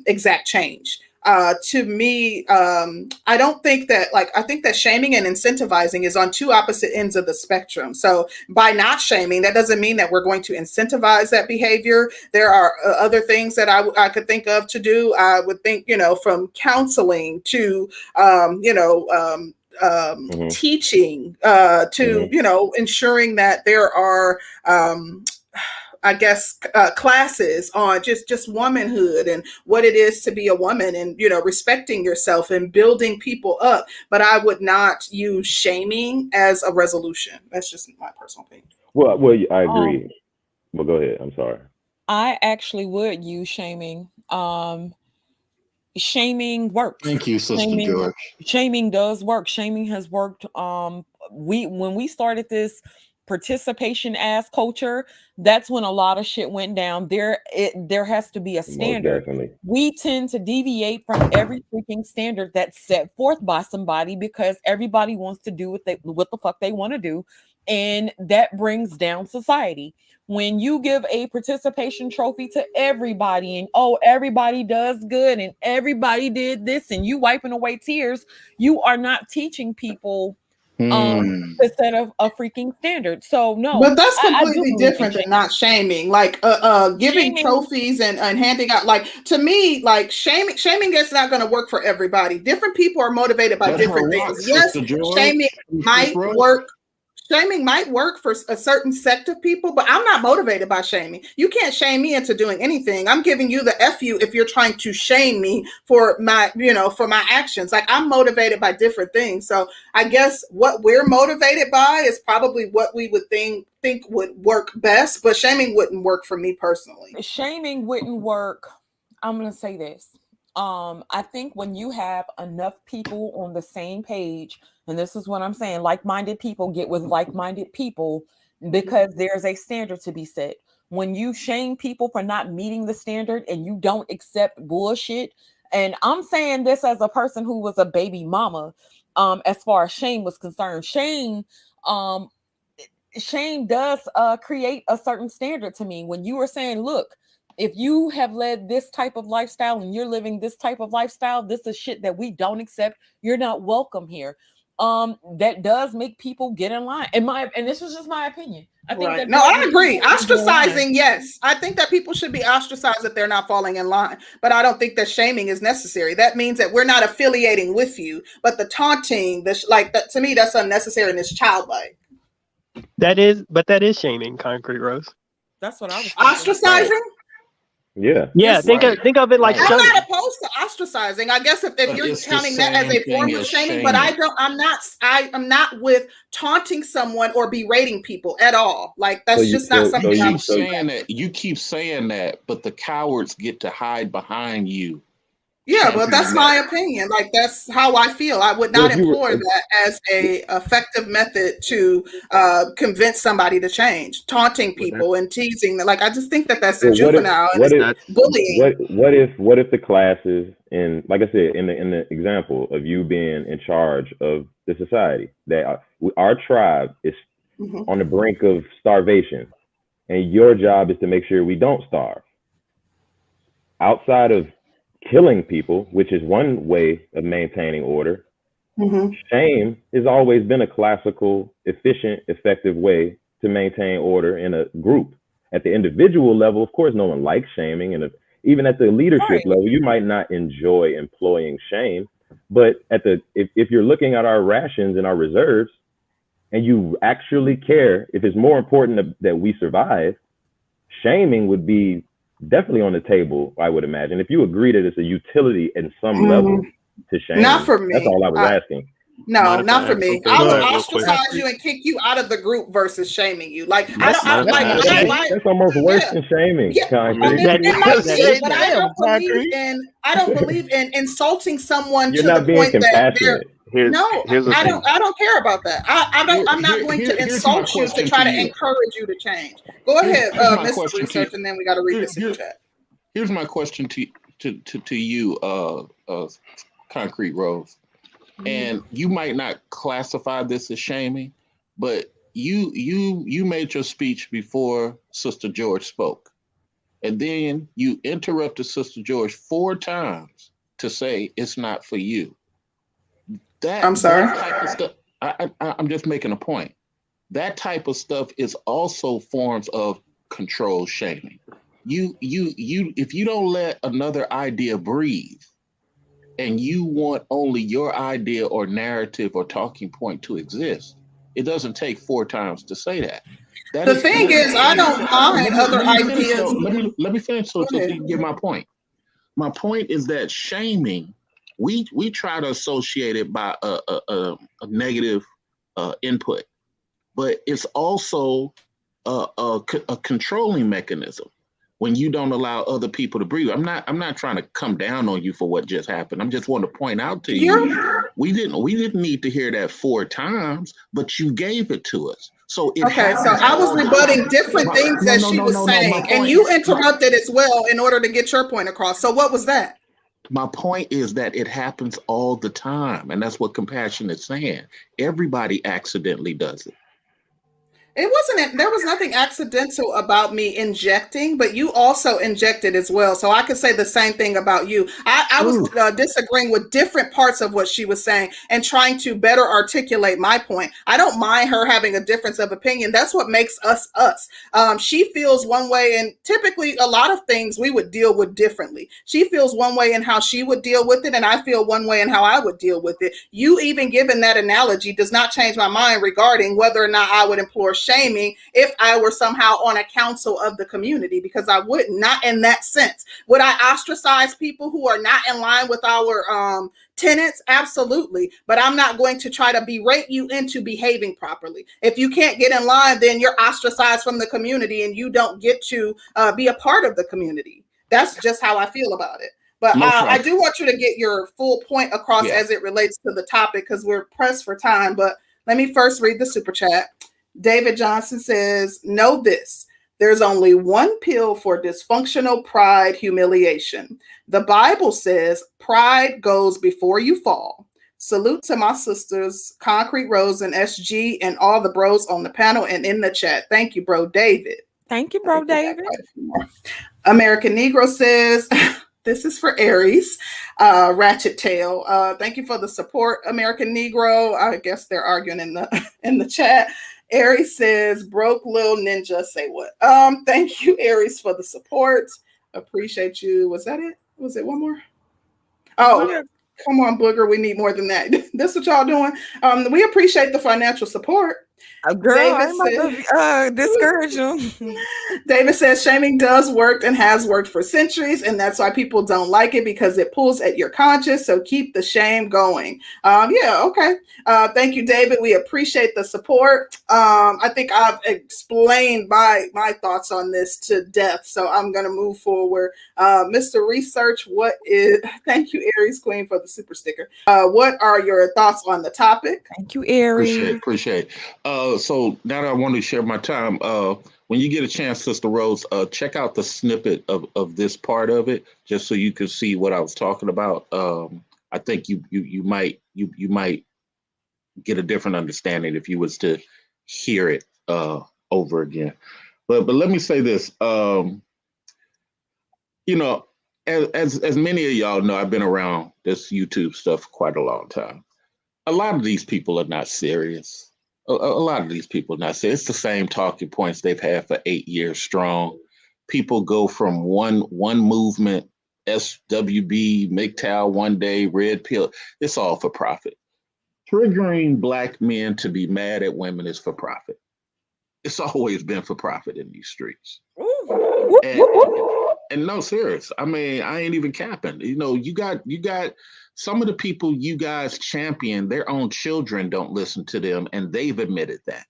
exact change. To me, I don't think that, I think that shaming and incentivizing is on two opposite ends of the spectrum. So by not shaming, that doesn't mean that we're going to incentivize that behavior. There are other things that I could think of to do. I would think, from counseling to, teaching to, ensuring that there are, I guess, classes on just womanhood and what it is to be a woman, and, respecting yourself and building people up. But I would not use shaming as a resolution. That's just my personal opinion. Well, I agree. Well, go ahead. I'm sorry. I actually would use shaming. Shaming works. Thank you, Sister George. Shaming does work. Shaming has worked. When we started this participation ass culture, that's when a lot of shit went down. There has to be a standard. We tend to deviate from every freaking standard that's set forth by somebody because everybody wants to do what the fuck they want to do, and that brings down society. When you give a participation trophy to everybody and everybody does good and everybody did this and you wiping away tears, you are not teaching people to set a freaking standard. So no, but that's completely different than not shaming. Like giving trophies and handing out. Like, to me, like shaming is not going to work for everybody. Different people are motivated by different things. Yes, shaming might work. Shaming might work for a certain sect of people, but I'm not motivated by shaming. You can't shame me into doing anything. I'm giving you the F you if you're trying to shame me for my, for my actions. Like, I'm motivated by different things. So I guess what we're motivated by is probably what we would think would work best, but shaming wouldn't work for me personally. Shaming wouldn't work. I'm going to say this. I think when you have enough people on the same page, and this is what I'm saying, like-minded people get with like-minded people because there's a standard to be set. When you shame people for not meeting the standard and you don't accept bullshit, and I'm saying this as a person who was a baby mama, as far as shame was concerned, shame does create a certain standard to me. When you were saying, look, if you have led this type of lifestyle and you're living this type of lifestyle, this is shit that we don't accept. You're not welcome here. that does make people get in line. And this was just my opinion. I think right. No, I agree. Ostracizing, yes. I think that people should be ostracized if they're not falling in line. But I don't think that shaming is necessary. That means that we're not affiliating with you. But the taunting, to me, that's unnecessary and it's childlike. That is shaming, Concrete Rose. That's what I was ostracizing. Yeah. Yeah. Think of it like I'm not opposed to ostracizing. I guess if you're counting that as a form of shaming, but I'm not with taunting someone or berating people at all. Like that's just not something I'm saying that. You keep saying that, but the cowards get to hide behind you. Yeah, well, that's my opinion. Like that's how I feel. I would not employ that as a effective method to convince somebody to change. Taunting people and teasing. Like I just think that that's juvenile and bullying. What if the classes in, like I said, in the example of you being in charge of the society, that our tribe is on the brink of starvation, and your job is to make sure we don't starve. Outside of killing people, which is one way of maintaining order, shame has always been a classical, efficient, effective way to maintain order in a group. At the individual level, of course, no one likes shaming, and even at the leadership level, you might not enjoy employing shame. But if you're looking at our rations and our reserves, and you actually care, if it's more important that we survive, shaming would be definitely on the table, I would imagine. If you agree that it's a utility in some level to shame. Not for me. That's all I was asking. No, not for me. I would ostracize you and kick you out of the group versus shaming you. Like that's almost worse than shaming. Yeah, I don't believe in insulting someone to the point that they're. I don't care about that. I'm not going to insult you to try to encourage you to change. Go ahead, Mr. Research, and then we got to read this in the chat. Here's my question to you, Concrete Rose. And you might not classify this as shaming, but you made your speech before Sister George spoke. And then you interrupted Sister George 4 times to say it's not for you. I'm sorry. That type of stuff, I'm just making a point. That type of stuff is also forms of control shaming. If you don't let another idea breathe, and you want only your idea or narrative or talking point to exist, it doesn't take 4 times to say that. The thing is, I don't mind other ideas. Let me finish so you can get my point. My point is that shaming, we try to associate it by a negative input, but it's also a controlling mechanism. When you don't allow other people to breathe. I'm not trying to come down on you for what just happened. I'm just want to point out to you, we didn't need to hear that 4 times, but you gave it to us. So I was rebutting different things that she was saying, and you interrupted as well in order to get your point across. So what was that? My point is that it happens all the time, and that's what compassion is saying. Everybody accidentally does it. There was nothing accidental about me injecting, but you also injected as well. So I could say the same thing about you. I was disagreeing with different parts of what she was saying and trying to better articulate my point. I don't mind her having a difference of opinion. That's what makes us us. She feels one way, and typically a lot of things we would deal with differently. She feels one way in how she would deal with it, and I feel one way in how I would deal with it. You even given that analogy does not change my mind regarding whether or not I would implore shaming if I were somehow on a council of the community, because I would not in that sense. Would I ostracize people who are not in line with our tenets? Absolutely. But I'm not going to try to berate you into behaving properly. If you can't get in line, then you're ostracized from the community and you don't get to be a part of the community. That's just how I feel about it. But I do want you to get your full point across as it relates to the topic, because we're pressed for time. But let me first read the super chat. David Johnson says, know this. There's only one pill for dysfunctional pride humiliation. The Bible says pride goes before you fall. Salute to my sisters, Concrete Rose and SG, and all the bros on the panel and in the chat. Thank you, bro David. Thank you, bro David. American Negro says, This is for Aries, Ratchet Tail. Thank you for the support, American Negro. I guess they're arguing in the chat. Aries says, broke little ninja, say what? Thank you, Aries, for the support. Appreciate you. Was that it? Was it one more? Oh, yeah. Come on, Booger. We need more than that. This is what y'all doing. We appreciate the financial support. Girl, I'm about to discourage you. David says shaming does work and has worked for centuries, and that's why people don't like it, because it pulls at your conscience. So keep the shame going. Yeah, okay. Thank you, David. We appreciate the support. I think I've explained my thoughts on this to death, so I'm going to move forward. Mr. Research, thank you, Aries Queen, for the super sticker. What are your thoughts on the topic? Thank you, Aries. Appreciate it. So now that I want to share my time, when you get a chance, Sister Rose, check out the snippet of this part of it, just so you can see what I was talking about. I think you might get a different understanding if you was to hear it over again. But let me say this. You know, as many of y'all know, I've been around this YouTube stuff for quite a long time. A lot of these people are not serious. A lot of these people are not serious. It's the same talking points they've had for 8 years strong. People go from one movement, SWB, MGTOW, one day, red pill. It's all for profit. Triggering Black men to be mad at women is for profit. It's always been for profit in these streets. And no, serious. I mean, I ain't even capping. You know, you got some of the people you guys champion, their own children don't listen to them, and they've admitted that.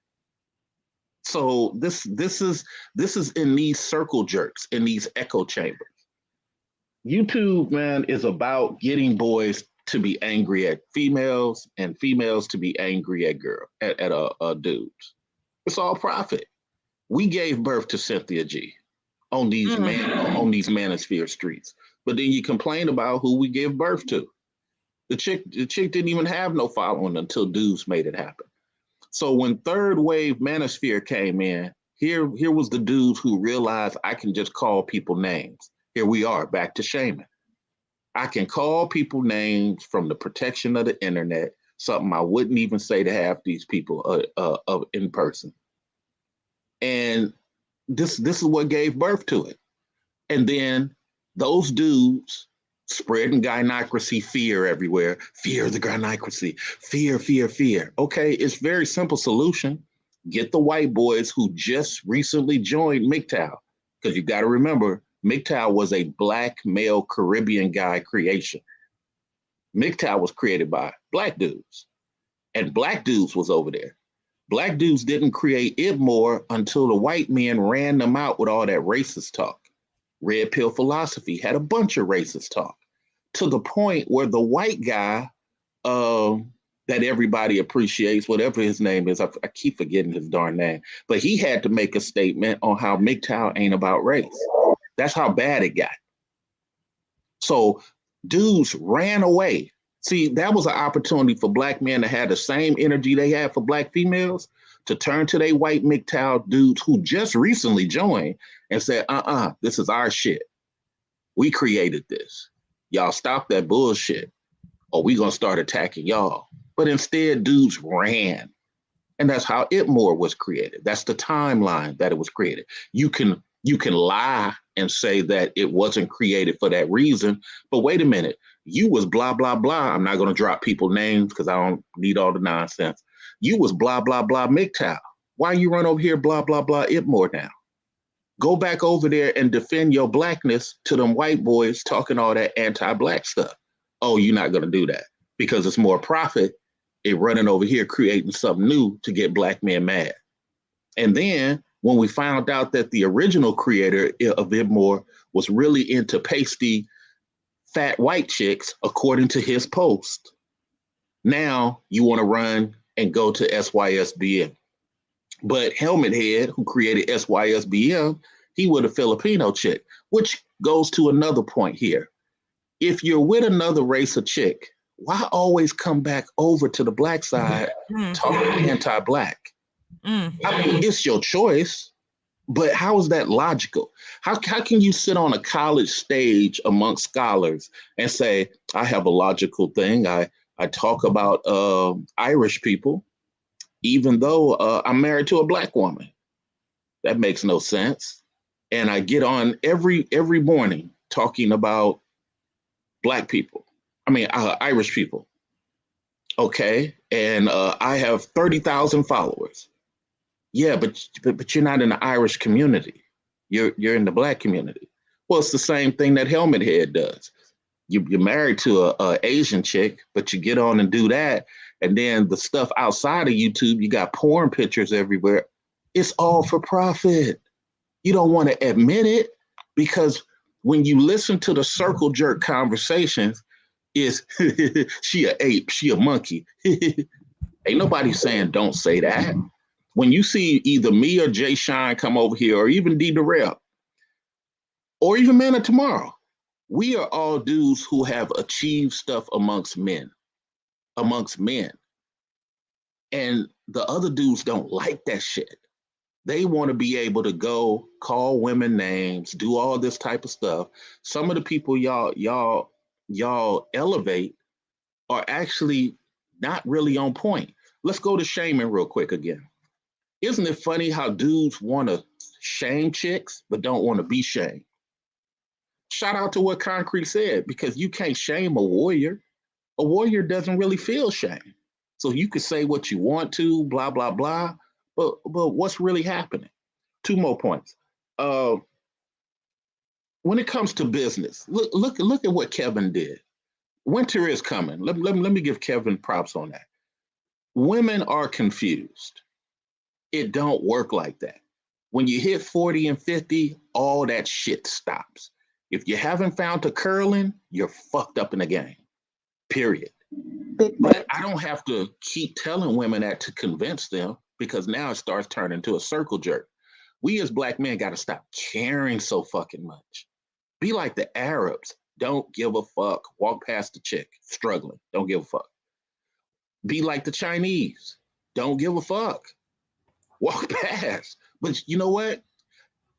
So this is in these circle jerks, in these echo chambers. YouTube, man, is about getting boys to be angry at females and females to be angry at dudes. It's all profit. We gave birth to Cynthia G on these manosphere streets, but then you complain about who we give birth to. The chick didn't even have no following until dudes made it happen. So when third wave manosphere came in, here was the dudes who realized I can just call people names. Here we are back to shaming. I can call people names from the protection of the internet, something I wouldn't even say to half these people in person. And this is what gave birth to it. And then those dudes spreading gynocracy fear everywhere. Fear of the gynocracy. Fear. Okay, it's very simple solution. Get the white boys who just recently joined MGTOW, because you got to remember, MGTOW was a Black male Caribbean guy creation. MGTOW was created by Black dudes, and Black dudes was over there. Black dudes didn't create it more until the white men ran them out with all that racist talk. Red pill philosophy had a bunch of racist talk, to the point where the white guy that everybody appreciates, whatever his name is, I keep forgetting his darn name, but he had to make a statement on how MGTOW ain't about race. That's how bad it got. So dudes ran away. See, that was an opportunity for Black men to have the same energy they had for Black females, to turn to their white MGTOW dudes who just recently joined and said, this is our shit. We created this. Y'all stop that bullshit, or we gonna start attacking y'all. But instead, dudes ran. And that's how ItMore was created. That's the timeline that it was created. You can lie and say that it wasn't created for that reason, but wait a minute, you was blah, blah, blah. I'm not gonna drop people's names because I don't need all the nonsense. You was blah, blah, blah MGTOW. Why you run over here blah, blah, blah ItMore now? Go back over there and defend your Blackness to them white boys talking all that anti-Black stuff. Oh, you're not gonna do that because it's more profit in running over here creating something new to get Black men mad. And then when we found out that the original creator of ItMore was really into pasty, fat white chicks, according to his post, now you want to run and go to SYSBM. But Helmet Head, who created SYSBM, he was a Filipino chick, which goes to another point here. If you're with another race of chick, why always come back over to the Black side talking anti-Black? I mean, it's your choice, But how is that logical? How can you sit on a college stage amongst scholars and say, I have a logical thing. I talk about Irish people, even though I'm married to a Black woman. That makes no sense. And I get on every morning talking about Black people. Irish people. Okay. And I have 30,000 followers. Yeah, but you're not in the Irish community. You're in the Black community. Well, it's the same thing that Helmet Head does. You're married to a Asian chick, but you get on and do that. And then the stuff outside of YouTube, you got porn pictures everywhere. It's all for profit. You don't want to admit it because when you listen to the circle jerk conversations, is she a ape, she a monkey. Ain't nobody saying don't say that. When you see either me or Jay Shine come over here, or even D Darrell, or even Man of Tomorrow, we are all dudes who have achieved stuff amongst men. And the other dudes don't like that shit. They want to be able to go call women names, do all this type of stuff. Some of the people y'all elevate are actually not really on point. Let's go to shaming real quick again. Isn't it funny how dudes want to shame chicks but don't want to be shamed? Shout out to what Concrete said, because you can't shame a warrior. A warrior doesn't really feel shame. So you could say what you want to, blah, blah, blah, but what's really happening? 2 more points. When it comes to business, look at what Kevin did. Winter is coming. Let me give Kevin props on that. Women are confused. It don't work like that. When you hit 40 and 50, all that shit stops. If you haven't found a curling, you're fucked up in the game. Period. But I don't have to keep telling women that to convince them, because now it starts turning into a circle jerk. We as Black men got to stop caring so fucking much. Be like the Arabs. Don't give a fuck. Walk past the chick struggling. Don't give a fuck. Be like the Chinese. Don't give a fuck. Walk past. But you know what?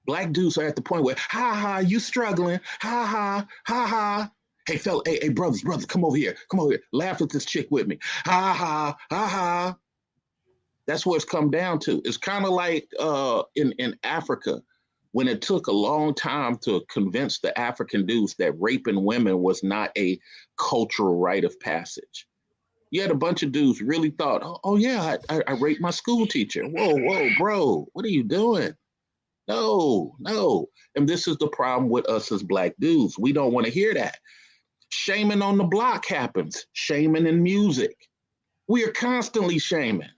Black dudes are at the point where, ha ha, you struggling. Ha ha, ha ha. Hey, fella, hey, brothers, come over here. Come over here. Laugh at this chick with me. Ha ha, ha ha. That's what it's come down to. It's kind of like in Africa, when it took a long time to convince the African dudes that raping women was not a cultural rite of passage. You had a bunch of dudes really thought, oh yeah, I raped my school teacher. Whoa, bro, what are you doing? No. And this is the problem with us as Black dudes. We don't want to hear that. Shaming on the block happens. Shaming in music. We are constantly shaming.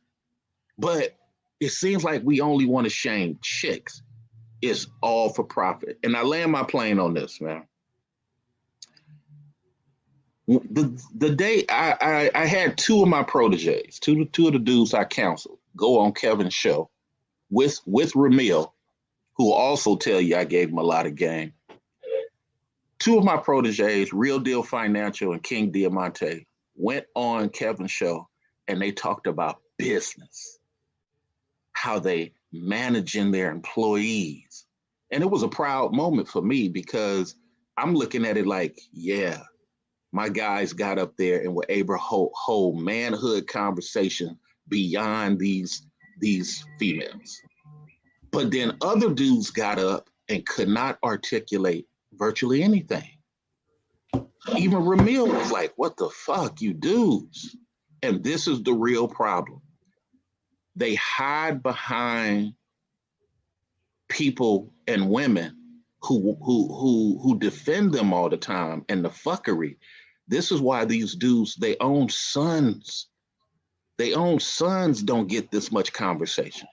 But it seems like we only want to shame chicks. It's all for profit. And I land my plane on this, man. The day I had 2 of my proteges, two of the dudes I counseled, go on Kevin's show with Ramil, who will also tell you I gave him a lot of game. 2 of my proteges, Real Deal Financial and King Diamante, went on Kevin's show and they talked about business, how they managing their employees. And it was a proud moment for me, because I'm looking at it like, yeah, my guys got up there and were able to hold manhood conversation beyond these females. But then other dudes got up and could not articulate virtually anything. Even Ramil was like, what the fuck, you dudes? And this is the real problem. They hide behind people and women who defend them all the time, and the fuckery. This is why these dudes, they own sons. They own sons don't get this much conversation.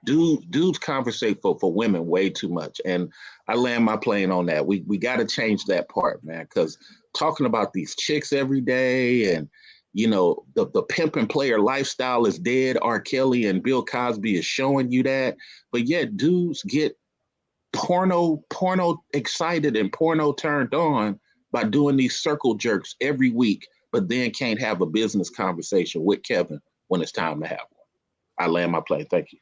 Dudes conversate for women way too much. And I land my plane on that. We got to change that part, man, because talking about these chicks every day, and you know, the pimp and player lifestyle is dead. R. Kelly and Bill Cosby is showing you that. But yet dudes get porno excited and porno turned on by doing these circle jerks every week, but then can't have a business conversation with Kevin when it's time to have one. I land my plane. Thank you.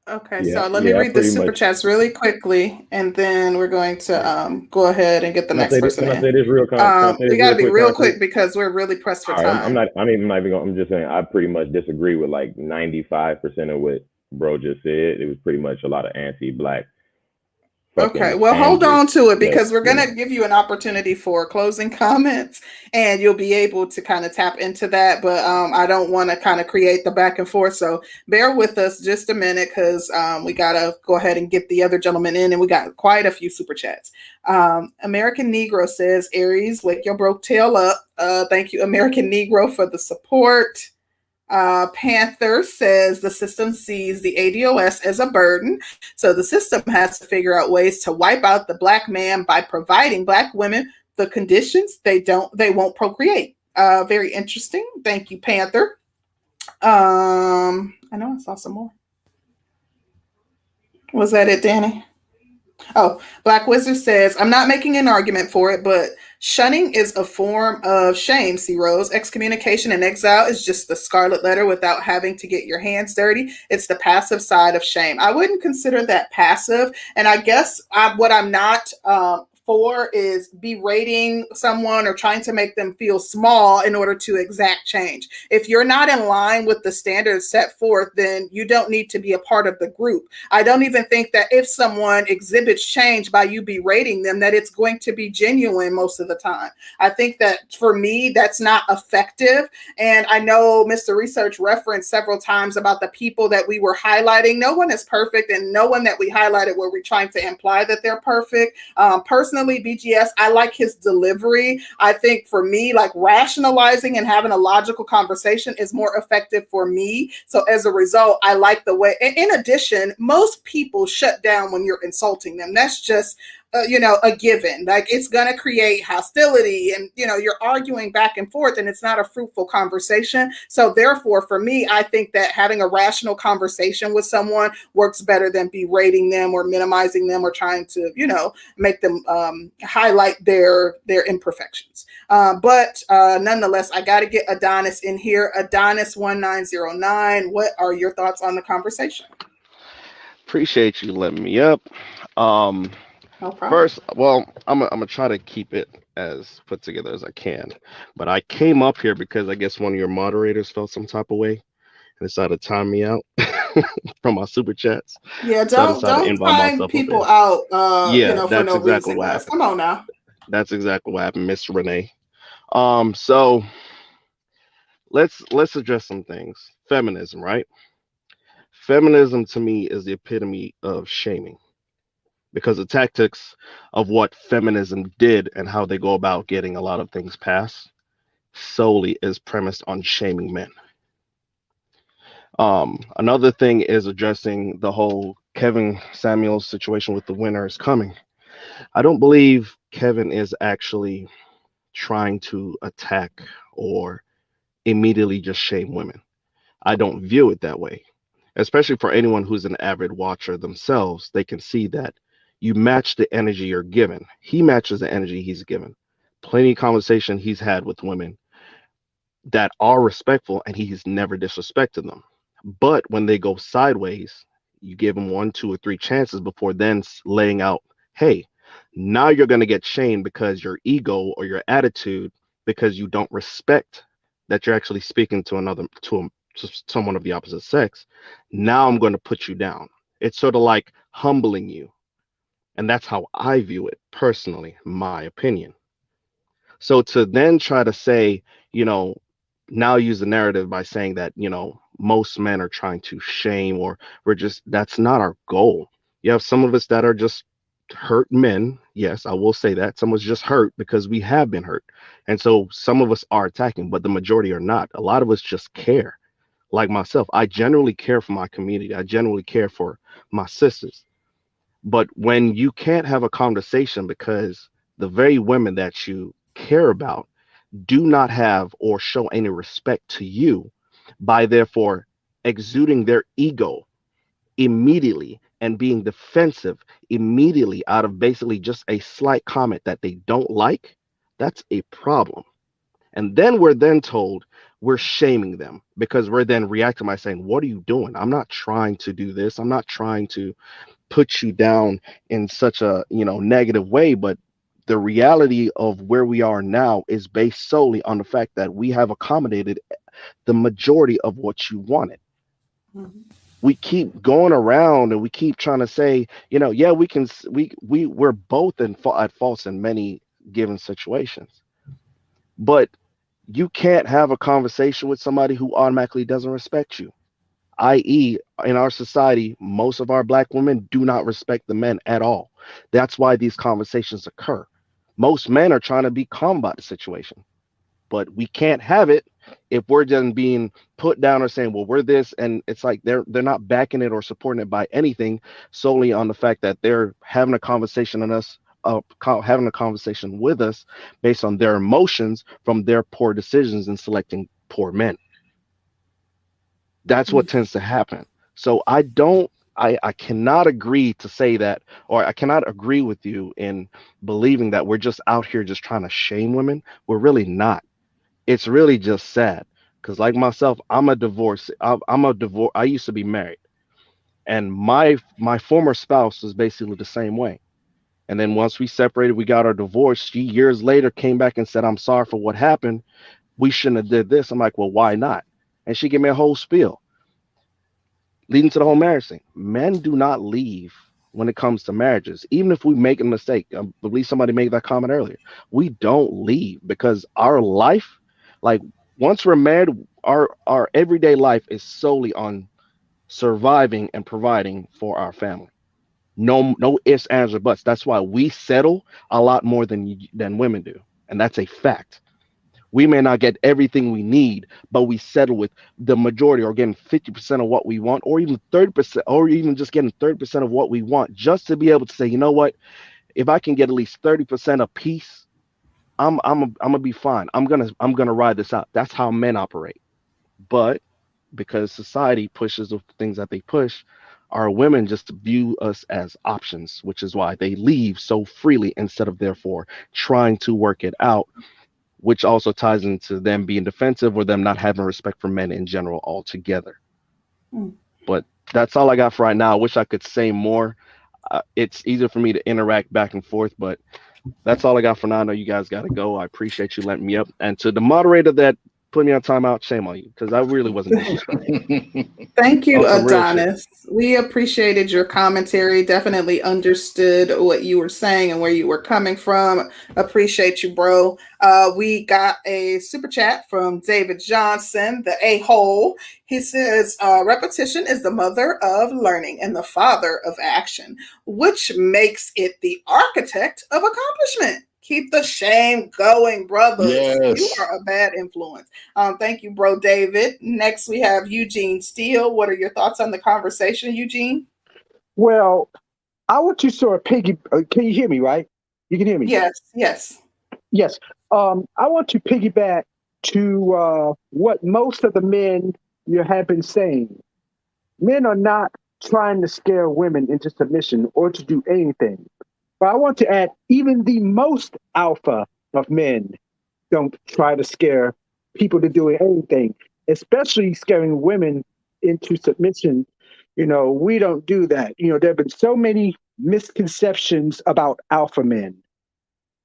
Okay, Yeah, so let me I read the pretty super much. chats really quickly, and then we're going to go ahead and get the Can I next say this? person Can I say in. this real? Can I say We this got to real be quick? real Concrete. quick because we're really pressed for All right, time. I'm even not even going. I'm just saying I pretty much disagree with like 95% of what bro just said. It was pretty much a lot of anti-black Okay, fucking well, hold anger. on to it because But we're going to give you an opportunity for closing comments and you'll be able to kind of tap into that. But I don't want to kind of create the back and forth. So bear with us just a minute because we got to go ahead and get the other gentleman in. And we got quite a few super chats. American Negro says, Aries, wake your broke tail up. Thank you, American Negro, for the support. Panther says the system sees the ADOS as a burden, so the system has to figure out ways to wipe out the black man by providing black women the conditions they won't procreate. Very interesting. Thank you, Panther. I know I saw some more. Was that it, Danny? Oh, Black Wizard says, I'm not making an argument for it, but shunning is a form of shame, C. Rose. Excommunication and exile is just the scarlet letter without having to get your hands dirty. It's the passive side of shame. I wouldn't consider that passive. And I guess what I'm not for is berating someone or trying to make them feel small in order to exact change. If you're not in line with the standards set forth, then you don't need to be a part of the group. I don't even think that if someone exhibits change by you berating them, that it's going to be genuine most of the time. I think that for me, that's not effective. And I know Mr. Research referenced several times about the people that we were highlighting. No one is perfect, and no one that we highlighted were we trying to imply that they're perfect. Personally, BGS, I like his delivery. I think for me, like rationalizing and having a logical conversation is more effective for me. So as a result, I like the way, in addition, most people shut down when you're insulting them. That's just a given. Like it's going to create hostility and, you're arguing back and forth and it's not a fruitful conversation. So therefore, for me, I think that having a rational conversation with someone works better than berating them or minimizing them or trying to, make them highlight their imperfections. But nonetheless, I got to get Adonis in here. Adonis 1909. What are your thoughts on the conversation? Appreciate you letting me up. No problem. First, well, I'm gonna try to keep it as put together as I can. But I came up here because I guess one of your moderators felt some type of way and decided to time me out from my super chats. Yeah, So I don't decided to invite time myself up people here. out Yeah, for that's no exactly reason, what guys. happened. Come on now. That's exactly what happened, Miss Renee. So let's address some things. Feminism, right? Feminism to me is the epitome of shaming because the tactics of what feminism did and how they go about getting a lot of things passed solely is premised on shaming men. Another thing is addressing the whole Kevin Samuels situation with the winter is coming. I don't believe Kevin is actually trying to attack or immediately just shame women. I don't view it that way. Especially for anyone who's an avid watcher themselves, they can see that you match the energy you're given. He matches the energy he's given. Plenty of conversation he's had with women that are respectful and he's never disrespected them. But when they go sideways, you give them 1, 2, or 3 chances before then laying out, hey, now you're going to get shamed because your ego or your attitude, because you don't respect that you're actually speaking to someone of the opposite sex. Now I'm going to put you down. It's sort of like humbling you. And that's how I view it personally, my opinion. So to then try to say, now use the narrative by saying that, most men are trying to shame or that's not our goal. You have some of us that are just hurt men. Yes, I will say that. Some of us just hurt because we have been hurt. And so some of us are attacking, but the majority are not. A lot of us just care. Like myself, I generally care for my community. I generally care for my sisters. But when you can't have a conversation because the very women that you care about do not have or show any respect to you by therefore exuding their ego immediately and being defensive immediately out of basically just a slight comment that they don't like, that's a problem. And then we're then told we're shaming them because we're then reacting by saying, what are you doing? I'm not trying to do this. I'm not trying to put you down in such a, negative way. But the reality of where we are now is based solely on the fact that we have accommodated the majority of what you wanted. Mhm. We keep going around and we keep trying to say, yeah, we can, we're both at fault in many given situations, but you can't have a conversation with somebody who automatically doesn't respect you. I.e., in our society, most of our black women do not respect the men at all. That's why these conversations occur. Most men are trying to be calm about the situation, but we can't have it if we're just being put down or saying, well, we're this, and it's like they're not backing it or supporting it by anything, solely on the fact that they're having a conversation on us, having a conversation with us based on their emotions from their poor decisions in selecting poor men. That's what tends to happen. So I cannot agree to say that, or I cannot agree with you in believing that we're just out here just trying to shame women. We're really not. It's really just sad because, like myself, I'm a divorce. I'm a divorce. I used to be married, and my former spouse was basically the same way. And then once we separated, we got our divorce. She years later came back and said, "I'm sorry for what happened. We shouldn't have did this." I'm like, "Well, why not?" And she gave me a whole spiel leading to the whole marriage thing. Men do not leave when it comes to marriages, even if we make a mistake. I believe somebody made that comment earlier. We don't leave because our life, like once we're married, our everyday life is solely on surviving and providing for our family. No ifs, ands, or buts. That's why we settle a lot more than women do, and that's a fact. We may not get everything we need, but we settle with the majority or getting 50% of what we want, or even 30%, or even just getting 30% of what we want, just to be able to say, you know what, if I can get at least 30% of peace, I'm gonna be fine. I'm gonna ride this out. That's how men operate. But because society pushes the things that they push, our women just view us as options, which is why they leave so freely instead of therefore trying to work it out, which also ties into them being defensive or them not having respect for men in general altogether. Mm. But that's all I got for right now. I wish I could say more. It's easier for me to interact back and forth, but that's all I got for now. I know you guys got to go. I appreciate you letting me up. And to the moderator that put me on timeout, shame on you because I really wasn't disrespectful. Thank you, On some real shit. Adonis. We appreciated your commentary. Definitely understood what you were saying and where you were coming from. Appreciate you, bro. We got a super chat from David Johnson, the a-hole. He says, repetition is the mother of learning and the father of action, which makes it the architect of accomplishment. Keep the shame going, brothers. Yes. You are a bad influence. Thank you, bro, David. Next, we have Eugene Steele. What are your thoughts on the conversation, Eugene? Well, I want to sort of can you hear me, right? You can hear me? Yes, yes. Yes. I want to piggyback to what most of the men you have been saying. Men are not trying to scare women into submission or to do anything. But I want to add, even the most alpha of men don't try to scare people to do anything, especially scaring women into submission. We don't do that. There have been so many misconceptions about alpha men.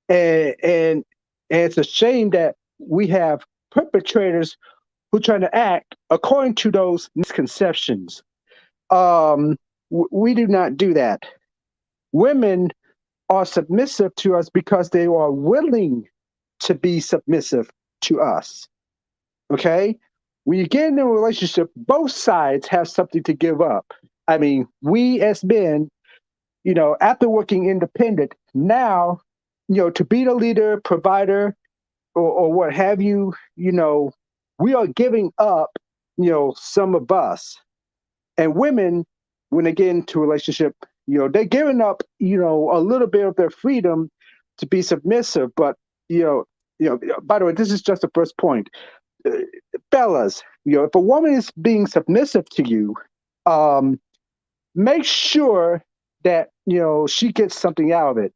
And it's a shame that we have perpetrators who are trying to act according to those misconceptions. We do not do that. Women are submissive to us because they are willing to be submissive to us. Okay? When you get in a relationship, both sides have something to give up. I mean, we as men, after working independent, now, to be the leader, provider, or what have you, we are giving up, some of us. And women, when they get into a relationship, they're giving up, a little bit of their freedom to be submissive. But, by the way, this is just the first point. Fellas, if a woman is being submissive to you, make sure that, she gets something out of it.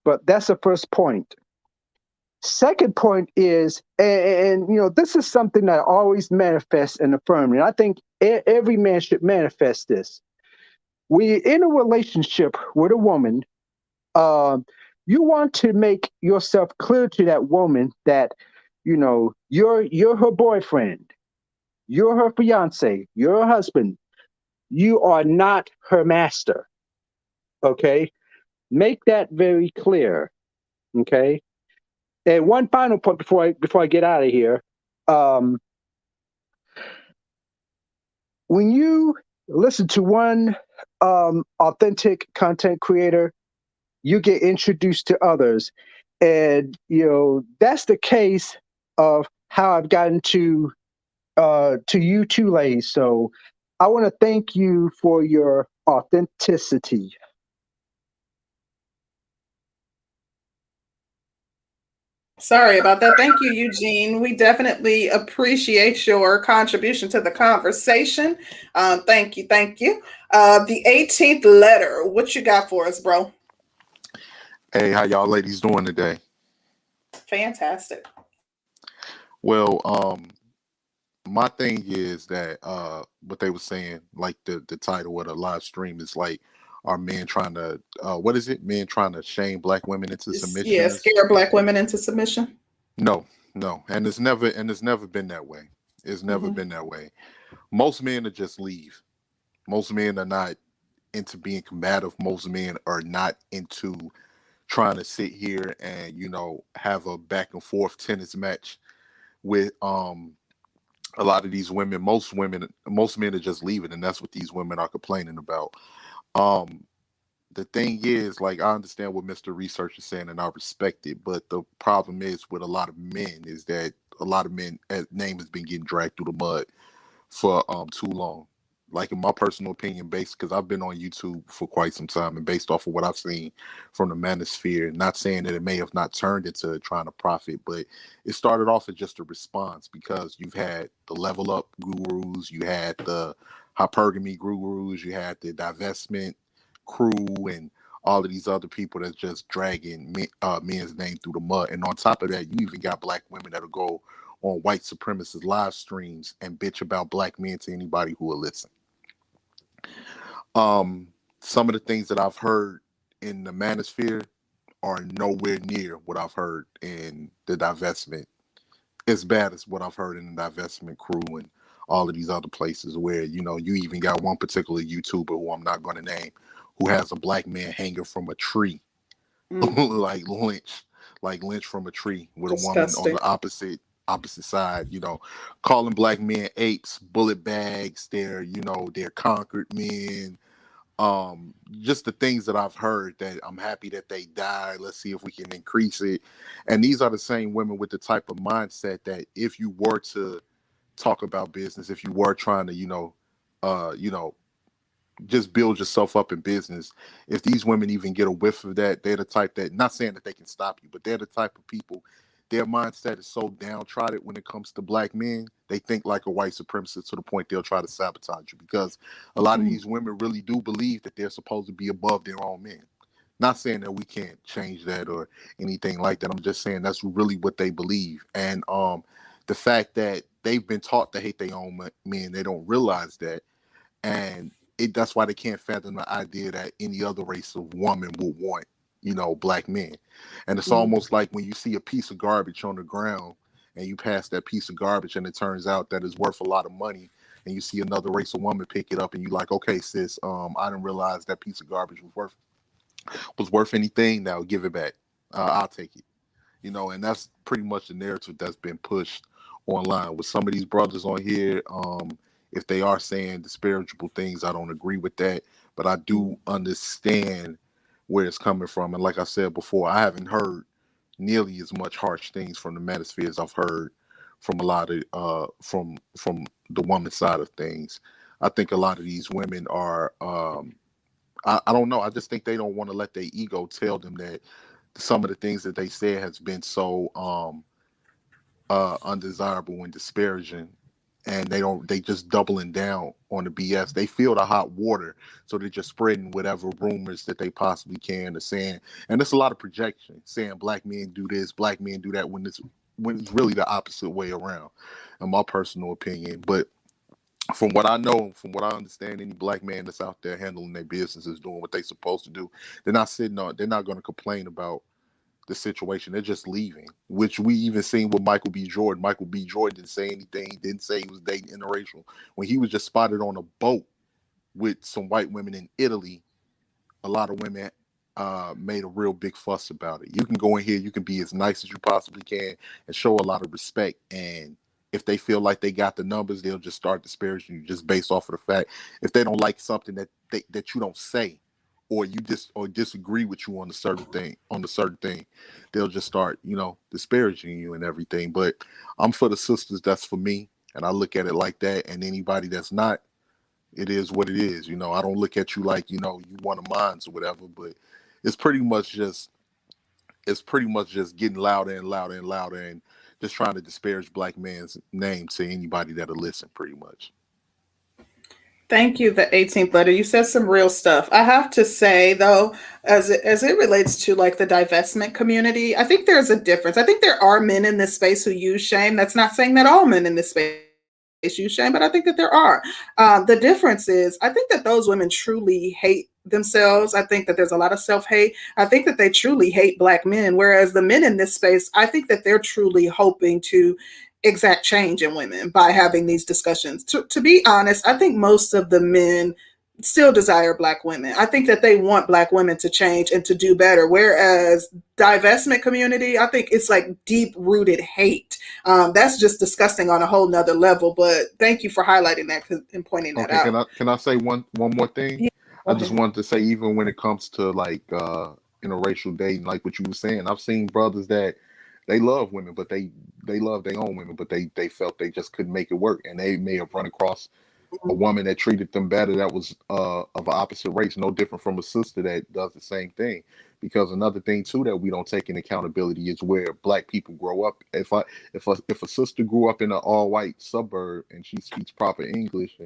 But that's the first point. Second point is, and this is something that always manifests in the firm, and I think every man should manifest this. When you're in a relationship with a woman, you want to make yourself clear to that woman that, you're her boyfriend, you're her fiance, you're her husband. You are not her master. Okay, make that very clear. Okay. And one final point before I get out of here, when you listen to one authentic content creator, you get introduced to others, and that's the case of how I've gotten to you two ladies. So I want to thank you for your authenticity. Sorry about that. Thank you, Eugene. We definitely appreciate your contribution to the conversation. Thank you. Thank you. The 18th letter. What you got for us, bro? Hey, how y'all ladies doing today? Fantastic. Well, my thing is that what they were saying, like the title of the live stream is like, are men trying to what is it? Men trying to shame black women into submission? Yeah, scare black women into submission. No, and it's never been that way. It's never been that way. Most men are just leave. Most men are not into being combative. Most men are not into trying to sit here and have a back and forth tennis match with a lot of these women. Most men are just leaving, and that's what these women are complaining about. The thing is, like, I understand what Mr. Research is saying, and I respect it, but the problem is with a lot of men is that a lot of men name has been getting dragged through the mud for too long. Like, in my personal opinion, based because I've been on YouTube for quite some time, and based off of what I've seen from the manosphere, not saying that it may have not turned into trying to profit, but it started off as just a response, because you've had the level up gurus, you had the hypergamy gurus, you had the divestment crew, and all of these other people that's just dragging men's name through the mud. And on top of that, you even got black women that'll go on white supremacist live streams and bitch about black men to anybody who will listen. Some of the things that I've heard in the manosphere are nowhere near what I've heard in the divestment, as bad as what I've heard in the divestment crew and all of these other places where, you even got one particular YouTuber who I'm not going to name, who has a black man hanging from a tree, like Lynch from a tree, with Disgusting. a woman on the opposite side, calling black men apes, bullet bags, they're conquered men. Just the things that I've heard, that I'm happy that they died, let's see if we can increase it. And these are the same women with the type of mindset that if you were to talk about business, if you were trying to just build yourself up in business, if these women even get a whiff of that, they're the type that, not saying that they can stop you, but they're the type of people, their mindset is so downtrodden when it comes to black men. They think like a white supremacist to the point they'll try to sabotage you, because a lot of these women really do believe that they're supposed to be above their own men. Not saying that we can't change that or anything like that. I'm just saying that's really what they believe. And the fact that they've been taught to hate their own men, they don't realize that. And that's why they can't fathom the idea that any other race of woman would want, black men. And it's almost like when you see a piece of garbage on the ground and you pass that piece of garbage and it turns out that it's worth a lot of money, and you see another race of woman pick it up and you like, okay, sis, I didn't realize that piece of garbage was worth anything. Now give it back. I'll take it. And that's pretty much the narrative that's been pushed online with some of these brothers on here. If they are saying disparagable things, I don't agree with that, but I do understand where it's coming from. And like I said before, I haven't heard nearly as much harsh things from the manosphere as I've heard from a lot of from the woman side of things. I think a lot of these women are I don't know. I just think they don't want to let their ego tell them that some of the things that they say has been so undesirable and disparaging, and they just doubling down on the BS. They feel the hot water, so they're just spreading whatever rumors that they possibly can, or saying, and it's a lot of projection, saying black men do this, black men do that, when it's really the opposite way around, in my personal opinion. But from what I know, from what I understand, any black man that's out there handling their business is doing what they're supposed to do. They're not going to complain about the situation. They're just leaving, which we even seen with Michael B. Jordan. Michael B. Jordan didn't say anything. He didn't say he was dating interracial. When he was just spotted on a boat with some white women in Italy, a lot of women made a real big fuss about it. You can go in here, you can be as nice as you possibly can and show a lot of respect, and if they feel like they got the numbers, they'll just start disparaging you just based off of the fact, if they don't like something that you don't say, or disagree with you on the certain thing, they'll just start, disparaging you and everything. But I'm for the sisters, that's for me, and I look at it like that. And anybody that's not, it is what it is. I don't look at you like, you one of mine or whatever, but it's pretty much just getting louder and louder and louder, and just trying to disparage black man's name to anybody that'll listen, pretty much. Thank you, the 18th letter. You said some real stuff. I have to say, though, as it relates to like the divestment community, I think there's a difference. I think there are men in this space who use shame. That's not saying that all men in this space use shame, but I think that there are. The difference is, I think that those women truly hate themselves. I think that there's a lot of self-hate. I think that they truly hate black men, whereas the men in this space, I think that they're truly hoping to exact change in women by having these discussions. To be honest, I think most of the men still desire black women. I think that they want black women to change and to do better. Whereas divestment community, I think it's like deep rooted hate. That's just disgusting on a whole nother level. But thank you for highlighting that and pointing that out. Can I say one more thing? Yeah, I just wanted to say, even when it comes to like interracial dating, like what you were saying, I've seen brothers that they love women, but they love their own women, but they felt they just couldn't make it work, and they may have run across a woman that treated them better, that was of an opposite race, no different from a sister that does the same thing. Because another thing too that we don't take in accountability is where black people grow up. If a sister grew up in an all white suburb and she speaks proper English,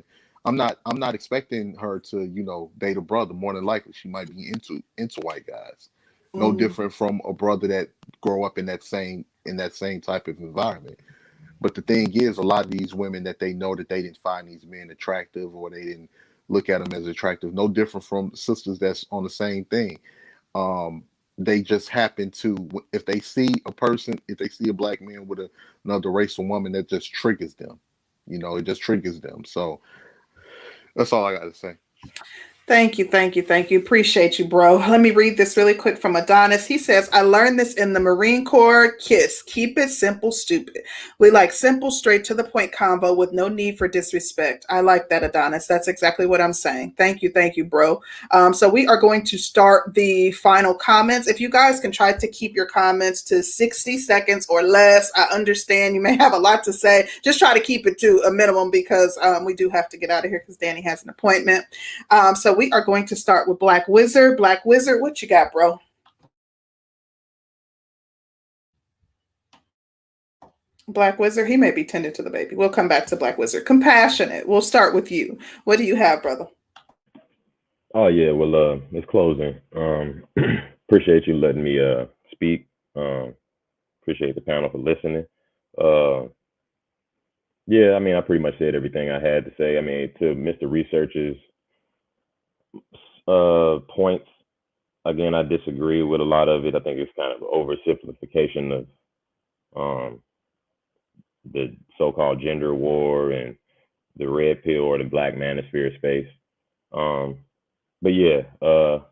I'm not expecting her to date a brother. More than likely, she might be into white guys. No different from a brother that grow up in that same type of environment. But the thing is, a lot of these women that they know that they didn't find these men attractive, or they didn't look at them as attractive, no different from sisters that's on the same thing. They just happen to, if they see a black man with another racial woman, that just triggers them. It just triggers them. So that's all I got to say. Thank you. Appreciate you, bro. Let me read this really quick from Adonis. He says, I learned this in the Marine Corps. KISS. Keep it simple, stupid. We like simple, straight to the point combo with no need for disrespect. I like that, Adonis. That's exactly what I'm saying. Thank you, bro. So we are going to start the final comments. If you guys can try to keep your comments to 60 seconds or less, I understand you may have a lot to say. Just try to keep it to a minimum, because we do have to get out of here because Danny has an appointment. So we are going to start with Black Wizard. Black Wizard, what you got, bro? Black Wizard, he may be tending to the baby. We'll come back to Black Wizard. Compassionate, we'll start with you. What do you have, brother? Oh yeah, well, it's closing. Appreciate you letting me speak. Appreciate the panel for listening. Yeah, I mean, I pretty much said everything I had to say. I mean, to Mr. Researcher's points, again, I disagree with a lot of it. I think it's kind of oversimplification of the so-called gender war and the red pill or the black manosphere space. But yeah, I'll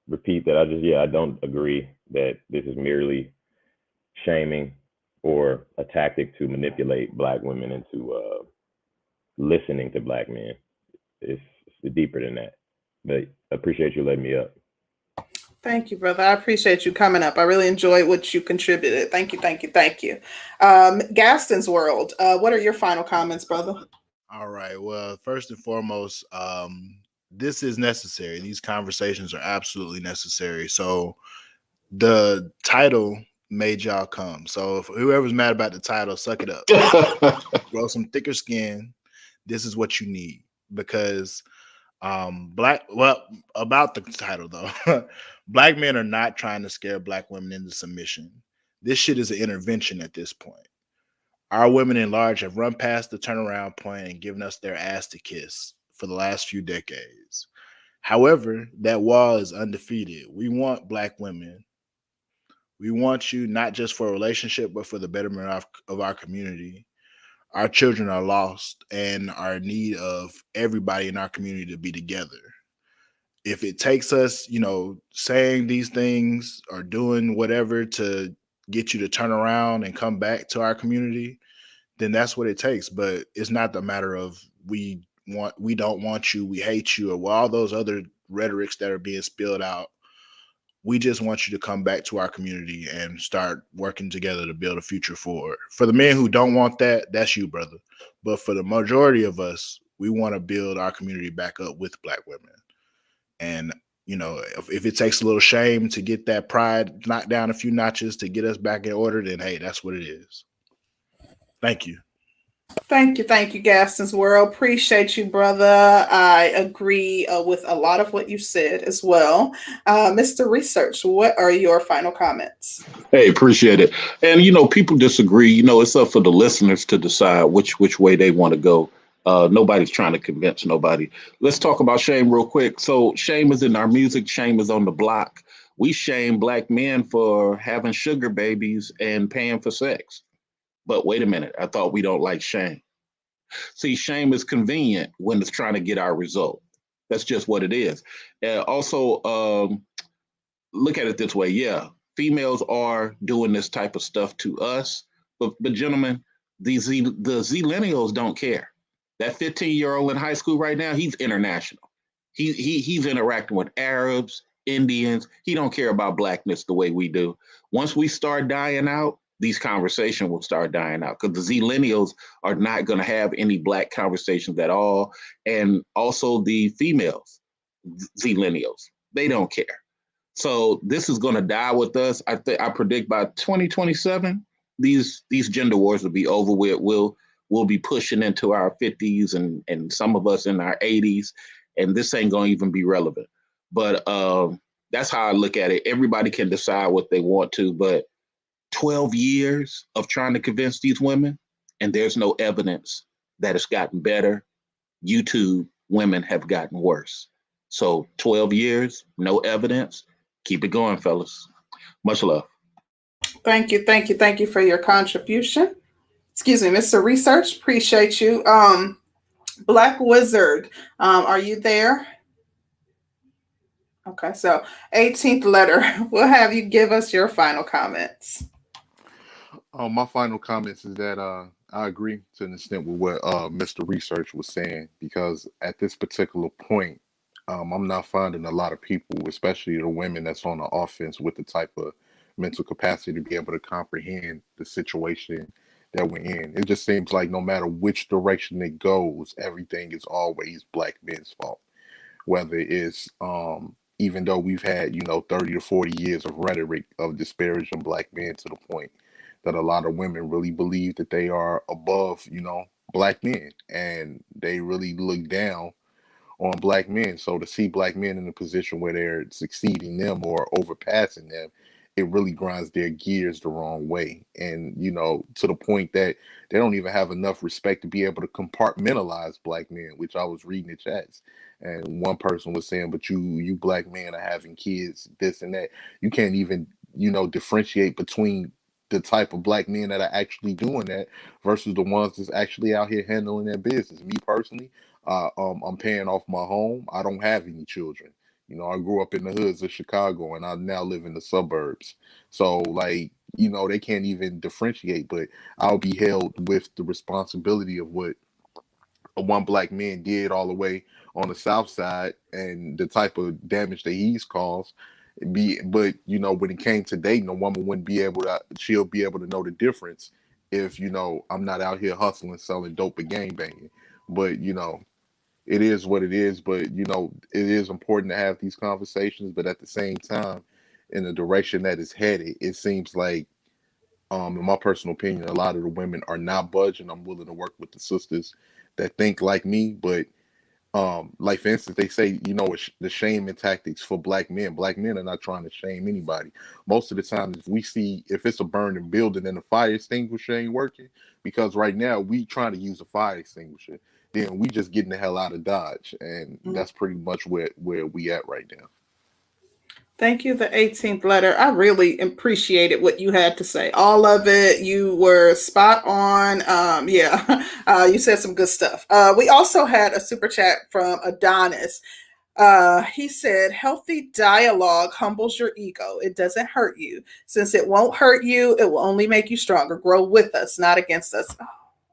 repeat that. I don't agree that this is merely shaming or a tactic to manipulate black women into listening to black men. It's deeper than that. But I appreciate you letting me up. Thank you, brother. I appreciate you coming up. I really enjoyed what you contributed. Thank you. Gaston's World, what are your final comments, brother? All right. Well, first and foremost, this is necessary. These conversations are absolutely necessary. So the title made y'all come. So if whoever's mad about the title, suck it up. Grow some thicker skin. This is what you need, because about the title though, black men are not trying to scare black women into submission. This shit is an intervention at this point. Our women in large have run past the turnaround point and given us their ass to kiss for the last few decades. However, that wall is undefeated. We want black women. We want you not just for a relationship, but for the betterment of our community. Our children are lost and are in need of everybody in our community to be together. If it takes us, saying these things or doing whatever to get you to turn around and come back to our community, then that's what it takes. But it's not the matter of we don't want you, we hate you, or all those other rhetorics that are being spilled out. We just want you to come back to our community and start working together to build a future forward. For the men who don't want that, that's you, brother. But for the majority of us, we want to build our community back up with black women. And, if it takes a little shame to get that pride knocked down a few notches to get us back in order, then hey, that's what it is. Thank you. Thank you, Gaston's World. Appreciate you, brother. I agree with a lot of what you said as well. Mr. Research, what are your final comments? Hey, appreciate it. And people disagree. It's up for the listeners to decide which way they want to go. Nobody's trying to convince nobody. Let's talk about shame real quick. So shame is in our music. Shame is on the block. We shame black men for having sugar babies and paying for sex. But wait a minute, I thought we don't like shame. See, shame is convenient when it's trying to get our result. That's just what it is. Also, look at it this way. Yeah, females are doing this type of stuff to us. But gentlemen, the Zillennials don't care. That 15-year-old in high school right now, he's international. He's interacting with Arabs, Indians. He don't care about blackness the way we do. Once we start dying out, these conversations will start dying out, because the Zillennials are not going to have any black conversations at all. And also the females, Zillennials, they don't care. So this is going to die with us. I predict by 2027, these gender wars will be over with. We'll be pushing into our 50s and some of us in our 80s, and this ain't going to even be relevant. But that's how I look at it. Everybody can decide what they want to, but 12 years of trying to convince these women, and there's no evidence that it's gotten better. YouTube women have gotten worse. So 12 years, no evidence. Keep it going, fellas. Much love. Thank you for your contribution. Excuse me, Mr. Research. Appreciate you. Black Wizard, are you there? Okay, so 18th letter. We'll have you give us your final comments. My final comments is that I agree to an extent with what Mr. Research was saying, because at this particular point, I'm not finding a lot of people, especially the women that's on the offense, with the type of mental capacity to be able to comprehend the situation that we're in. It just seems like no matter which direction it goes, everything is always black men's fault. Whether it's even though we've had 30 to 40 years of rhetoric of disparaging black men to the point that a lot of women really believe that they are above black men, and they really look down on black men. So to see black men in a position where they're succeeding them or overpassing them, it really grinds their gears the wrong way. And, to the point that they don't even have enough respect to be able to compartmentalize black men, which I was reading the chats. And one person was saying, but you black men are having kids, this and that. You can't even, differentiate between the type of black men that are actually doing that versus the ones that's actually out here handling their business. Me personally, I'm paying off my home. I don't have any children. I grew up in the hoods of Chicago, and I now live in the suburbs. So, they can't even differentiate, but I'll be held with the responsibility of what one black man did all the way on the South Side and the type of damage that he's caused. But when it came to dating, a woman wouldn't be able to. She'll be able to know the difference if I'm not out here hustling, selling dope, and gang banging. But it is what it is. But it is important to have these conversations. But at the same time, in the direction that it's headed, it seems like In my personal opinion, a lot of the women are not budging. I'm willing to work with the sisters that think like me, but like for instance, they say, you know, the shaming tactics for black men. Black men are not trying to shame anybody. Most of the time, if it's a burning building and the fire extinguisher ain't working, because right now we trying to use a fire extinguisher, then we just getting the hell out of Dodge, and that's pretty much where we at right now. Thank you, the 18th letter. I really appreciated what you had to say. All of it, you were spot on. Yeah, you said some good stuff. We also had a super chat from Adonis. He said, healthy dialogue humbles your ego. It doesn't hurt you. Since it won't hurt you, it will only make you stronger. Grow with us, not against us. Oh,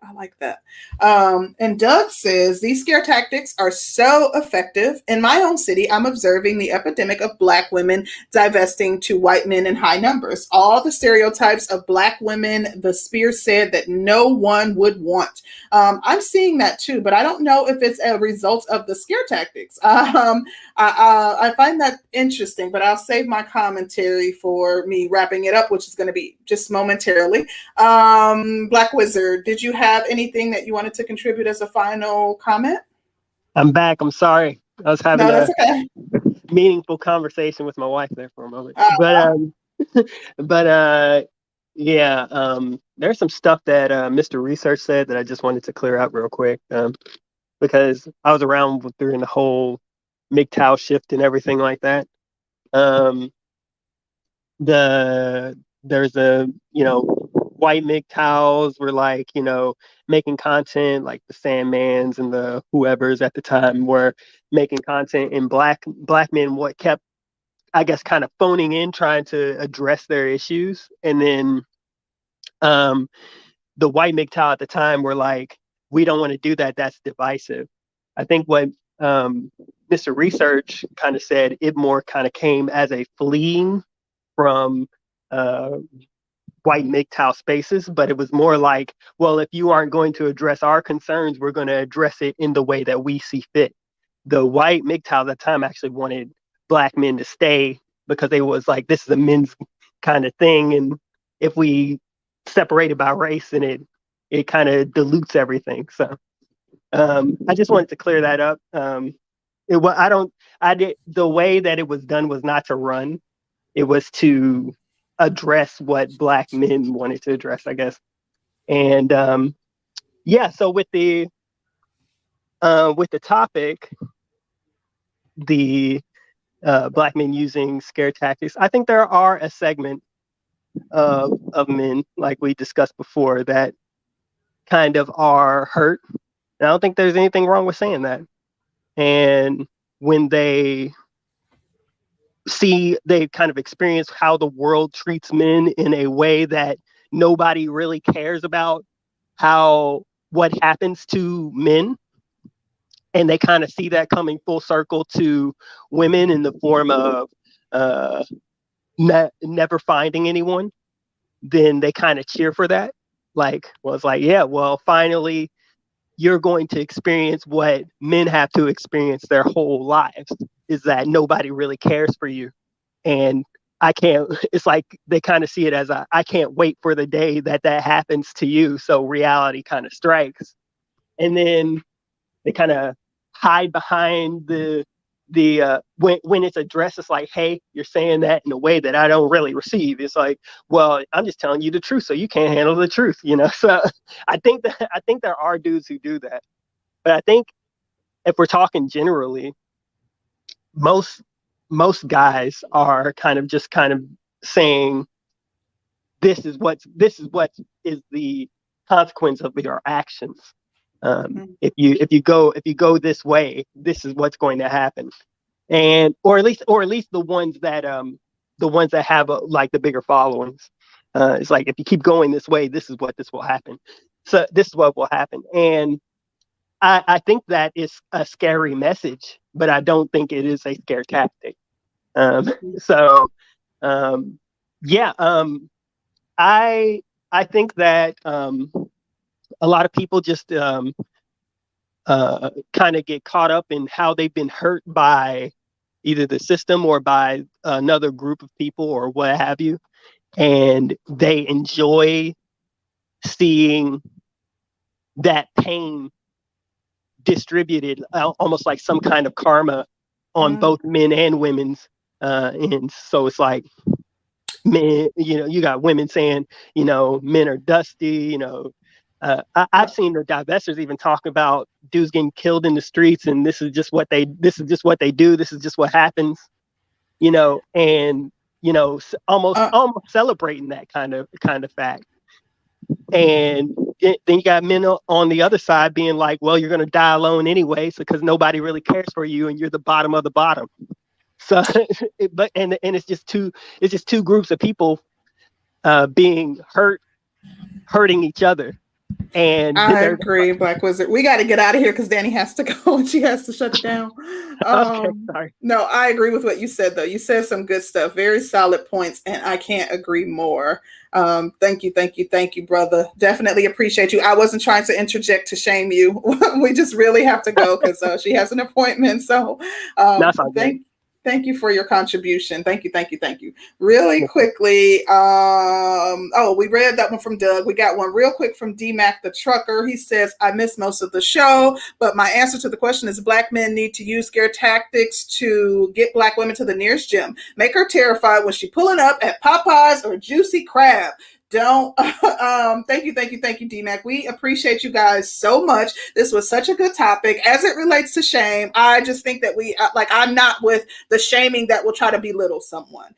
I like that. And Doug says, these scare tactics are so effective. In my own city, I'm observing the epidemic of Black women divesting to white men in high numbers. All the stereotypes of Black women, the spear said that no one would want. I'm seeing that too, but I don't know if it's a result of the scare tactics. I find that interesting, but I'll save my commentary for me wrapping it up, which is going to be just momentarily. Black Wizard, did you have anything that you wanted to contribute as a final comment? I'm back. I'm sorry. I was having that's okay. meaningful conversation with my wife there for a moment. There's some stuff that Mr. Research said that I just wanted to clear out real quick, because I was around during the whole MGTOW shift and everything like that. There's white MGTOWs were like, making content, like the Sandmans and the whoever's at the time were making content, and black men what kept, I guess, kind of phoning in, trying to address their issues. And then the white MGTOW at the time were like, we don't want to do that. That's divisive. I think what Mr. Research kind of said, it more kind of came as a fleeing from white MGTOW spaces, but it was more like, well, if you aren't going to address our concerns, we're going to address it in the way that we see fit. The white MGTOW at the time actually wanted Black men to stay because they was like, this is a men's kind of thing, and if we separate it by race, then it kind of dilutes everything. So I just wanted to clear that up. The way that it was done was not to run. It was to address what Black men wanted to address, I guess. And so with the topic, the Black men using scare tactics, I think there are a segment of men, like we discussed before, that kind of are hurt. And I don't think there's anything wrong with saying that. And when they kind of experience how the world treats men in a way that nobody really cares about, what happens to men, and they kind of see that coming full circle to women in the form of never finding anyone, then they kind of cheer for that. It's like, yeah, well, finally you're going to experience what men have to experience their whole lives, is that nobody really cares for you. And it's like they kind of see it as I can't wait for the day that happens to you. So reality kind of strikes. And then they kind of hide behind when it's addressed, it's like, hey, you're saying that in a way that I don't really receive. It's like, well, I'm just telling you the truth, so you can't handle the truth, So I think there are dudes who do that, but I think if we're talking generally, most guys are kind of saying this is what is the consequence of your actions. If you go this way, this is what's going to happen. And or at least the ones that have like the bigger followings, it's like, if you keep going this way, this will happen. So this is what will happen. And I think that is a scary message, but I don't think it is a scare tactic. I think that a lot of people just kind of get caught up in how they've been hurt by either the system or by another group of people or what have you. and they enjoy seeing that pain distributed, almost like some kind of karma on both men and women's ends. So it's like men, you got women saying, men are dusty, I've seen the divestors even talk about dudes getting killed in the streets, and this is just what they do. This is just what happens, and almost celebrating that kind of fact. And then you got men on the other side being like, well, you're going to die alone anyways, because nobody really cares for you, and you're the bottom of the bottom. So, and it's just two groups of people being hurting each other. And I agree, Black Wizard. We got to get out of here because Danny has to go and she has to shut it down. Okay, sorry. No, I agree with what you said, though. You said some good stuff, very solid points, and I can't agree more. Thank you, brother. Definitely appreciate you. I wasn't trying to interject to shame you. We just really have to go because she has an appointment. So thank you for your contribution. Thank you. Really quickly. We read that one from Doug. We got one real quick from D-Mac the trucker. He says, I missed most of the show, but my answer to the question is Black men need to use scare tactics to get Black women to the nearest gym. Make her terrified when she's pulling up at Popeyes or Juicy Crab. Thank you, D-Mac. We appreciate you guys so much. This was such a good topic. As it relates to shame, I just think that I'm not with the shaming that will try to belittle someone.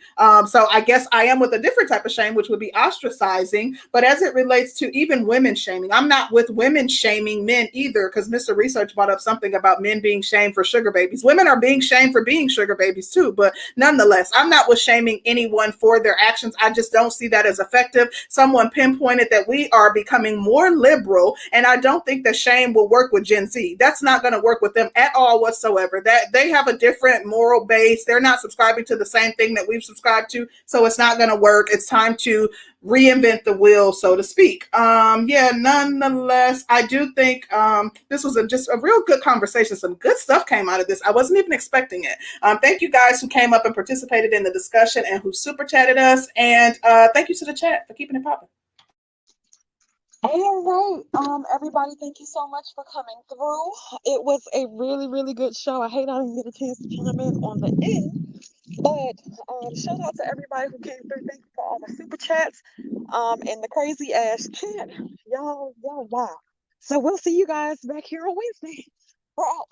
So I guess I am with a different type of shame, which would be ostracizing. But as it relates to even women shaming, I'm not with women shaming men either, because Mr. Research brought up something about men being shamed for sugar babies. Women are being shamed for being sugar babies too. But nonetheless, I'm not with shaming anyone for their actions. I just don't see that as effective. Someone pinpointed that we are becoming more liberal, and I don't think that shame will work with Gen Z. That's not going to work with them at all whatsoever. That they have a different moral base. They're not subscribing to the same thing that we've subscribed to, so it's not going to work. It's time to reinvent the wheel, so to speak. Nonetheless, I do think this was just a real good conversation. Some good stuff came out of this. I wasn't even expecting it. Thank you guys who came up and participated in the discussion and who super chatted us. And thank you to the chat for keeping it popping. All right, everybody, thank you so much for coming through. It was a really, really good show. I hate I didn't get a chance to chime in on the end, but shout out to everybody who came through. Thank you for all the super chats and the crazy ass chat. Y'all, wow. So we'll see you guys back here on Wednesday. We're out.